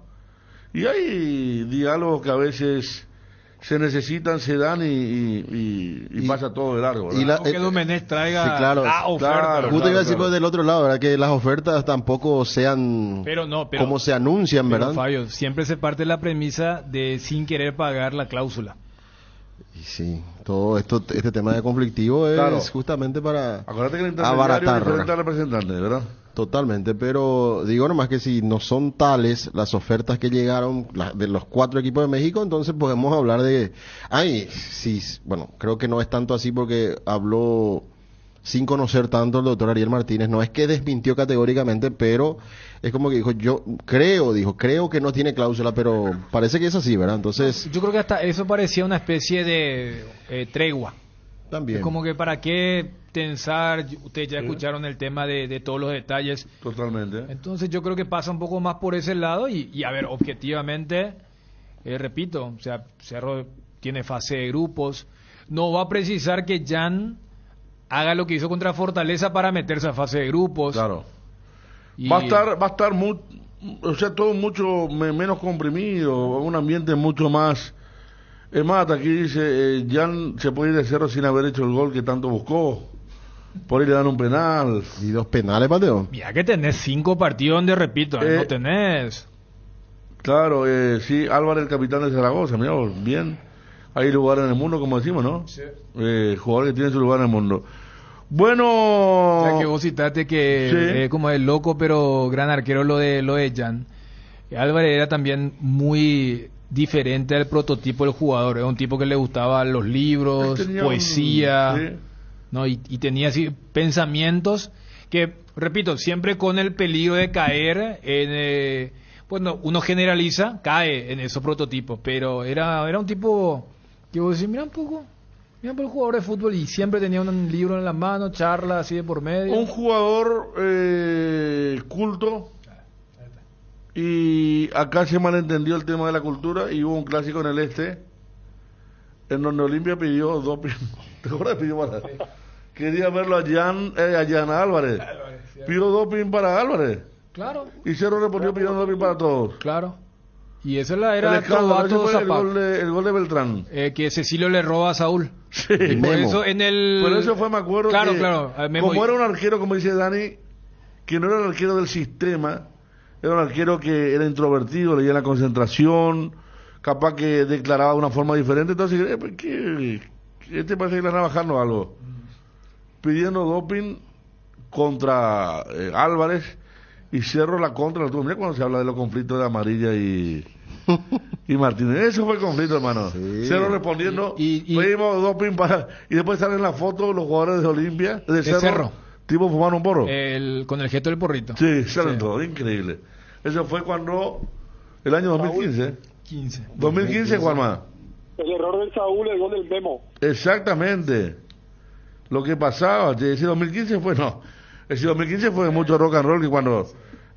Y hay diálogos que a veces se necesitan, se dan y pasa todo de largo, ¿verdad? Que Domenech traiga sí, claro, la oferta. Claro, justo iba a decirlo del otro lado, ¿verdad? Que las ofertas tampoco sean pero como se anuncian, pero, ¿verdad? Fabio, siempre se parte de la premisa de sin querer pagar la cláusula. Y sí, todo este tema de conflictivo es justamente para acuérdate que el abaratar. Es diferente al representante, ¿verdad? Totalmente, pero digo nomás que si no son tales las ofertas que llegaron de los 4 equipos de México, entonces podemos hablar de... sí, bueno, creo que no es tanto así porque habló sin conocer tanto el doctor Ariel Martínez, no es que desmintió categóricamente, pero es como que dijo, creo que no tiene cláusula, pero parece que es así, ¿verdad? Entonces... Yo creo que hasta eso parecía una especie de tregua. También. Es como que para qué tensar, ustedes ya escucharon el tema de todos los detalles. Totalmente. Entonces yo creo que pasa un poco más por ese lado y a ver, objetivamente, repito, o sea, Cerro tiene fase de grupos, no va a precisar que Jan haga lo que hizo contra Fortaleza para meterse a fase de grupos. Claro. Va a estar todo mucho menos comprimido, un ambiente mucho más... Es más, aquí dice, Jan se puede ir de Cerro sin haber hecho el gol que tanto buscó. Por ahí le dan un penal. ¿Y 2 penales, Mateo? Mira que tenés 5 partidos donde, repito, no tenés. Claro, sí, Álvarez, el capitán de Zaragoza, mira, bien. Hay lugares en el mundo, como decimos, ¿no? Sí. Jugadores que tienen su lugar en el mundo. Bueno... Ya que vos citaste que como es loco, pero gran arquero lo de Jan. Álvarez era también muy... diferente al prototipo del jugador, era un tipo que le gustaban los libros, poesía, ¿no? Y tenía así pensamientos que, repito, siempre con el peligro de caer en, bueno, uno generaliza, cae en esos prototipos, pero era un tipo que vos decís, mira por el jugador de fútbol y siempre tenía un libro en la mano, charla así de por medio. Un jugador culto. Y acá se malentendió el tema de la cultura y hubo un clásico en el este en donde Olimpia pidió doping. ¿Te acuerdas? Quería verlo a Jan Álvarez. Pidió doping para Álvarez. Claro. Y Cerro respondió pidiendo doping para todos. Claro. Y eso era el gol de Beltrán. Que Cecilio le roba a Saúl. Sí. Y por eso por eso fue, me acuerdo, claro, que como era un arquero, como dice Dani, que no era el arquero del sistema. Era un arquero que era introvertido, leía la concentración, capaz que declaraba de una forma diferente. Entonces, ¿qué te parece que le van a bajarnos algo? Pidiendo doping contra Álvarez y Cerro la contra. Mira cuando se habla de los conflictos de Amarilla y Martínez. Eso fue el conflicto, hermano. Sí. Cerro respondiendo, pedimos doping y después salen las fotos los jugadores de Olimpia, de Cerro. Tipo fumando un porro. Con el gesto del porrito. Sí, salen todo, increíble. Eso fue cuando, el año 2015. 2015, Juanma. El error del Saúl, el gol del Memo. Exactamente. Lo que pasaba, ese 2015 fue, no. Ese 2015 fue mucho rock and roll que cuando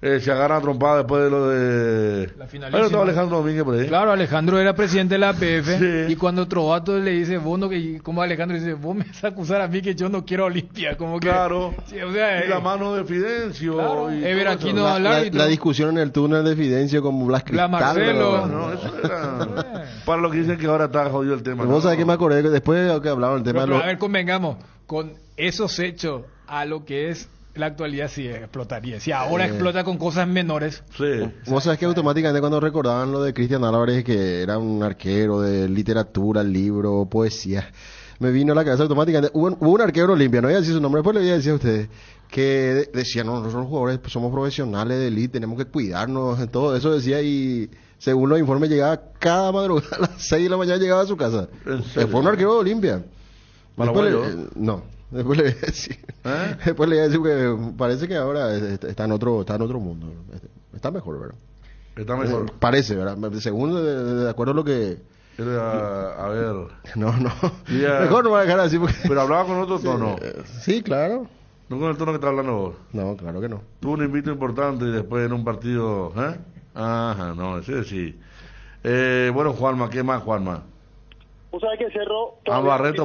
se agarran a trompada después de lo de... La finalísima. Estaba Alejandro Domínguez por ahí. Claro, Alejandro era presidente de la APF. Sí. Y cuando Trovato le dice, vos no, como Alejandro dice, vos me vas a acusar a mí que yo no quiero Olimpia. Como que, claro. Sí, o sea, y la mano de Fidencio. Claro. Y Ever aquí no la discusión en el túnel de Fidencio con Blas Cristal. La Marcelo. Pero, no, eso era para lo que dicen que ahora está jodido el tema. Vos sabés que me acordé que después que hablaban del tema pero, a ver, convengamos, con esos hechos a lo que es la actualidad sí explotaría. Si ahora explota con cosas menores. Sí. Vos sabés que automáticamente cuando recordaban lo de Cristian Álvarez, que era un arquero de literatura, libro, poesía, me vino a la cabeza automáticamente. Hubo un arquero Olimpia, no voy a decir su nombre, después le voy a decir a ustedes, que decía, no, nosotros los jugadores somos profesionales de elite, tenemos que cuidarnos, todo eso decía, y según los informes llegaba cada madrugada a las 6 de la mañana llegaba a su casa. Fue un arquero de Olimpia. No. Después le voy a decir. Después le voy a decir que parece que ahora está en otro mundo. Está mejor, ¿verdad? Está mejor. Parece, ¿verdad? Según de acuerdo a lo que... a ver. No. Mejor no me voy a dejar así porque... Pero hablaba con otro tono. Sí, claro. No con el tono que está hablando vos. No, claro que no. Tuvo un invito importante y después en un partido... Ajá, no, ese sí. Bueno, Juanma, ¿qué más, Juanma? Vos sabés que Cerro...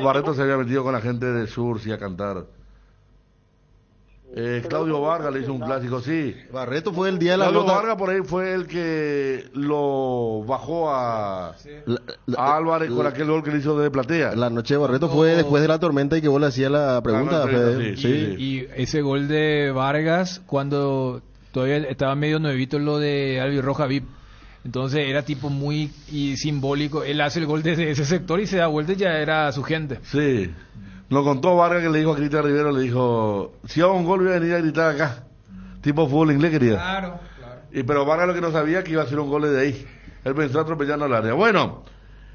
Barreto se había metido con la gente de Sur, sí, a cantar. Claudio Vargas le hizo un clásico, sí. Barreto fue el día de la Claudio nota. Vargas por ahí fue el que lo bajó a Álvarez con aquel gol que le hizo de platea. La noche de Barreto fue después de la tormenta y que vos le hacías la pregunta, Fede. sí. Y ese gol de Vargas, cuando todavía estaba medio nuevito lo de Albirroja VIP, entonces era tipo muy simbólico. Él hace el gol desde ese sector y se da vuelta y ya era su gente. Sí. Lo contó Vargas que le dijo a Cristian Rivero, le dijo, si hago un gol voy a venir a gritar acá. Tipo fútbol inglés quería. Claro. Pero Vargas lo que no sabía que iba a ser un gol de ahí. Él pensó atropellando al área. Bueno,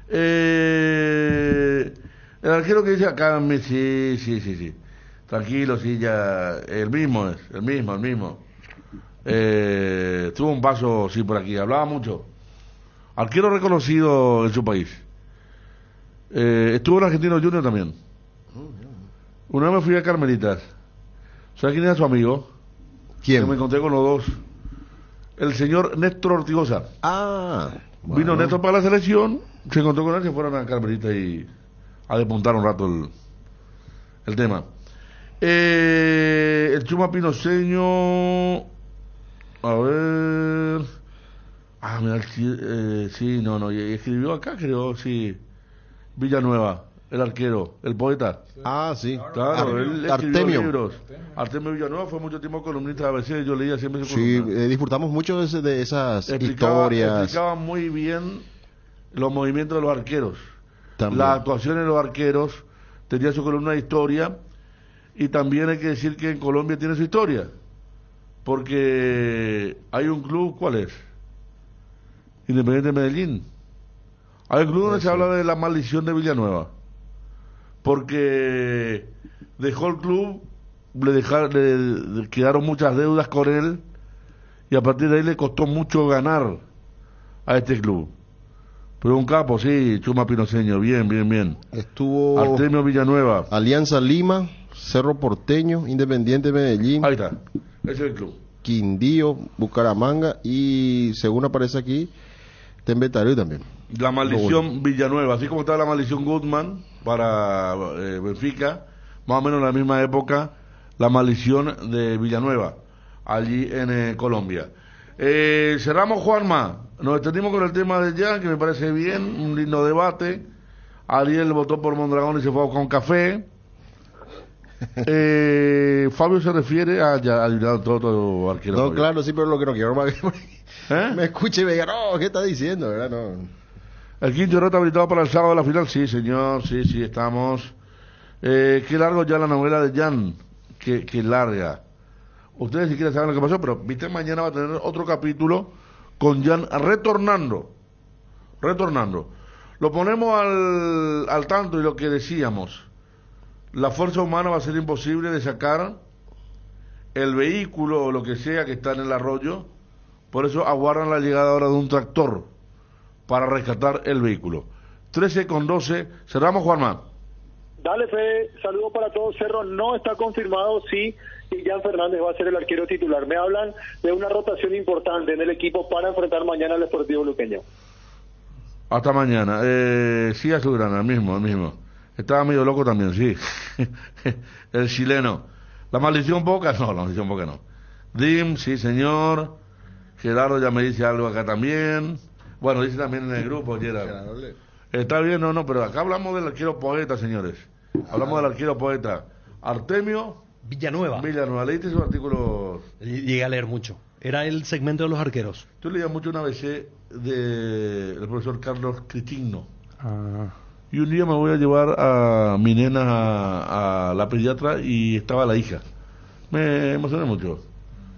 el arquero que dice acá, sí. Tranquilo, sí, ya, el mismo. Tuvo un paso, sí, por aquí, hablaba mucho. Arquero reconocido en su país. Estuvo en Argentino Junior también. Una vez me fui a Carmelitas. ¿Sabes quién era su amigo? ¿Quién? Que me encontré con los dos. El señor Néstor Ortigosa. Bueno. Vino Néstor para la selección, se encontró con él, se fueron a Carmelitas y a despuntar un rato el tema. El Chuma Pinoseño. A ver. Mira, sí, no. Y escribió acá, creo, sí. Villanueva. El arquero, el poeta. Sí. Claro, él escribió Artemio. libros. Artemio Villanueva fue mucho tiempo columnista de ABC, yo leía siempre su Sí, columna. disfrutamos mucho de esas Explicaba historias. muy bien los movimientos de los arqueros. También. Las actuaciones de los arqueros, tenía su columna de historia, y también hay que decir que en Colombia tiene su historia. Porque hay un club, ¿cuál es? Independiente de Medellín. Hay un club donde se habla de la maldición de Villanueva. Porque dejó el club, le quedaron muchas deudas con él, y a partir de ahí le costó mucho ganar a este club. Pero un capo, sí, Chuma Pinoseño, bien. Estuvo Artemio Villanueva. Alianza Lima, Cerro Porteño, Independiente Medellín. Ahí está, ese es el club. Quindío, Bucaramanga y, según aparece aquí, Tembetario también. La maldición Villanueva, así como está la maldición Goodman para Benfica, más o menos en la misma época, la maldición de Villanueva, allí en Colombia. Cerramos, Juanma, nos extendimos con el tema de Jan, que me parece bien, un lindo debate. Ariel votó por Mondragón y se fue con café. Fabio se refiere a ya adivinado todo arquero. No, Fabio. claro, sí, pero lo que no quiero me escuche y me diga, no, ¿qué está diciendo? ¿Verdad? No. El quinto está habilitado para el sábado de la final. Sí, señor, sí, estamos. Qué largo ya la novela de Jan. Qué larga. Ustedes si quieren saber lo que pasó, pero viste, mañana va a tener otro capítulo con Jan retornando. Lo ponemos al tanto, y lo que decíamos. La fuerza humana va a ser imposible de sacar el vehículo o lo que sea que está en el arroyo. Por eso aguardan la llegada ahora de un tractor para rescatar el vehículo. 13:12, cerramos, Juanma. Dale, Fede, saludos para todos. Cerro no está confirmado si Jan Fernández va a ser el arquero titular. Me hablan de una rotación importante en el equipo para enfrentar mañana al Sportivo Luqueño. Hasta mañana. Sí, Azulgrana, el mismo. Estaba medio loco también, sí. El chileno. La maldición Boca, no. Dim, sí, señor. Gerardo ya me dice algo acá también. Bueno, dice también en el grupo, Gerardo. Está bien, no, pero acá hablamos del arquero poeta, señores. Hablamos del arquero poeta. Artemio Villanueva. ¿Leíste su artículo? Llegué a leer mucho. Era el segmento de los arqueros. Yo leía mucho una ABC del profesor Carlos Critigno. Y un día me voy a llevar a mi nena a la pediatra y estaba la hija. Me emocioné mucho.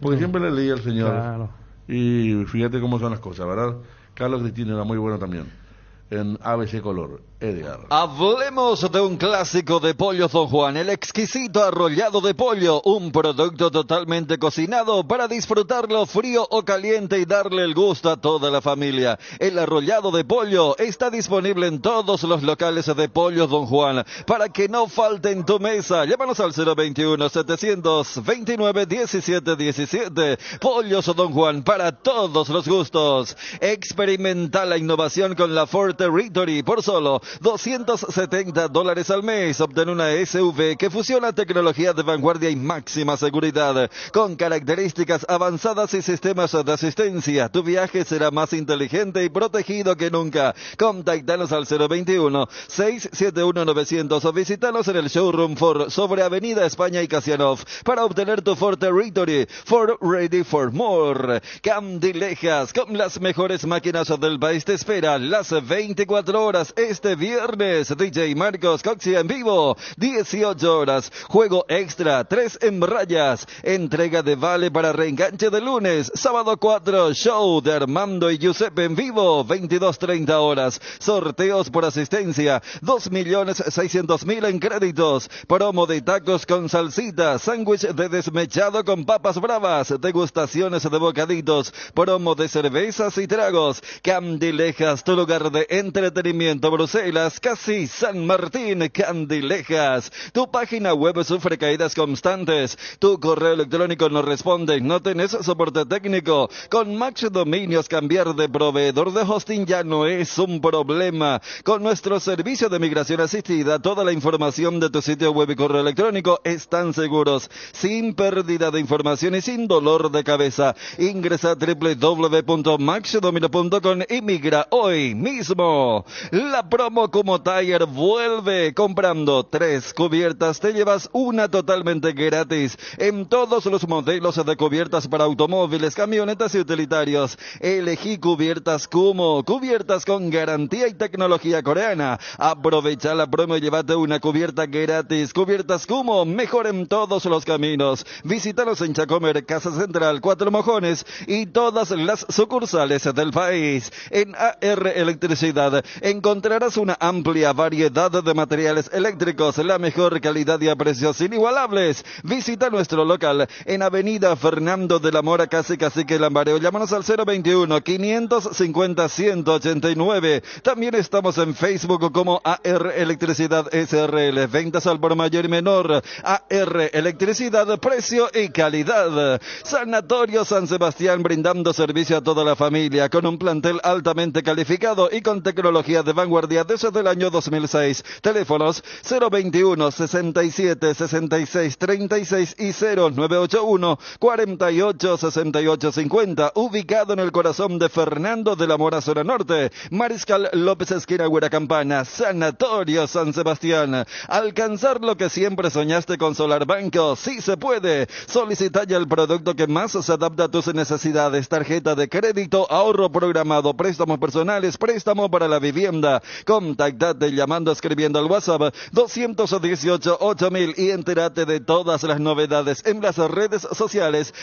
Porque siempre le leía al señor. Claro. Y fíjate cómo son las cosas, ¿verdad? Carlos Critigno era muy bueno también. En ABC Color, Edgar. Hablemos de un clásico de Pollos Don Juan, el exquisito arrollado de pollo, un producto totalmente cocinado para disfrutarlo frío o caliente y darle el gusto a toda la familia. El arrollado de pollo está disponible en todos los locales de Pollos Don Juan para que no falte en tu mesa. Llámanos al 021-729-1717. Pollos Don Juan para todos los gustos. Experimenta la innovación con la Ford Ford Territory por solo $270 al mes. Obtén una SUV que fusiona tecnología de vanguardia y máxima seguridad con características avanzadas y sistemas de asistencia. Tu viaje será más inteligente y protegido que nunca. Contactanos al 021-671-900 o visítanos en el showroom Ford sobre Avenida España y Casianov para obtener tu Ford Territory. Ford Ready for More. Candilejas, con las mejores máquinas del país, te espera las 24 horas este viernes. DJ Marcos Coxi en vivo, 18 horas. Juego extra, 3 en rayas. Entrega de vale para reenganche de lunes. Sábado 4, show de Armando y Giuseppe en vivo, 22:30 horas. Sorteos por asistencia, 2.600.000 en créditos. Promo de tacos con salsita, sándwich de desmechado con papas bravas, degustaciones de bocaditos, promo de cervezas y tragos. Candilejas, tu lugar de entretenimiento. Bruselas, casi San Martín. Candilejas, tu página web sufre caídas constantes, tu correo electrónico no responde, no tenés soporte técnico. Con Max Dominios, cambiar de proveedor de hosting ya no es un problema. Con nuestro servicio de migración asistida, toda la información de tu sitio web y correo electrónico están seguros, sin pérdida de información y sin dolor de cabeza. Ingresa a www.maxdomino.com y migra hoy mismo. La promo Como Tire vuelve. Comprando 3 cubiertas te llevas una totalmente gratis en todos los modelos de cubiertas para automóviles, camionetas y utilitarios. Elegí cubiertas Kumo, cubiertas con garantía y tecnología coreana. Aprovecha la promo y llévate una cubierta gratis. Cubiertas Kumo, mejor en todos los caminos. Visítanos en Chacomer, Casa Central, Cuatro Mojones y todas las sucursales del país. En AR Electricidad encontrarás una amplia variedad de materiales eléctricos, la mejor calidad y a precios inigualables. Visita nuestro local en Avenida Fernando de la Mora, casi Cacique Lambareo. Llámanos al 021-550-189. También estamos en Facebook como AR Electricidad SRL. Ventas al por mayor y menor. AR Electricidad, precio y calidad. Sanatorio San Sebastián, brindando servicio a toda la familia con un plantel altamente calificado y con tecnología de vanguardia desde el año 2006. Teléfonos 021 67 66 36 y 0981 48 68 50. Ubicado en el corazón de Fernando de la Mora, zona norte. Mariscal López, esquina Campana. Sanatorio San Sebastián. Alcanzar lo que siempre soñaste con Solar Banco. Sí se puede. Solicita ya el producto que más se adapta a tus necesidades. Tarjeta de crédito, ahorro programado, préstamos personales, préstamo para la vivienda. Contactate llamando, escribiendo al WhatsApp 218-8000 y entérate de todas las novedades en las redes sociales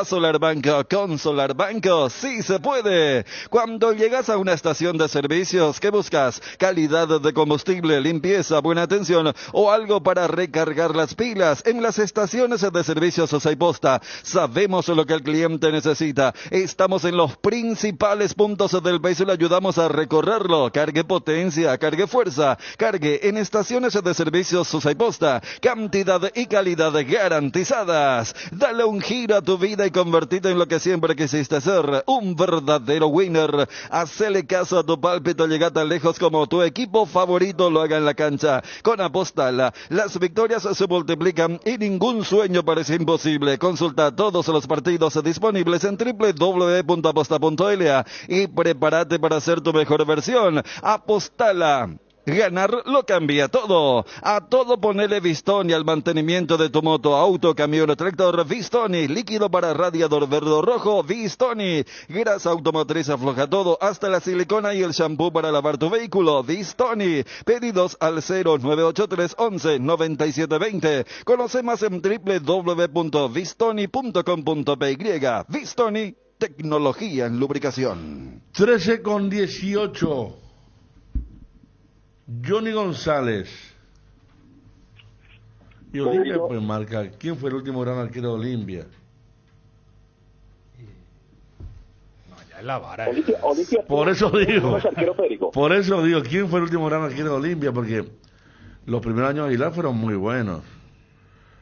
@Solarbanco. Con Solarbanco sí se puede. Cuando llegas a una estación de servicios, ¿qué buscas? Calidad de combustible, limpieza, buena atención o algo para recargar las pilas. En las estaciones de servicios Saiposta sabemos lo que el cliente necesita. Estamos en los principales puntos del país y le ayudamos a recorrerlo. Cargue potencia, cargue fuerza, cargue en estaciones de servicios Saiposta. Cantidad y calidad garantizadas. Dale un giro a tu vida y convertirte en lo que siempre quisiste ser, un verdadero winner. Hacele caso a tu pálpito, llega tan lejos como tu equipo favorito lo haga en la cancha. Con Apostala, las victorias se multiplican y ningún sueño parece imposible. Consulta todos los partidos disponibles en www.aposta.la y prepárate para ser tu mejor versión. Apostala. Ganar lo cambia todo. A todo ponele Vistoni, al mantenimiento de tu moto, auto, camión o tractor. Vistoni, líquido para radiador verde o rojo. Vistoni, grasa automotriz afloja todo, hasta la silicona y el shampoo para lavar tu vehículo. Vistoni, pedidos al 0983 11 9720. Conoce más en www.vistoni.com.py. Vistoni, tecnología en lubricación. 13:18. Johnny González. Y Olimpia pues marca. ¿Quién fue el último gran arquero de Olimpia? No, ya es la vara. Olimpia Por eso digo. arquero Federico. Por eso digo, ¿quién fue el último gran arquero de Olimpia? Porque los primeros años de Aguilar fueron muy buenos.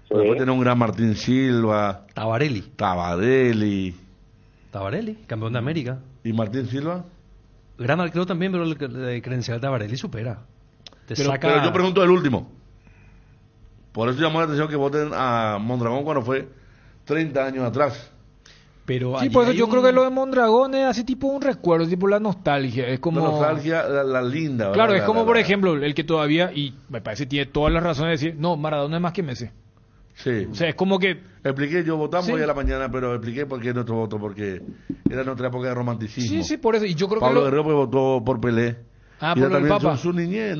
Sí. Después tenía un gran Martín Silva. Tabarelli, Tabarelli. campeón de América. ¿Y Martín Silva? gran arquero también, pero el credencial de Tabarelli supera. Pero yo pregunto el último. Por eso llamó la atención que voten a Mondragón cuando fue 30 años atrás. Pero sí, por eso yo creo que lo de Mondragón es así tipo un recuerdo, tipo la nostalgia. Es como... La nostalgia, la linda. ¿verdad? Claro, es como por ejemplo el que todavía, y me parece tiene todas las razones de decir, no, Maradona es más que Messi. Sí. O sea, es como que... Expliqué, yo votamos Sí. hoy a la mañana, pero expliqué por qué nuestro voto, porque era nuestra época de romanticismo. Sí, sí, por eso. Y yo creo Pablo que Guerrero pues, votó por Pelé. Ah, y por lo del también Papa. su niñez.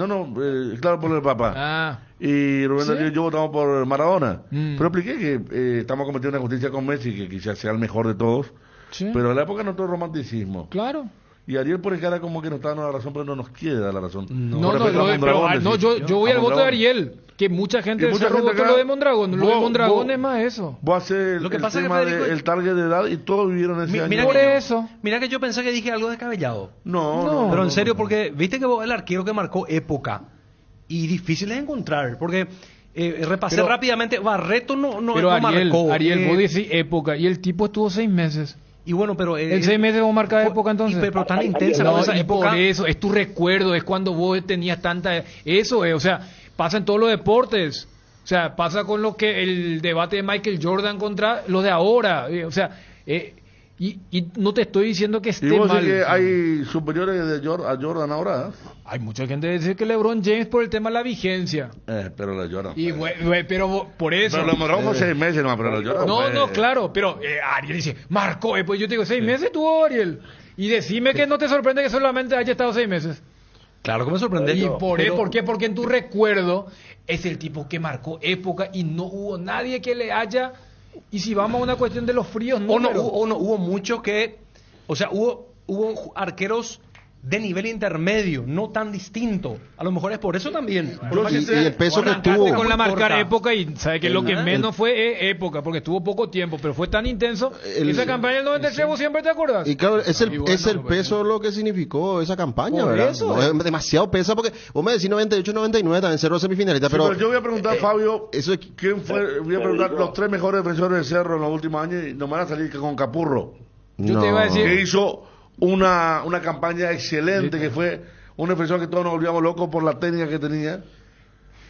Claro, por el Papa. Ah. Y Rubén ¿Sí? Darío y yo votamos por Maradona. Mm. Pero expliqué que estamos cometiendo una justicia con Messi, que quizás sea el mejor de todos. Sí. Pero en la época no todo romanticismo. Claro. Y Ariel por el cara como que nos está dando la razón, pero no nos quiere dar la razón. No, Con respecto a Mondragón, yo voy a al voto de Mondragón. Ariel. Que mucha gente Y del mucha Cerro gente votó acá- lo de Mondragón. Lo de Vos- Mondragón vos- es más eso. Voy a hacer Lo que el pasa es que, tema Federico, del target de edad y todos vivieron ese año. Mira Por que, eso. Mira que yo pensé que dije algo descabellado. No. Pero en serio, porque viste que vos, el arquero que marcó época y difícil de encontrar, porque repasé Pero- rápidamente, Barreto no Pero no Ariel, marcó. Ariel, vos decís época. Y el tipo estuvo 6 meses. Y bueno, pero... En 6 meses vos marcas época entonces. Pero tan intensa No, como esa y época. por eso, es tu recuerdo, es cuando vos tenías tanta... Eso es, o sea, pasa en todos los deportes. O sea, pasa con lo que el debate de Michael Jordan contra los de ahora. O sea, y no te estoy diciendo que esté Y vos mal. decís que hay superiores a Jordan ahora. Hay mucha gente que dice que LeBron James por el tema de la vigencia. Pero la Jordan. Y pero por eso. Pero lo Morón fue 6 meses nomás, pero la Jordan No, fue- no, claro, pero Ariel dice, marcó, pues yo te digo, 6 meses tuvo Ariel. Y decime que no te sorprende que solamente haya estado 6 meses. Claro que me sorprende. ¿Y Pero- por qué? Porque en tu recuerdo es el tipo que marcó época y no hubo nadie que le haya... Y si vamos a una cuestión de los fríos, O no hubo muchos que... O sea, hubo arqueros de nivel intermedio, no tan distinto. A lo mejor es por eso también. Y el peso que Arrancaste tuvo. con la marcar corta. época y sabe que lo que menos fue época, porque estuvo poco tiempo, pero fue tan intenso. Esa campaña del 93 vos siempre te acuerdas. Y claro, es el, Y bueno, es el pues, peso lo que significó esa campaña, Por ¿verdad? eso. No, es demasiado pesa porque vos me decís 98, 99 también cerró semifinalista, Sí, pero yo voy a preguntar, Fabio, eso es- ¿quién fue? Voy a preguntar los 3 mejores defensores del Cerro en los últimos años y nos van a salir con Capurro, Yo te iba a decir- que hizo una campaña excelente, que fue un defensor que todos nos volvíamos locos por la técnica que tenía.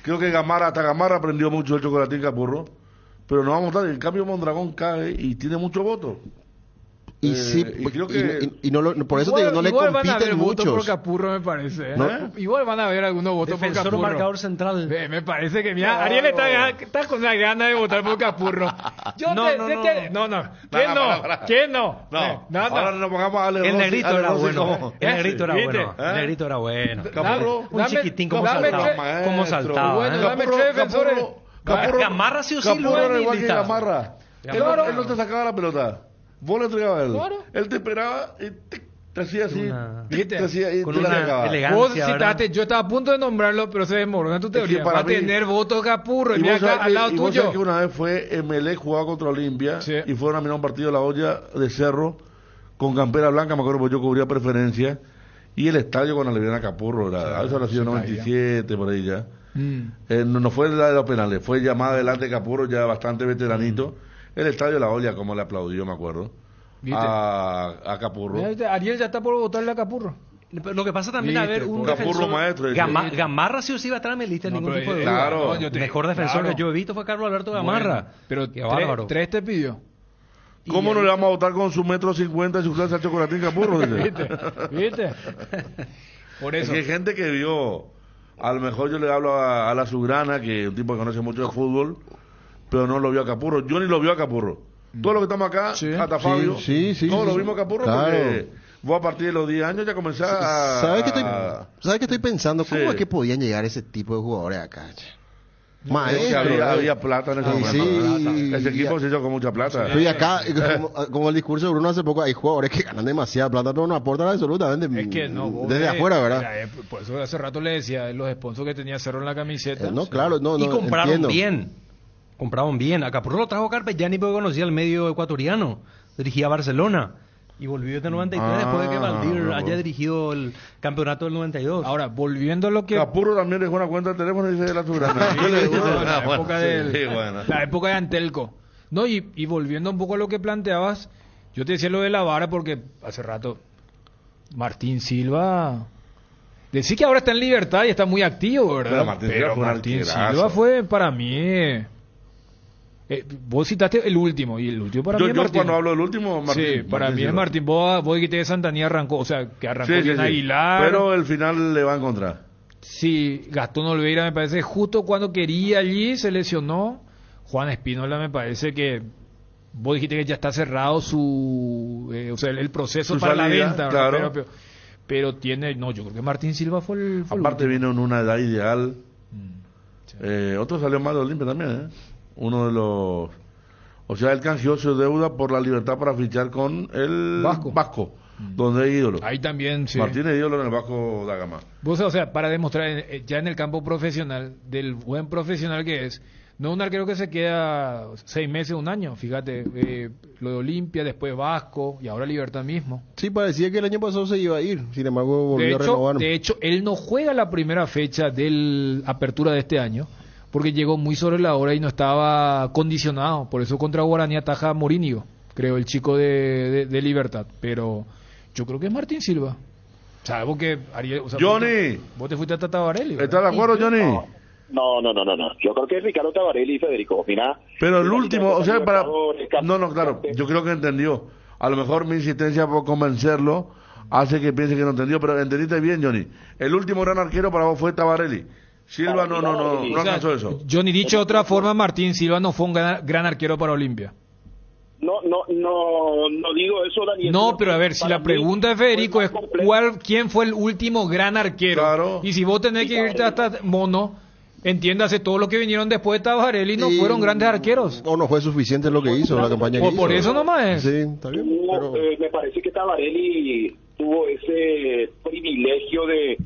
Creo que hasta Gamarra aprendió mucho el chocolatín Capurro, pero no vamos a estar. En cambio, Mondragón cae y tiene muchos votos. y sí, y creo que- y no por eso te digo, no le igual van a haber compiten votos por muchos. Capurro, me parece. No. Igual van a haber algunos votos Defensor por Capurro. marcador central. Me parece que mira, Ariel está con la gana de votar por Capurro. Yo No, te- no, te- no. te- no, no. ¿Quién no? Para. ¿Quién no? No, No, ahora nos pongamos a darle El Rossi- negrito darle era Rossi bueno. como- El negrito era ¿Viste? bueno. El negrito era bueno. Capurro, Un chiquitín como dame saltaba. tres- Como saltaba. Bueno, ¿eh? dame tres defensores. Gamarra sí o sí lo Capurro era es igual que militar. Gamarra. Claro. Él no te sacaba la pelota. Vos le entregabas a él. Claro. Él te esperaba y te hacía así. Una- Te hacía y con te la una sacaba. elegancia. Vos ¿verdad? citaste, yo estaba a punto de nombrarlo, pero se desmorona tu teoría. para Va a mí- tener votos Capurro. Y Y mira vos acá sabés al lado que, y vos sabés tuyo. que una vez fue Emelec jugaba contra Olimpia Sí. y fueron a mirar un partido de la olla de Cerro con campera blanca, me acuerdo porque yo cubría preferencia, y el estadio cuando le vieron a Capurro, a eso habrá sido 97, por ahí ya. No fue la de los penales, fue llamada delante de Capurro, ya bastante veteranito. El estadio de la olla, como le aplaudió, me acuerdo, ¿Viste? a Capurro. Mira, Ariel ya está por votarle a Capurro. Lo que pasa también, a Viste, ver, un Capurro defensor... maestro, Gamarra sí o sí va a estar en mi lista en No, ningún pero, tipo de claro. duda. no, yo te- Mejor defensor claro. que yo he visto fue Carlos Alberto Gamarra. Bueno, pero Qué bárbaro. tres te pidió. ¿Cómo no le vamos a votar con su 1,50 m y su clase de chocolatín Capurro? Dice. ¿Viste? Por Es eso. que hay gente que vio, a lo mejor yo le hablo a la Sugrana, que es un tipo que conoce mucho de fútbol, pero no lo vio a Capurro. Yo ni lo vio a Capurro. Todos los que estamos acá, Sí. hasta Fabio, sí, todos lo sí. vimos a Capurro Claro. porque vos a partir de los 10 años ya comencé a... ¿Sabes qué estoy pensando? ¿Cómo Sí. es que podían llegar ese tipo de jugadores acá? Es que Maestro. había plata en ese Sí, momento. sí. Ese equipo se hizo con mucha plata. Pero y acá, como el discurso de Bruno hace poco, hay jugadores que ganan demasiada plata, pero no aportan absolutamente Es que no, vos desde ves, afuera, ¿verdad? mira, por eso hace rato le decía los sponsors que tenía Cerro en la camiseta. No, claro, no, Y no, compraron entiendo. bien. Compraron bien. A Capurro lo trajo Carpegiani porque conocía el medio ecuatoriano. Dirigía a Barcelona. Y volvió desde el 93 después de que Valdir no, haya dirigido el campeonato del 92. Ahora, volviendo a lo que... Capurro también dejó una cuenta de teléfono y dice de la Sugrana. Yo le dije, la bueno, época sí, del- sí, bueno. la época de Antelco. No, y volviendo un poco a lo que planteabas, yo te decía lo de la vara porque hace rato Martín Silva... Decir que ahora está en Libertad y está muy activo, ¿verdad? Pero Martín arquerazo. Silva fue para mí... vos citaste el último, y el último para mí es Yo Martín. cuando hablo del último, Martín. Sí, para Martín mí es Silva. Martín. Vos dijiste que Santanía arrancó, o sea, que arrancó Sí, bien Aguilar. Pero el final le va a encontrar. Sí, Gastón Olveira me parece justo cuando quería allí, se lesionó. Juan Espínola me parece que... Vos dijiste que ya está cerrado su... o sea, el proceso Su para salida, la venta. claro. Pero tiene... No, yo creo que Martín Silva fue el Aparte último. vino en una edad ideal. Sí. Otro salió mal de Olimpia también, ¿eh? Uno de los... O sea, él canjeó su deuda por la libertad para fichar con el Vasco, donde es ídolo. Ahí también, sí. Martín es ídolo en el Vasco da Gama. Vos, o sea, para demostrar ya en el campo profesional, del buen profesional que es, no un arquero que se queda 6 meses, un año, fíjate, lo de Olimpia, después Vasco y ahora Libertad mismo. Sí, parecía que el año pasado se iba a ir, sin embargo volvió a renovar. De hecho, él no juega la primera fecha del apertura de este año, porque llegó muy sobre la hora y no estaba condicionado, por eso contra Guaraní ataja Morínigo, creo, el chico de Libertad, pero yo creo que es Martín Silva. Salvo que Ariel, o sea, Johnny, vos te fuiste a Tabarelli, ¿verdad? ¿estás de acuerdo, Johnny? No. Yo creo que es Ricardo Tabarelli y Federico. Mira. Pero el último, o sea, para... Libertadores, No, claro, yo creo que entendió. A lo mejor mi insistencia por convencerlo hace que piense que no entendió, pero entendiste bien, Johnny. El último gran arquero para vos fue Tabarelli. Silva no O sea, alcanzó eso. Johnny, dicho de otra forma, Martín Silva no fue un gran arquero para Olimpia. No digo eso, Daniel. No, pero a ver, si Para la mí pregunta de Federico fue es más completo. quién fue el último gran arquero. Claro. Y si vos tenés que irte hasta Mono, entiéndase, todo lo que vinieron después de Tabarelli no fueron grandes arqueros. O no fue suficiente lo que hizo, la campaña que hizo. Por eso nomás es. Sí, está bien. Pero... Me parece que Tabarelli tuvo ese privilegio de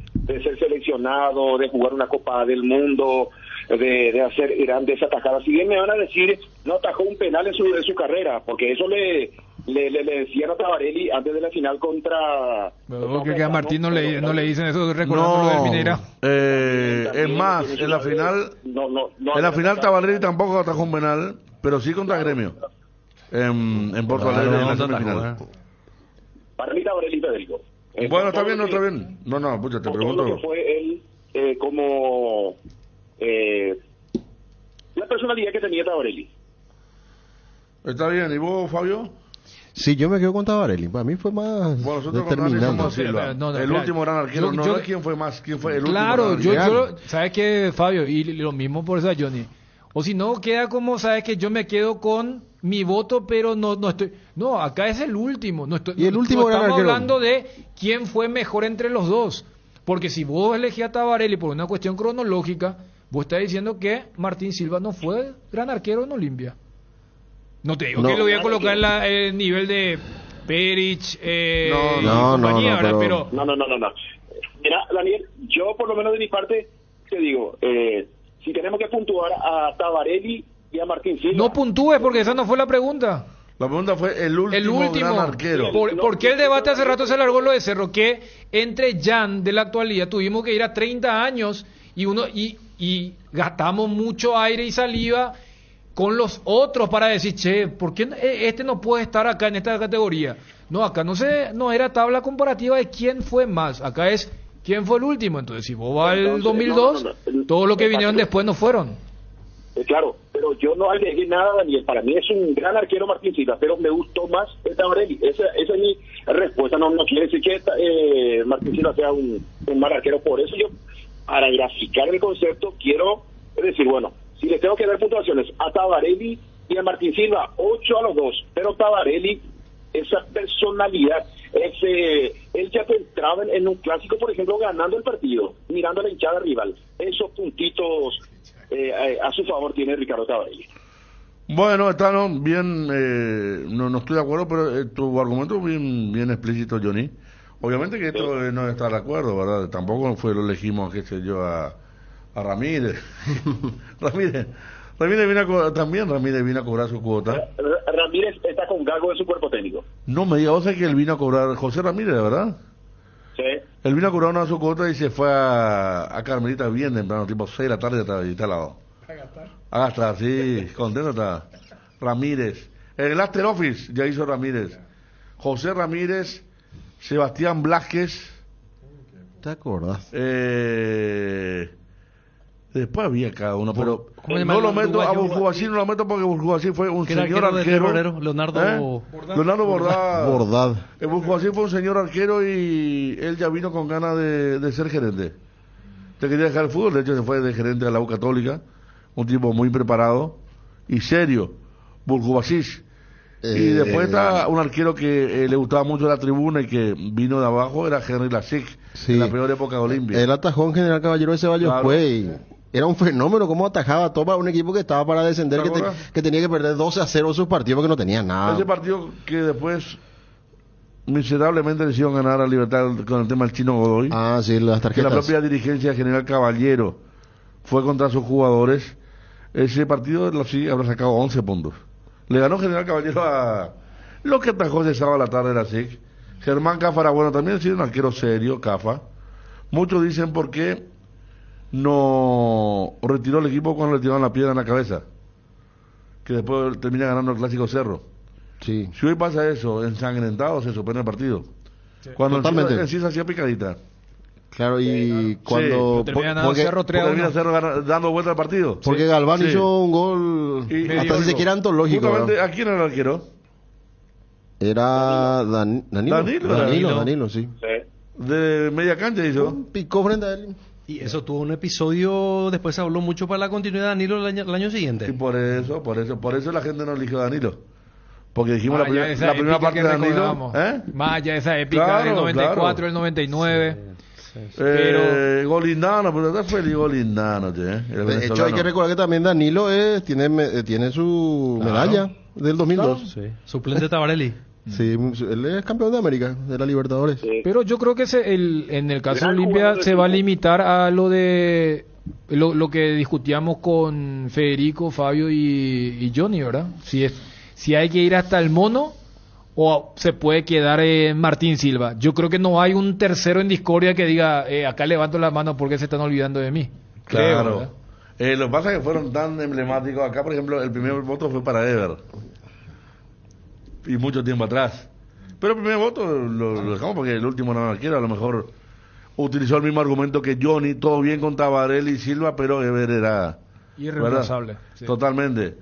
ser seleccionado, de jugar una Copa del Mundo, de hacer grandes atajadas. Si bien me van a decir, no atajó un penal en su carrera, porque eso le decían a Tabarelli antes de la final contra... Pero que a Martín no le dicen eso recordando lo del Mineira. Es más, en la final... En la final Tabarelli tampoco atajó un penal, pero sí contra Gremio. En Porto Alegre, en la semifinal. Para mí Tabarelli y Federico. Bueno, está bien, no está bien. No, pucha, te Por pregunto. todo lo que fue él como la personalidad que tenía Tabarelli. Está bien, ¿y vos, Fabio? Sí, yo me quedo con Tabarelli. Para mí fue más Bueno, nosotros con Dani determinante. somos Silva. No, el claro. último gran arquero. No es quién fue más, quién fue el Claro, último gran arquero. ¿sabes qué, Fabio? Y lo mismo por eso a Johnny. O si no, queda como, ¿sabes que yo me quedo con mi voto, pero no estoy... No, acá es el último. No estoy, Y el último no gran estamos arquero. hablando de quién fue mejor entre los dos. Porque si vos elegías a Tabarelli por una cuestión cronológica, vos estás diciendo que Martín Silva no fue gran arquero en Olimpia. No te digo que lo voy a colocar en el nivel de Perich, compañía, ¿verdad? Pero... No. Mira, Daniel, yo por lo menos de mi parte te digo, si tenemos que puntuar a Tabarelli y a Martín Silva... No puntúes porque esa no fue la pregunta. La pregunta fue el último gran arquero. ¿Por qué el debate hace rato se alargó lo de Cerro? Que entre Jan de la actualidad tuvimos que ir a 30 años y gastamos mucho aire y saliva con los otros para decir, che, ¿por qué este no puede estar acá en esta categoría? No, acá no era tabla comparativa de quién fue más, acá es quién fue el último. Entonces, si vos vas al 2002, todo lo que vinieron después no fueron. Claro, pero yo no agregué nada, Daniel. Para mí es un gran arquero Martín Silva, pero me gustó más Tabarelli. Esa es mi respuesta. No quiere decir que Martín Silva sea un mal arquero. Por eso yo, para graficar el concepto, quiero decir, bueno, si le tengo que dar puntuaciones a Tabarelli y a Martín Silva, 8 a los dos. Pero Tabarelli, esa personalidad, él ya entraba en un clásico, por ejemplo, ganando el partido, mirando a la hinchada rival. Esos puntitos a su favor tiene Ricardo Tabarelli. Bueno, está bien, no estoy de acuerdo, pero tu argumento es bien explícito, Johnny. Obviamente que esto no está de acuerdo, ¿verdad? Tampoco lo elegimos, qué sé yo, a Ramírez. Ramírez vino a cobrar su cuota. Ramírez está con cargo de su cuerpo técnico. No me digas, o sea que él vino a cobrar, José Ramírez, ¿verdad? Sí. Él vino a cobrar una de su cuota y se fue a Carmelita bien temprano, tipo 6 de la tarde, está al lado. A gastar, sí, contento está. Ramírez. El After Office ya hizo Ramírez. José Ramírez Sebastián Blázquez. ¿Te acordás? Después había cada uno, pero ¿Cómo se llama no el lo meto a uruguayo? Burjubasí, no lo meto porque Burjubasí fue un ¿Qué era señor arquero de arquero. Ferrero? Leonardo Leonardo Bordad. Bordad. Burjubasí fue un señor arquero y él ya vino con ganas de ser gerente. Te quería dejar el fútbol, de hecho se fue de gerente a la U Católica, un tipo muy preparado y serio, Burjubasí. Y después está un arquero que le gustaba mucho la tribuna y que vino de abajo, era Henry Lassic, en la peor época de Olimpia. El atajó en General Caballero de Ceballos, Claro. fue. Era un fenómeno cómo atajaba todo para un equipo que estaba para descender, ¿Te acuerdas? que tenía que perder 12-0 sus partidos porque no tenía nada. Ese partido que después miserablemente le hicieron ganar a Libertad con el tema del Chino Godoy. Ah, sí, las Que la tarjetas. propia dirigencia de General Caballero fue contra sus jugadores. Ese partido sí habrá sacado 11 puntos. Le ganó General Caballero a lo que atajó ese sábado a la tarde era SIC. Germán Cáfara, bueno, también ha sido un arquero serio, Cafa. Muchos dicen por qué no retiró el equipo cuando le tiraron la piedra en la cabeza. Que después termina ganando el Clásico Cerro. Sí. Si hoy pasa eso, ensangrentado, se suspende el partido. Cuando Totalmente. en sí se hacía picadita. Claro, y cuando... Termina ganando porque, Cerro 3-1. Termina Cerro dando vuelta al partido. porque Galván Sí. hizo un gol, Y- hasta si se quiere antológico. Justamente, ¿verdad? ¿a quién era el arquero? Era Danilo. Danilo. Danilo, sí. De media cancha hizo. Picó frente a él. Y eso tuvo un episodio, después se habló mucho para la continuidad de Danilo el año siguiente. Y por eso la gente no eligió a Danilo. Porque dijimos Más allá de esa la primera épica parte que de Danilo. recordábamos. Más allá de esa épica Claro, del 94, claro. el 99. Golindano, pero está feliz Golindano, che, el De hecho, venezolano. hay que recordar que también Danilo tiene su medalla del 2002. Sí. Suplente Tabarelli. Sí, él es campeón de América, de la Libertadores. Pero yo creo que en el caso de Gran Olimpia jugador de se va a equipo. limitar a lo de lo que discutíamos con Federico, Fabio y Johnny, ¿verdad? Si hay que ir hasta el mono o se puede quedar Martín Silva. Yo creo que no hay un tercero en discordia que diga, acá levanto la mano porque se están olvidando de mí. Creo, Claro. ¿verdad? Lo que pasa es que fueron tan emblemáticos. Acá, por ejemplo, el primer voto fue para Ever. Y mucho tiempo atrás. Pero el primer voto lo dejamos porque el último no quiero. A lo mejor utilizó el mismo argumento que Johnny. Todo bien con Tabarelli y Silva, pero Ever era... Irreemplazable. ¿verdad? Sí. Totalmente.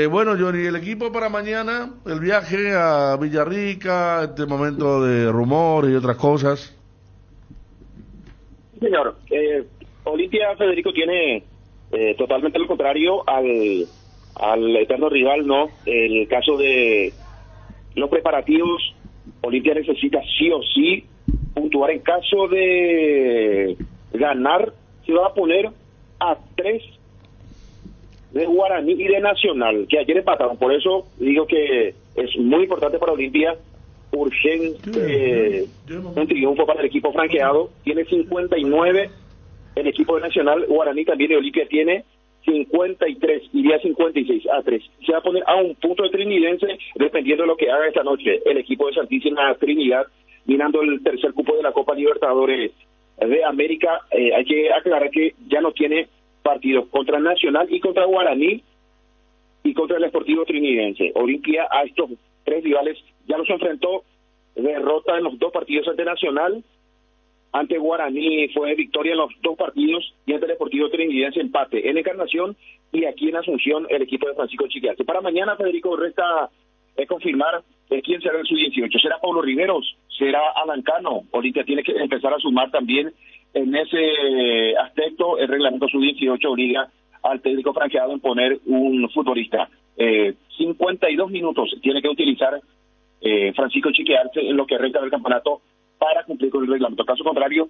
Bueno, Johnny, el equipo para mañana, el viaje a Villarrica, este momento de rumores y otras cosas. Señor, Olimpia, Federico, tiene totalmente lo contrario al eterno rival, ¿no? El caso de los preparativos, Olimpia necesita sí o sí puntuar. En caso de ganar, se va a poner a 3 de Guaraní y de Nacional, que ayer empataron. Por eso digo que es muy importante para Olimpia, urgente, un triunfo para el equipo franqueado. Tiene 59 el equipo de Nacional, Guaraní también, y Olimpia tiene 53, iría 56 a 3. Se va a poner a un punto de Trinidense, dependiendo de lo que haga esta noche el equipo de Santísima Trinidad, minando el tercer cupo de la Copa Libertadores de América. Hay que aclarar que ya no tiene partidos contra Nacional y contra Guaraní y contra el Sportivo Trinidense. Olimpia a estos 3 rivales ya los enfrentó, derrota en los 2 partidos ante Nacional, ante Guaraní fue victoria en los 2 partidos y ante el Sportivo Trinidense empate en Encarnación y aquí en Asunción el equipo de Francisco Chiquiarte. Para mañana, Federico, resta confirmar quién será el sub-18. ¿Será Pablo Riveros? ¿Será Alan Cano? Olimpia tiene que empezar a sumar también en ese aspecto. El reglamento sub-18 obliga al técnico franqueado en poner un futbolista. 52 minutos tiene que utilizar Francisco Chiquiarte en lo que resta del campeonato para cumplir con el reglamento. Caso contrario,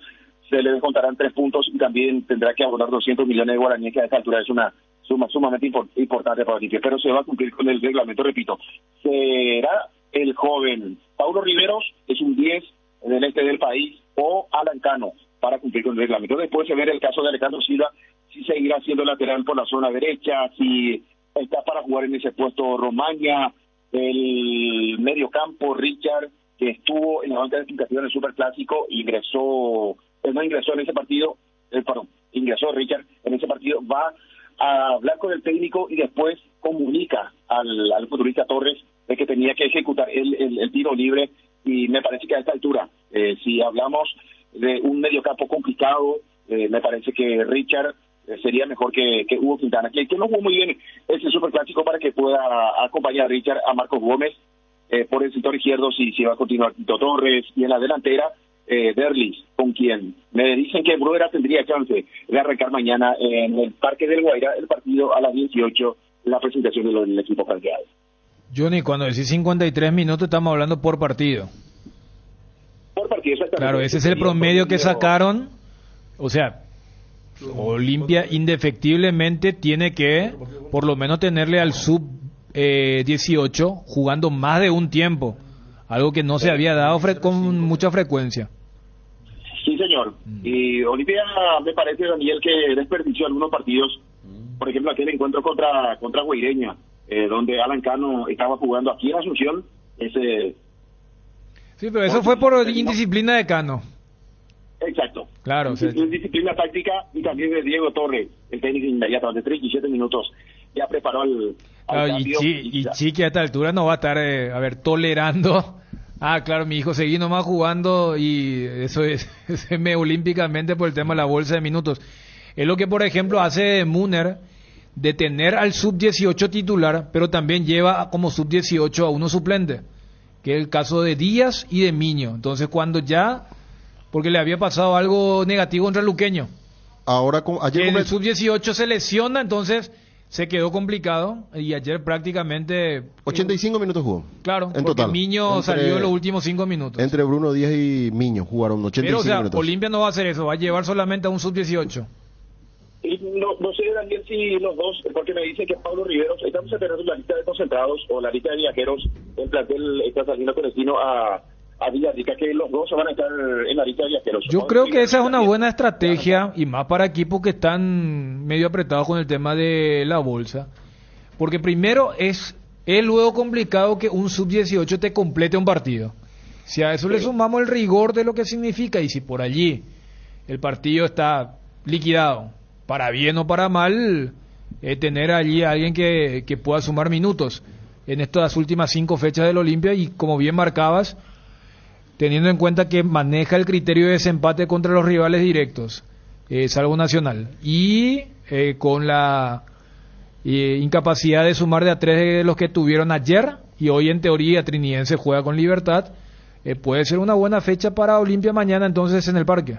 se le descontarán 3 puntos y también tendrá que abonar 200 millones de guaraníes, que a esta altura es una suma sumamente importante para Olimpia, pero se va a cumplir con el reglamento, repito. Será el joven Paulo Riveros, es un 10 en el este del país, o Alan Cano, para cumplir con el reglamento. Después se verá el caso de Alejandro Silva, si seguirá siendo lateral por la zona derecha, si está para jugar en ese puesto Romaña, el mediocampo Richard, que estuvo en la banca de explicación del Superclásico, ingresó en ese partido, ingresó Richard en ese partido, va a hablar con el técnico y después comunica al futbolista Torres de que tenía que ejecutar el tiro libre y me parece que a esta altura, si hablamos de un mediocampo complicado, me parece que Richard sería mejor que Hugo Quintana, que no jugó muy bien ese superclásico para que pueda acompañar a Richard, a Marcos Gómez, por el sector izquierdo si va a continuar Tito Torres, y en la delantera Derlis, con quien me dicen que Bruera tendría chance de arrancar mañana en el Parque del Guaira el partido a las 18, la presentación del equipo franqueado. Johnny, cuando decís 53 minutos estamos hablando por partido. Por partido, exactamente. Claro, ese es el promedio que sacaron. O sea, Olimpia indefectiblemente tiene que por lo menos tenerle al sub 18 jugando más de un tiempo, algo que no se había dado con mucha frecuencia. Sí, señor. Y Olimpia me parece, Daniel, que desperdició algunos partidos. Por ejemplo, aquel encuentro contra Guaireña, donde Alan Cano estaba jugando aquí en Asunción. Sí, pero eso fue por indisciplina de Cano. Exacto. Claro. Disciplina táctica, y también de Diego Torre, el técnico inmediato, de 37 minutos, ya preparó al cambio. Y Chiqui a esta altura no va a estar, tolerando. Claro, mi hijo seguí nomás jugando, y eso es olímpicamente por el tema de la bolsa de minutos. Es lo que, por ejemplo, hace Muner, de tener al sub-18 titular, pero también lleva como sub-18 a uno suplente, que es el caso de Díaz y de Miño. Entonces, cuando ya, porque le había pasado algo negativo contra el Luqueño, ahora ayer en el sub-18 se lesiona, entonces se quedó complicado, y ayer prácticamente 85 minutos jugó. Claro, en porque total. Miño salió en los últimos 5 minutos. Entre Bruno Díaz y Miño jugaron 85 pero, o sea, minutos. Olimpia no va a hacer eso, va a llevar solamente a un sub-18. Y no sé, Daniel, si los dos, porque me dice que Pablo Riveros, estamos esperando la lista de concentrados o la lista de viajeros, el plantel está saliendo con destino a Villarrica, que los dos van a estar en la lista de viajeros. Yo creo que esa es una buena estrategia, y más para equipos que están medio apretados con el tema de la bolsa, porque primero es luego complicado que un sub-18 te complete un partido. Si a eso le sumamos el rigor de lo que significa, y si por allí el partido está liquidado, para bien o para mal, tener allí a alguien que pueda sumar minutos en estas últimas 5 fechas del Olimpia, y como bien marcabas, teniendo en cuenta que maneja el criterio de desempate contra los rivales directos, salvo Nacional, y con la incapacidad de sumar de a 3 de los que tuvieron ayer, y hoy en teoría Trinidense juega con Libertad, puede ser una buena fecha para Olimpia mañana entonces en el Parque.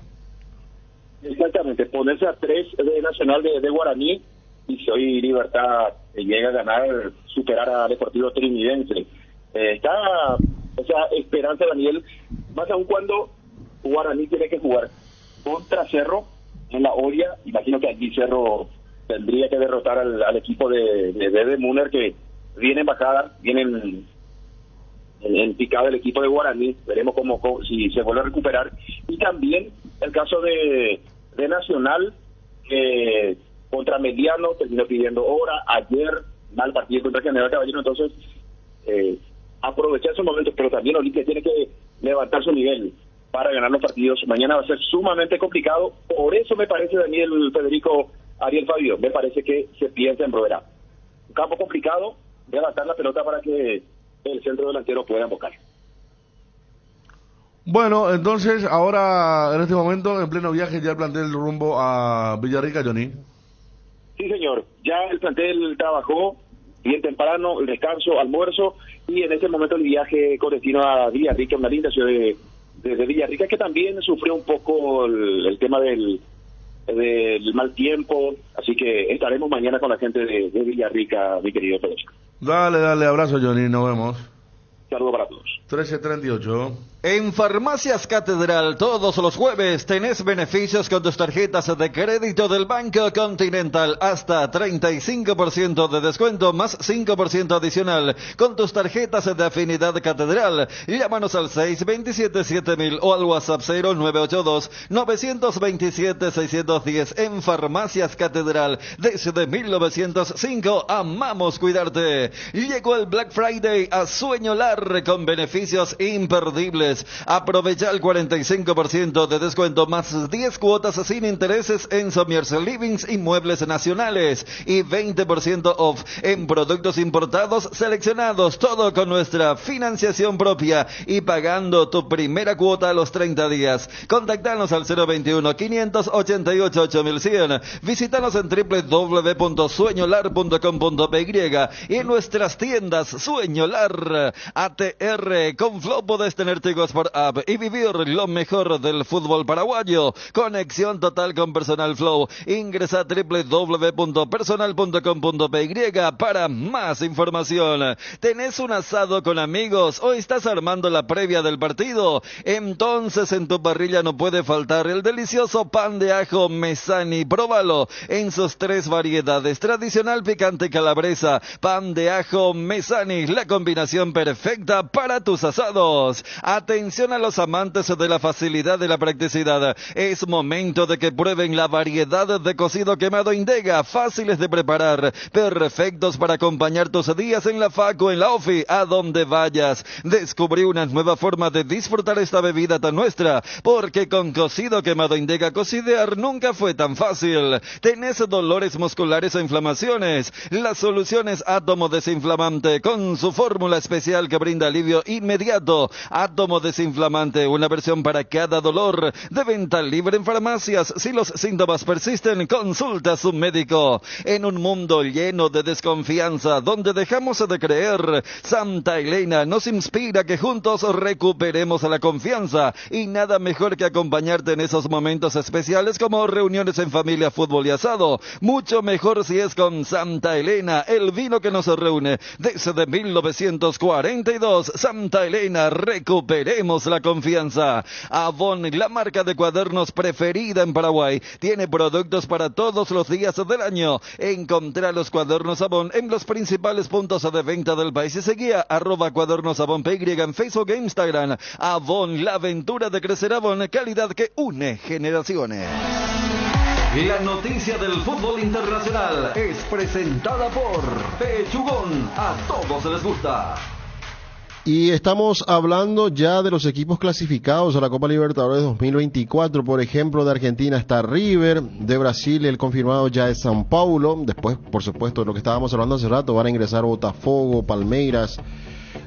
Exactamente, ponerse a 3 de Nacional de Guaraní, y si hoy Libertad llega a ganar, superar a Deportivo Trinidense. Está esa esperanza, Daniel, más aún cuando Guaraní tiene que jugar contra Cerro en la olla. Imagino que aquí Cerro tendría que derrotar al equipo de Muner, que viene en bajada, viene en picado el equipo de Guaraní. Veremos si se vuelve a recuperar. Y también el caso de Nacional, que contra Mediano terminó pidiendo hora. Ayer, mal partido contra General Caballero. Entonces, aprovechar esos momentos, pero también Olimpia tiene que levantar su nivel para ganar los partidos. Mañana va a ser sumamente complicado. Por eso me parece, Daniel, Federico, Ariel, Fabio, me parece que se piensa en Brovera. Un campo complicado, levantar la pelota para que el centro delantero pueda embocar. Bueno, entonces, ahora, en este momento, en pleno viaje, ya el plantel rumbo a Villarrica, Johnny. Sí, señor. Ya el plantel trabajó bien temprano, el descanso, almuerzo, y en este momento el viaje con destino a Villarrica, una linda ciudad de Villarrica, que también sufrió un poco el tema del mal tiempo, así que estaremos mañana con la gente de Villarrica, mi querido Pedro. Dale, abrazo, Johnny, nos vemos. Saludos para todos. 13:38. En Farmacias Catedral, todos los jueves tenés beneficios con tus tarjetas de crédito del Banco Continental. Hasta 35% de descuento, más 5% adicional con tus tarjetas de Afinidad Catedral. Llámanos al 627-7000 o al WhatsApp 0982-927-610. En Farmacias Catedral, desde 1905, amamos cuidarte. Llegó el Black Friday a Sueño Largo Sueñolar con beneficios imperdibles. Aprovecha el 45% de descuento más 10 cuotas sin intereses en Sommiers Livings y Muebles Nacionales y 20% off en productos importados seleccionados, todo con nuestra financiación propia y pagando tu primera cuota a los 30 días. Contactanos al 021 588 8100. Visítanos en www.sueñolar.com.py y en nuestras tiendas Sueñolar. ATR, con Flow podés tener tigos por app y vivir lo mejor del fútbol paraguayo. Conexión total con Personal Flow. Ingresa a www.personal.com.py para más información. ¿Tenés un asado con amigos o estás armando la previa del partido? Entonces en tu parrilla no puede faltar el delicioso pan de ajo Mesani. Próbalo en sus 3 variedades: tradicional, picante y calabresa. Pan de ajo Mesani, la combinación perfecta para tus asados. Atención a los amantes de la facilidad y la practicidad. Es momento de que prueben la variedad de cocido quemado Indega, fáciles de preparar, perfectos para acompañar tus días en la facu, en la ofi, a donde vayas. Descubrí una nueva forma de disfrutar esta bebida tan nuestra, porque con cocido quemado Indega cocidear nunca fue tan fácil. ¿Tenés dolores musculares o inflamaciones? La solución es Átomo Desinflamante, con su fórmula especial que brinda alivio inmediato. Átomo Desinflamante, una versión para cada dolor, de venta libre en farmacias. Si los síntomas persisten, consulta a su médico. En un mundo lleno de desconfianza, donde dejamos de creer, Santa Elena nos inspira que juntos recuperemos la confianza, y nada mejor que acompañarte en esos momentos especiales como reuniones en familia, fútbol y asado. Mucho mejor si es con Santa Elena, el vino que nos reúne desde 1942. Santa Elena, recuperemos la confianza. Avon, la marca de cuadernos preferida en Paraguay, tiene productos para todos los días del año. Encontrá los cuadernos Avon en los principales puntos de venta del país y seguía @cuadernosavon.py en Facebook e Instagram. Avon, la aventura de crecer. Avon, calidad que une generaciones. La noticia del fútbol internacional es presentada por Pechugón. A todos les gusta. Y estamos hablando ya de los equipos clasificados a la Copa Libertadores 2024. Por ejemplo, de Argentina está River, de Brasil el confirmado ya es São Paulo. Después, por supuesto, de lo que estábamos hablando hace rato, van a ingresar Botafogo, Palmeiras,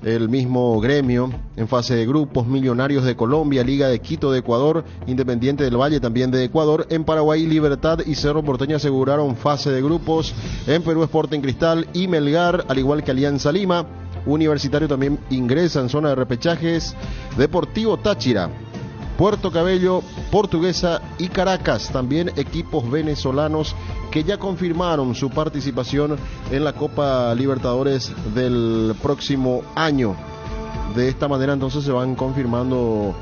el mismo Gremio en fase de grupos. Millonarios de Colombia, Liga de Quito de Ecuador, Independiente del Valle también de Ecuador. En Paraguay, Libertad y Cerro Porteño aseguraron fase de grupos. En Perú, Sporting Cristal y Melgar, al igual que Alianza Lima. Universitario también ingresa en zona de repechajes. Deportivo Táchira, Puerto Cabello, Portuguesa y Caracas, también equipos venezolanos que ya confirmaron su participación en la Copa Libertadores del próximo año. De esta manera entonces se van confirmando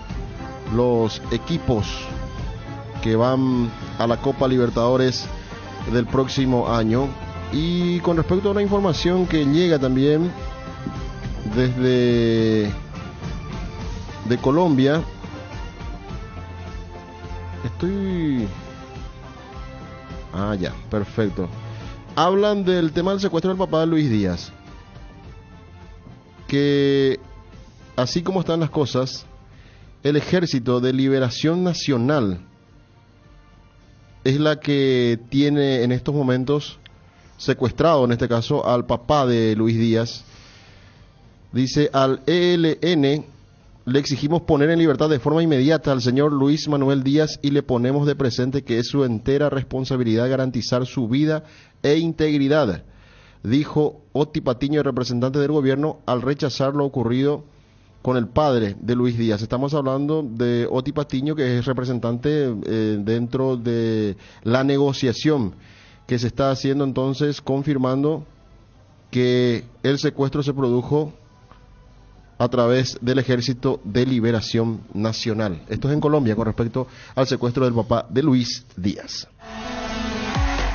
los equipos que van a la Copa Libertadores del próximo año. Y con respecto a una información que llega también desde de Colombia, ya, perfecto. Hablan del tema del secuestro del papá de Luis Díaz, que así como están las cosas, el Ejército de Liberación Nacional es la que tiene en estos momentos secuestrado, en este caso, al papá de Luis Díaz. Dice: al ELN le exigimos poner en libertad de forma inmediata al señor Luis Manuel Díaz y le ponemos de presente que es su entera responsabilidad garantizar su vida e integridad, dijo Oti Patiño, representante del gobierno, al rechazar lo ocurrido con el padre de Luis Díaz. Estamos hablando de Oti Patiño, que es representante dentro de la negociación que se está haciendo, entonces confirmando que el secuestro se produjo a través del Ejército de Liberación Nacional. Esto es en Colombia con respecto al secuestro del papá de Luis Díaz.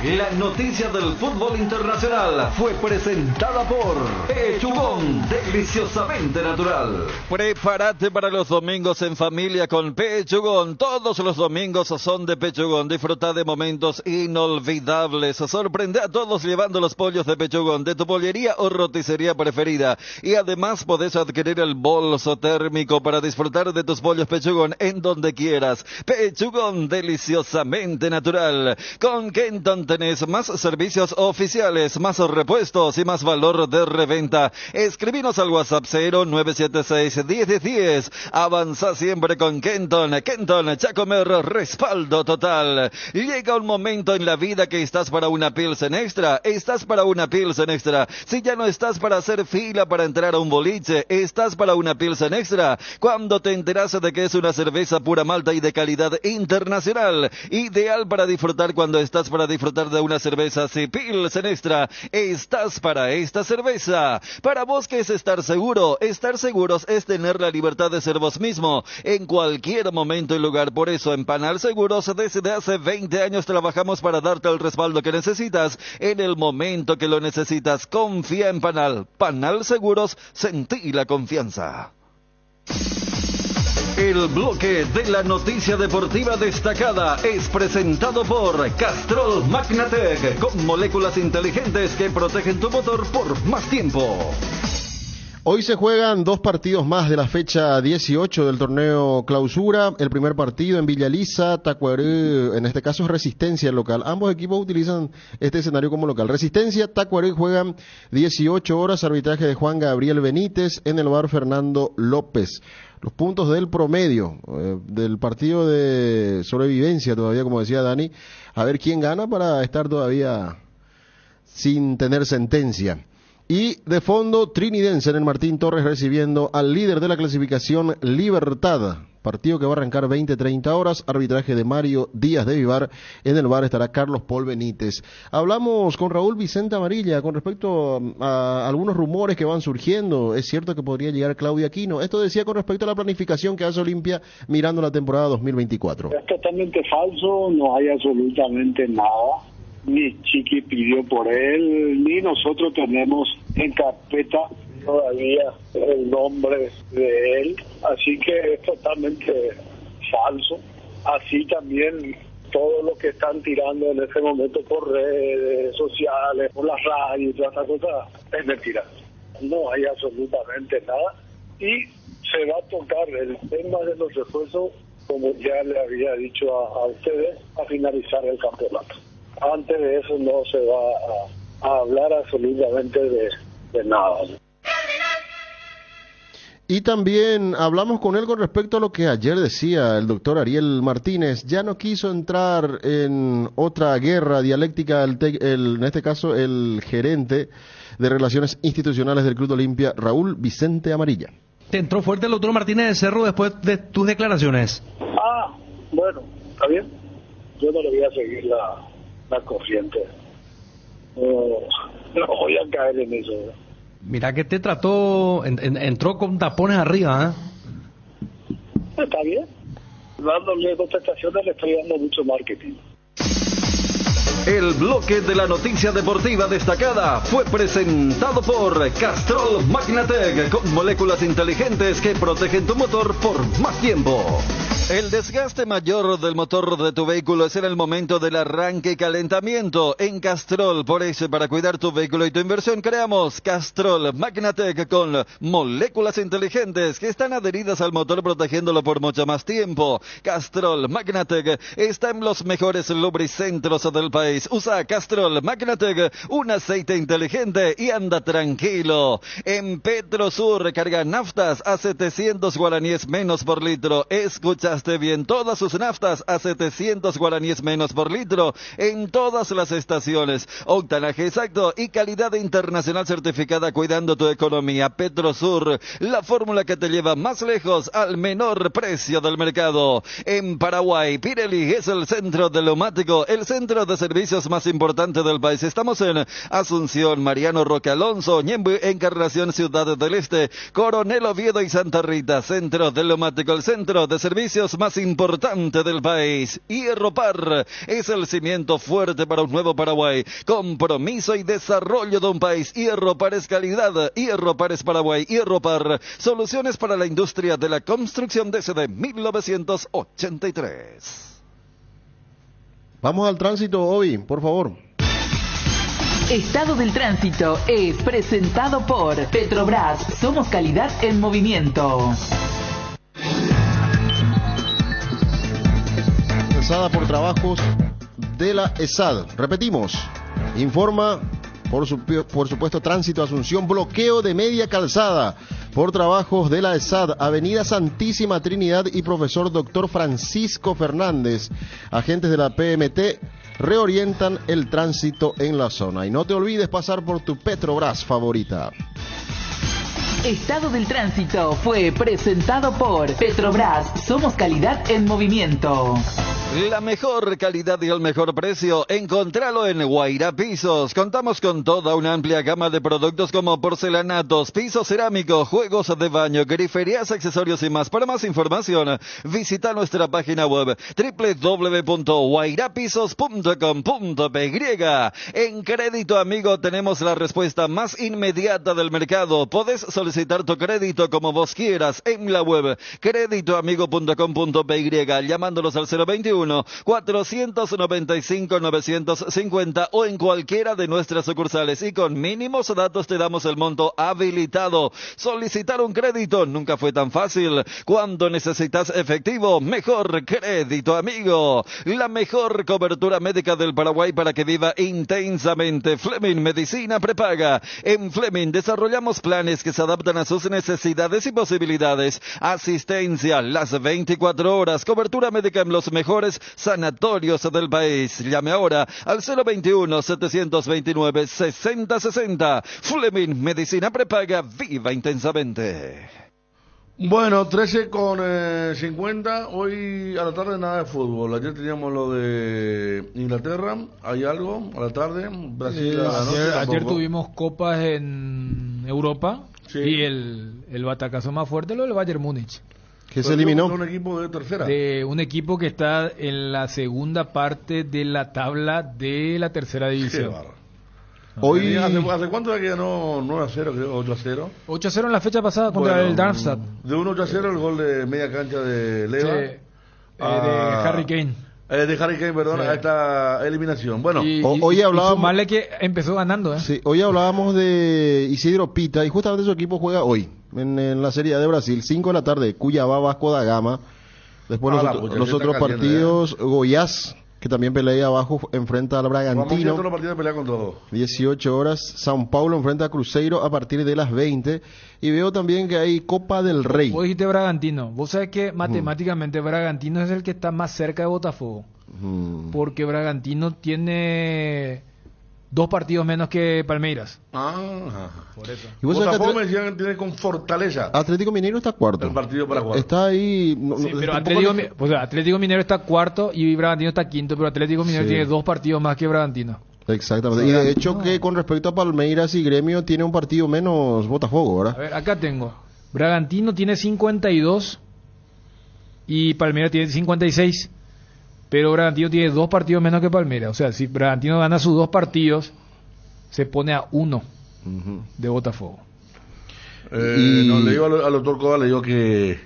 La noticia del fútbol internacional fue presentada por Pechugón, deliciosamente natural. Prepárate para los domingos en familia con Pechugón. Todos los domingos son de Pechugón. Disfruta de momentos inolvidables. Sorprende a todos llevando los pollos de Pechugón de tu pollería o roticería preferida. Y además podés adquirir el bolso térmico para disfrutar de tus pollos Pechugón en donde quieras. Pechugón, deliciosamente natural. Con Kenton tenés más servicios oficiales, más repuestos y más valor de reventa. Escribinos al WhatsApp 0976-1010. Avanza siempre con Kenton. Kenton, Chacomer, respaldo total. Llega un momento en la vida que estás para una Pilsen Extra. Estás para una Pilsen Extra. Si ya no estás para hacer fila para entrar a un boliche, estás para una Pilsen Extra. Cuando te enteras de que es una cerveza pura malta y de calidad internacional, ideal para disfrutar cuando estás para disfrutar de una cerveza así, Pilsen Extra, estás para esta cerveza. Para vos, ¿qué es estar seguro? Estar seguros es tener la libertad de ser vos mismo en cualquier momento y lugar. Por eso en Panal Seguros desde hace 20 años trabajamos para darte el respaldo que necesitas en el momento que lo necesitas. Confía en Panal. Panal Seguros, sentí la confianza. El bloque de la noticia deportiva destacada es presentado por Castrol Magnatec, con moléculas inteligentes que protegen tu motor por más tiempo. Hoy se juegan 2 partidos más de la fecha 18 del torneo Clausura. El primer partido en Villa Lisa, Tacuaré, en este caso es Resistencia local. Ambos equipos utilizan este escenario como local. Resistencia, Tacuaré juegan 18 horas, arbitraje de Juan Gabriel Benítez, en el bar Fernando López. Los puntos del promedio del partido de sobrevivencia todavía, como decía Dani, a ver quién gana para estar todavía sin tener sentencia. Y de fondo, Trinidense en el Martín Torres recibiendo al líder de la clasificación, Libertad. Partido que va a arrancar 20-30 horas, arbitraje de Mario Díaz de Vivar. En el bar estará Carlos Paul Benítez. Hablamos con Raúl Vicente Amarilla con respecto a algunos rumores que van surgiendo. Es cierto que podría llegar Claudia Aquino. Esto decía con respecto a la planificación que hace Olimpia mirando la temporada 2024. Es totalmente falso, no hay absolutamente nada. Ni Chiqui pidió por él, ni nosotros tenemos en carpeta todavía el nombre de él, así que es totalmente falso. Así también todo lo que están tirando en este momento por redes sociales, por las radios y todas estas cosas, es mentira. No hay absolutamente nada y se va a tocar el tema de los refuerzos, como ya le había dicho a ustedes, a finalizar el campeonato. Antes de eso no se va a hablar absolutamente de nada. Y también hablamos con él con respecto a lo que ayer decía el doctor Ariel Martínez. Ya no quiso entrar en otra guerra dialéctica, en este caso el gerente de Relaciones Institucionales del Club de Olimpia, Raúl Vicente Amarilla. ¿Te entró fuerte el doctor Martínez de Cerro después de tus declaraciones? Bueno, está bien. Yo no le voy a seguir la corriente. No voy a caer en eso. Mira que te trató, entró con tapones arriba, Está bien. Dándole contestaciones le estoy dando mucho marketing. El bloque de la noticia deportiva destacada fue presentado por Castrol Magnatec, con moléculas inteligentes que protegen tu motor por más tiempo. El desgaste mayor del motor de tu vehículo es en el momento del arranque y calentamiento. En Castrol, por eso, para cuidar tu vehículo y tu inversión, creamos Castrol Magnatec con moléculas inteligentes que están adheridas al motor protegiéndolo por mucho más tiempo. Castrol Magnatec está en los mejores lubricentros del país. Usa Castrol Magnatec, un aceite inteligente y anda tranquilo. En Petrosur recarga naftas a 700 guaraníes menos por litro. Escuchaste bien, todas sus naftas a 700 guaraníes menos por litro en todas las estaciones. Octanaje exacto y calidad internacional certificada cuidando tu economía. Petrosur, la fórmula que te lleva más lejos al menor precio del mercado. En Paraguay, Pirelli es el centro de neumático, el centro de servicio servicios más importantes del país. Estamos en Asunción, Mariano Roque Alonso, Ñemby, Encarnación, Ciudad del Este, Coronel Oviedo y Santa Rita, Centro Telemático, el centro de servicios más importante del país. Hierropar es el cimiento fuerte para un nuevo Paraguay. Compromiso y desarrollo de un país. Hierropar es calidad. Hierropar es Paraguay. Hierropar, soluciones para la industria de la construcción desde 1983. Vamos al tránsito hoy, por favor. Estado del tránsito es presentado por Petrobras. Somos calidad en movimiento. Realizada por trabajos de la ESAD. Repetimos, informa por supuesto Tránsito Asunción, bloqueo de media calzada por trabajos de la ESAD, Avenida Santísima Trinidad y Profesor Dr. Francisco Fernández. Agentes de la PMT reorientan el tránsito en la zona. Y no te olvides pasar por tu Petrobras favorita. Estado del tránsito fue presentado por Petrobras. Somos calidad en movimiento. La mejor calidad y el mejor precio, encontralo en Guairá Pisos. Contamos con toda una amplia gama de productos como porcelanatos, pisos cerámicos, juegos de baño, griferías, accesorios y más. Para más información, visita nuestra página web www.guairapisos.com.py. En Crédito Amigo tenemos la respuesta más inmediata del mercado. Podés solicitar tu crédito como vos quieras en la web creditoamigo.com.py, llamándolos al 021-495-950 o en cualquiera de nuestras sucursales, y con mínimos datos te damos el monto habilitado. Solicitar un crédito nunca fue tan fácil. Cuando necesitas efectivo, mejor Crédito Amigo. La mejor cobertura médica del Paraguay para que viva intensamente. Fleming Medicina Prepaga. En Fleming desarrollamos planes que se adaptan a sus necesidades y posibilidades. Asistencia las 24 horas. Cobertura médica en los mejores sanatorios del país. Llame ahora al 021-729-6060. Fleming Medicina Prepaga. Viva intensamente. Bueno, 13:50. Hoy a la tarde nada de fútbol. Ayer teníamos lo de Inglaterra. ¿Hay algo a la tarde? Brasil a la noche. Ayer tuvimos copas en Europa. Sí. Y el batacazo más fuerte lo del Bayern Múnich. ¿Que se eliminó? Un equipo de tercera. De un equipo que está en la segunda parte de la tabla de la tercera división. Hoy... ¿Hace cuánto que ganó 9-0, creo? 8-0. 8-0 en la fecha pasada contra el Darmstadt. De 1-8-0 el gol de media cancha de Leva. Sí, de Harry Kane. De Harry Kane, perdón, sí. A esta eliminación. Bueno, hoy hablábamos... Sumarle que empezó ganando, Sí, hoy hablábamos de Isidro Pita y justamente su equipo juega hoy en la Serie A de Brasil, 5 de la tarde, Cuiabá, Vasco da Gama. Después los otros partidos, Goiás, que también pelea abajo, enfrenta al Bragantino. Todos los partidos pelean con todo. 18 horas, São Paulo enfrenta a Cruzeiro a partir de las 20. Y veo también que hay Copa del Rey. Vos dijiste Bragantino. Vos sabés que matemáticamente Bragantino es el que está más cerca de Botafogo. Porque Bragantino tiene 2 partidos menos que Palmeiras. Por eso. Y Botafogo me decían que tiene con Fortaleza. Atlético Mineiro está cuarto. El partido para cuarto. Está ahí. Sí, pero Atlético Mineiro está cuarto y Bragantino está quinto. Pero Atlético Mineiro tiene 2 partidos más que Bragantino. Exactamente. Y de hecho que con respecto a Palmeiras y Gremio tiene un partido menos Botafogo, ¿verdad? A ver, acá tengo. Bragantino tiene 52 y Palmeiras tiene 56. Pero Bragantino tiene 2 partidos menos que Palmeiras. O sea, si Bragantino gana sus 2 partidos, se pone a 1 de Botafogo. No, le digo al doctor Coda, le digo que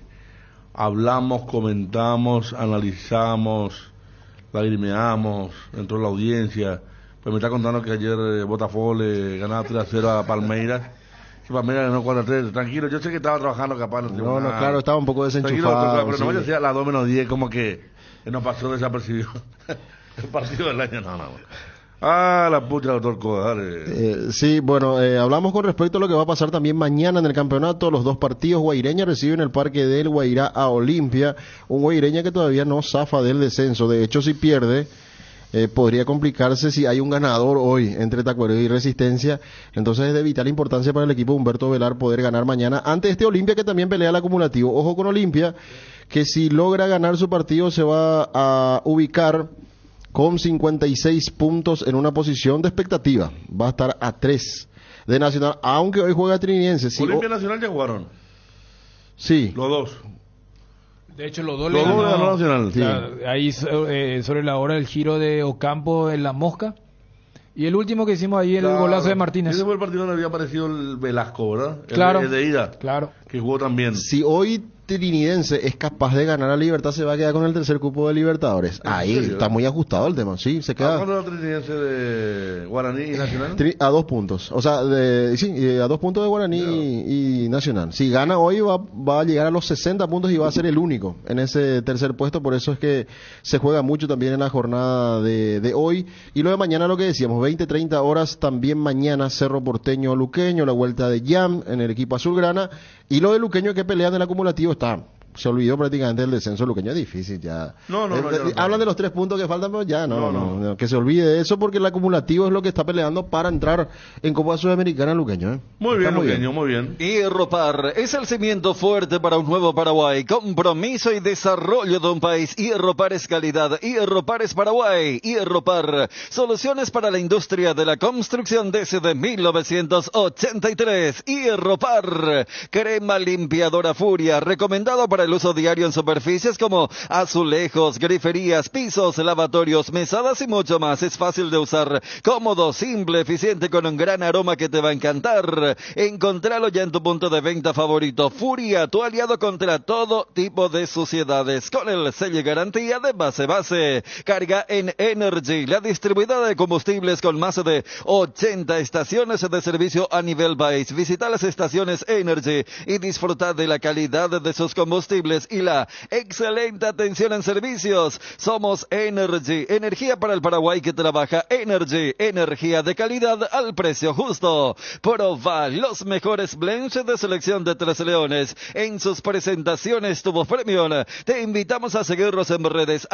hablamos, comentamos, analizamos, lagrimeamos, entró la audiencia. Pues me está contando que ayer Botafogo le ganaba 3-0 a Palmeiras. Que Palmeiras ganó 4-3. Tranquilo, yo sé que estaba trabajando capaz. No, claro, estaba un poco desenchufado. Pero no me decía la 2-10, como que nos pasó desapercibido. El partido del año, no. La pucha, doctor Coda, dale. Sí, bueno, hablamos con respecto a lo que va a pasar también mañana en el campeonato. Los 2 partidos, Guaireña reciben el Parque del Guairá a Olimpia. Un Guaireña que todavía no zafa del descenso. De hecho, si pierde, podría complicarse si hay un ganador hoy entre Tacuarembó y Resistencia. Entonces es de vital importancia para el equipo Humberto Velar poder ganar mañana ante este Olimpia que también pelea el acumulativo. Ojo con Olimpia, que si logra ganar su partido se va a ubicar con 56 puntos en una posición de expectativa. Va a estar a 3 de Nacional, aunque hoy juega Trinidense. Sí, Olimpia Nacional ya jugaron. Sí. Los dos. De hecho, los dos Los le dos ganó, ganó Nacional, sí. ahí sobre la hora del giro de Ocampo en la Mosca. Y el último que hicimos ahí, el golazo de Martínez. Ese fue el partido donde había aparecido el Velasco, ¿verdad? Claro. El de ida. Claro. Que jugó también. Si hoy Trinidense es capaz de ganar a Libertad, se va a quedar con el tercer cupo de Libertadores. Ahí serio? está muy ajustado el tema, sí, se queda. ¿Cuándo era Trinidense de Guaraní y Nacional? A 2 puntos, o sea, a 2 puntos de Guaraní y Nacional. Si gana hoy va a llegar a los 60 puntos y va a ser el único en ese tercer puesto, por eso es que se juega mucho también en la jornada de hoy. Y lo de mañana, lo que decíamos, 20-30 horas, también mañana Cerro Porteño Luqueño, la vuelta de Jam en el equipo azulgrana, y lo de Luqueño que pelean en el acumulativo se olvidó prácticamente el descenso Luqueño, es difícil ya. No, hablan de los 3 puntos que faltan, pero ya no, que se olvide de eso, porque el acumulativo es lo que está peleando para entrar en Copa Sudamericana Luqueño. Muy bien, Luqueño, muy bien. Hierropar es el cimiento fuerte para un nuevo Paraguay, compromiso y desarrollo de un país. Hierropar es calidad, Hierropar es Paraguay. Hierropar, soluciones para la industria de la construcción desde 1983. Hierropar, crema limpiadora Furia, recomendado para el uso diario en superficies como azulejos, griferías, pisos, lavatorios, mesadas y mucho más. Es fácil de usar, cómodo, simple, eficiente, con un gran aroma que te va a encantar. Encontralo ya en tu punto de venta favorito. Furia, tu aliado contra todo tipo de suciedades, con el sello y garantía de base. Carga en Energy, la distribuidora de combustibles con más de 80 estaciones de servicio a nivel país. Visita las estaciones Energy y disfruta de la calidad de sus combustibles y la excelente atención en servicios. Somos Energy, energía para el Paraguay que trabaja. Energy, energía de calidad al precio justo. Proba los mejores blends de selección de Tres Leones en sus presentaciones Tubo Premium. Te invitamos a seguirnos en redes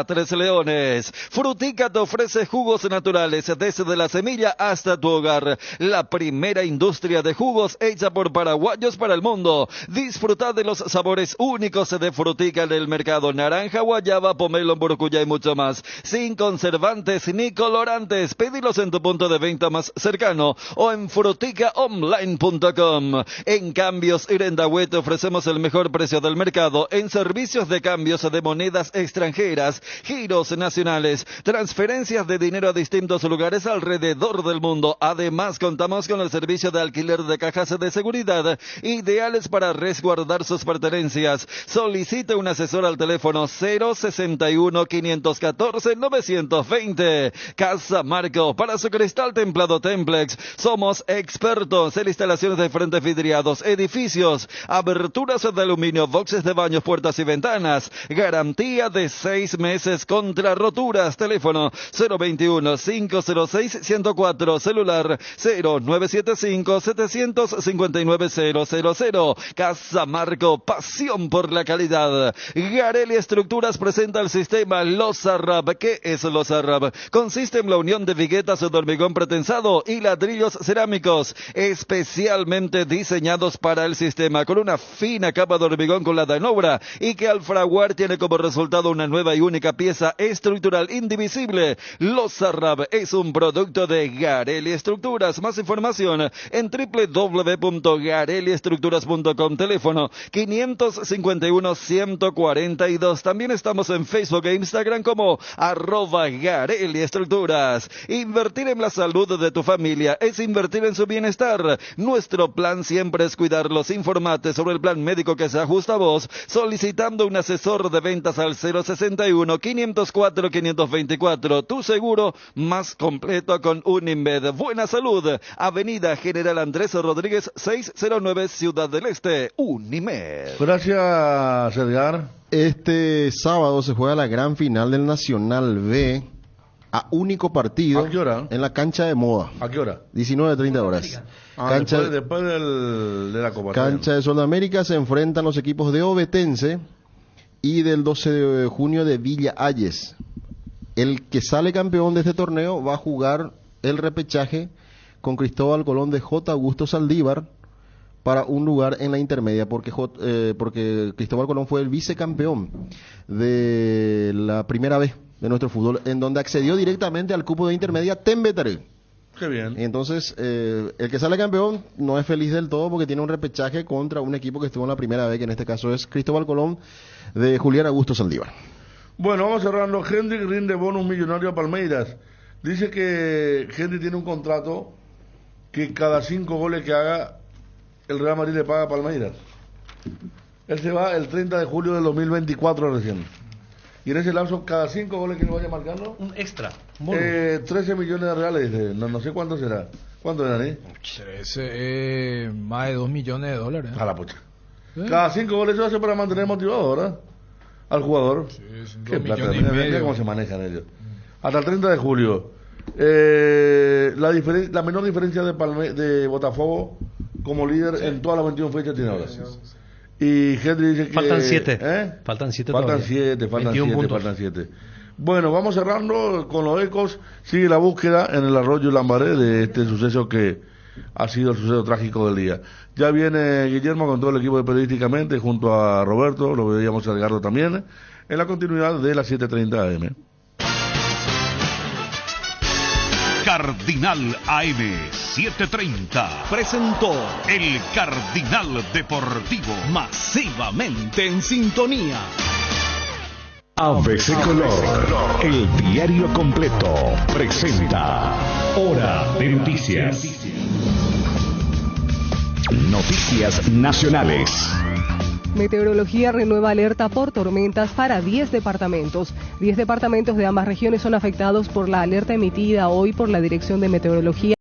@Tres Leones. Frutica te ofrece jugos naturales desde la semilla hasta tu hogar. La primera industria de jugos hecha por paraguayos para el mundo. Disfruta de los sabores únicos de Frutica en el mercado: naranja, guayaba, pomelo, burocuyá y mucho más, sin conservantes ni colorantes. Pedilos en tu punto de venta más cercano o en fruticaonline.com. En Cambios Irendahue te ofrecemos el mejor precio del mercado en servicios de cambios de monedas extranjeras, giros nacionales, transferencias de dinero a distintos lugares alrededor del mundo. Además, contamos con el servicio de alquiler de cajas de seguridad ideales para resguardar sus pertenencias. Solicite un asesor al teléfono 061-514-920. Casa Marco, para su cristal templado Templex. Somos expertos en instalaciones de frentes vidriados, edificios, aberturas de aluminio, boxes de baños, puertas y ventanas. Garantía de 6 meses contra roturas. Teléfono 021-506-104. Celular 0975-759-000. Casa Marco, pasión por la calidad. Gareli Estructuras presenta el sistema Lozarrab. ¿Qué es Lozarrab? Consiste en la unión de viguetas de hormigón pretensado y ladrillos cerámicos especialmente diseñados para el sistema, con una fina capa de hormigón colada en obra y que al fraguar tiene como resultado una nueva y única pieza estructural indivisible. Lozarrab es un producto de Gareli Estructuras. Más información en www.gareliestructuras.com. Teléfono 551-142. También estamos en Facebook e Instagram como @Gareli Estructuras. Invertir en la salud de tu familia es invertir en su bienestar. Nuestro plan siempre es cuidarlos. Informate sobre el plan médico que se ajusta a vos solicitando un asesor de ventas al 061-504-524. Tu seguro más completo con Unimed. Buena Salud, Avenida General Andrés Rodríguez 609, Ciudad del Este. Unimed. Gracias, Edgar. Este sábado se juega la gran final del Nacional B a único partido. ¿A qué hora? En la cancha de Moda. ¿A qué hora? 19:30 horas. Después de la Copa. Cancha de Sudamérica. Se enfrentan los equipos de Ovetense y del 12 de junio de Villa Ayes. El que sale campeón de este torneo va a jugar el repechaje con Cristóbal Colón de J. Augusto Saldívar para un lugar en la intermedia, porque Cristóbal Colón fue el vicecampeón de la primera vez de nuestro fútbol, en donde accedió directamente al cupo de intermedia Tembetaré. Qué bien. Entonces, el que sale campeón no es feliz del todo porque tiene un repechaje contra un equipo que estuvo en la primera vez, que en este caso es Cristóbal Colón, de Julián Augusto Saldívar. Bueno, vamos cerrando. Hendrik rinde bonus millonario a Palmeiras. Dice que Hendrik tiene un contrato que cada 5 goles que haga, el Real Madrid le paga a Palmeiras. Él se va el 30 de julio del 2024 recién. Y en ese lapso, cada 5 goles que le vaya marcando, un extra. 13 millones de reales. No sé cuánto será. ¿Cuánto es, Dani? 13, más de 2 millones de dólares. A la pocha. Cada 5 goles se hace para mantener motivado, ¿verdad? Al jugador. Sí, qué plata. Mira cómo se manejan ellos. Hasta el 30 de julio. La menor diferencia de Botafogo como líder en todas las 21 fechas tiene ahora. Y Henry dice que... Faltan 7. Faltan 7. Bueno, vamos cerrando con los ecos. Sigue la búsqueda en el arroyo Lambaré de este suceso que ha sido el suceso trágico del día. Ya viene Guillermo con todo el equipo de Periodísticamente junto a Roberto, lo veíamos a Edgardo también, en la continuidad de las 7:30 AM. Cardinal AM 730 presentó el Cardinal Deportivo, masivamente en sintonía. ABC Color, el diario completo, presenta Hora de Noticias. Noticias nacionales. Meteorología renueva alerta por tormentas para 10 departamentos. 10 departamentos de ambas regiones son afectados por la alerta emitida hoy por la Dirección de Meteorología.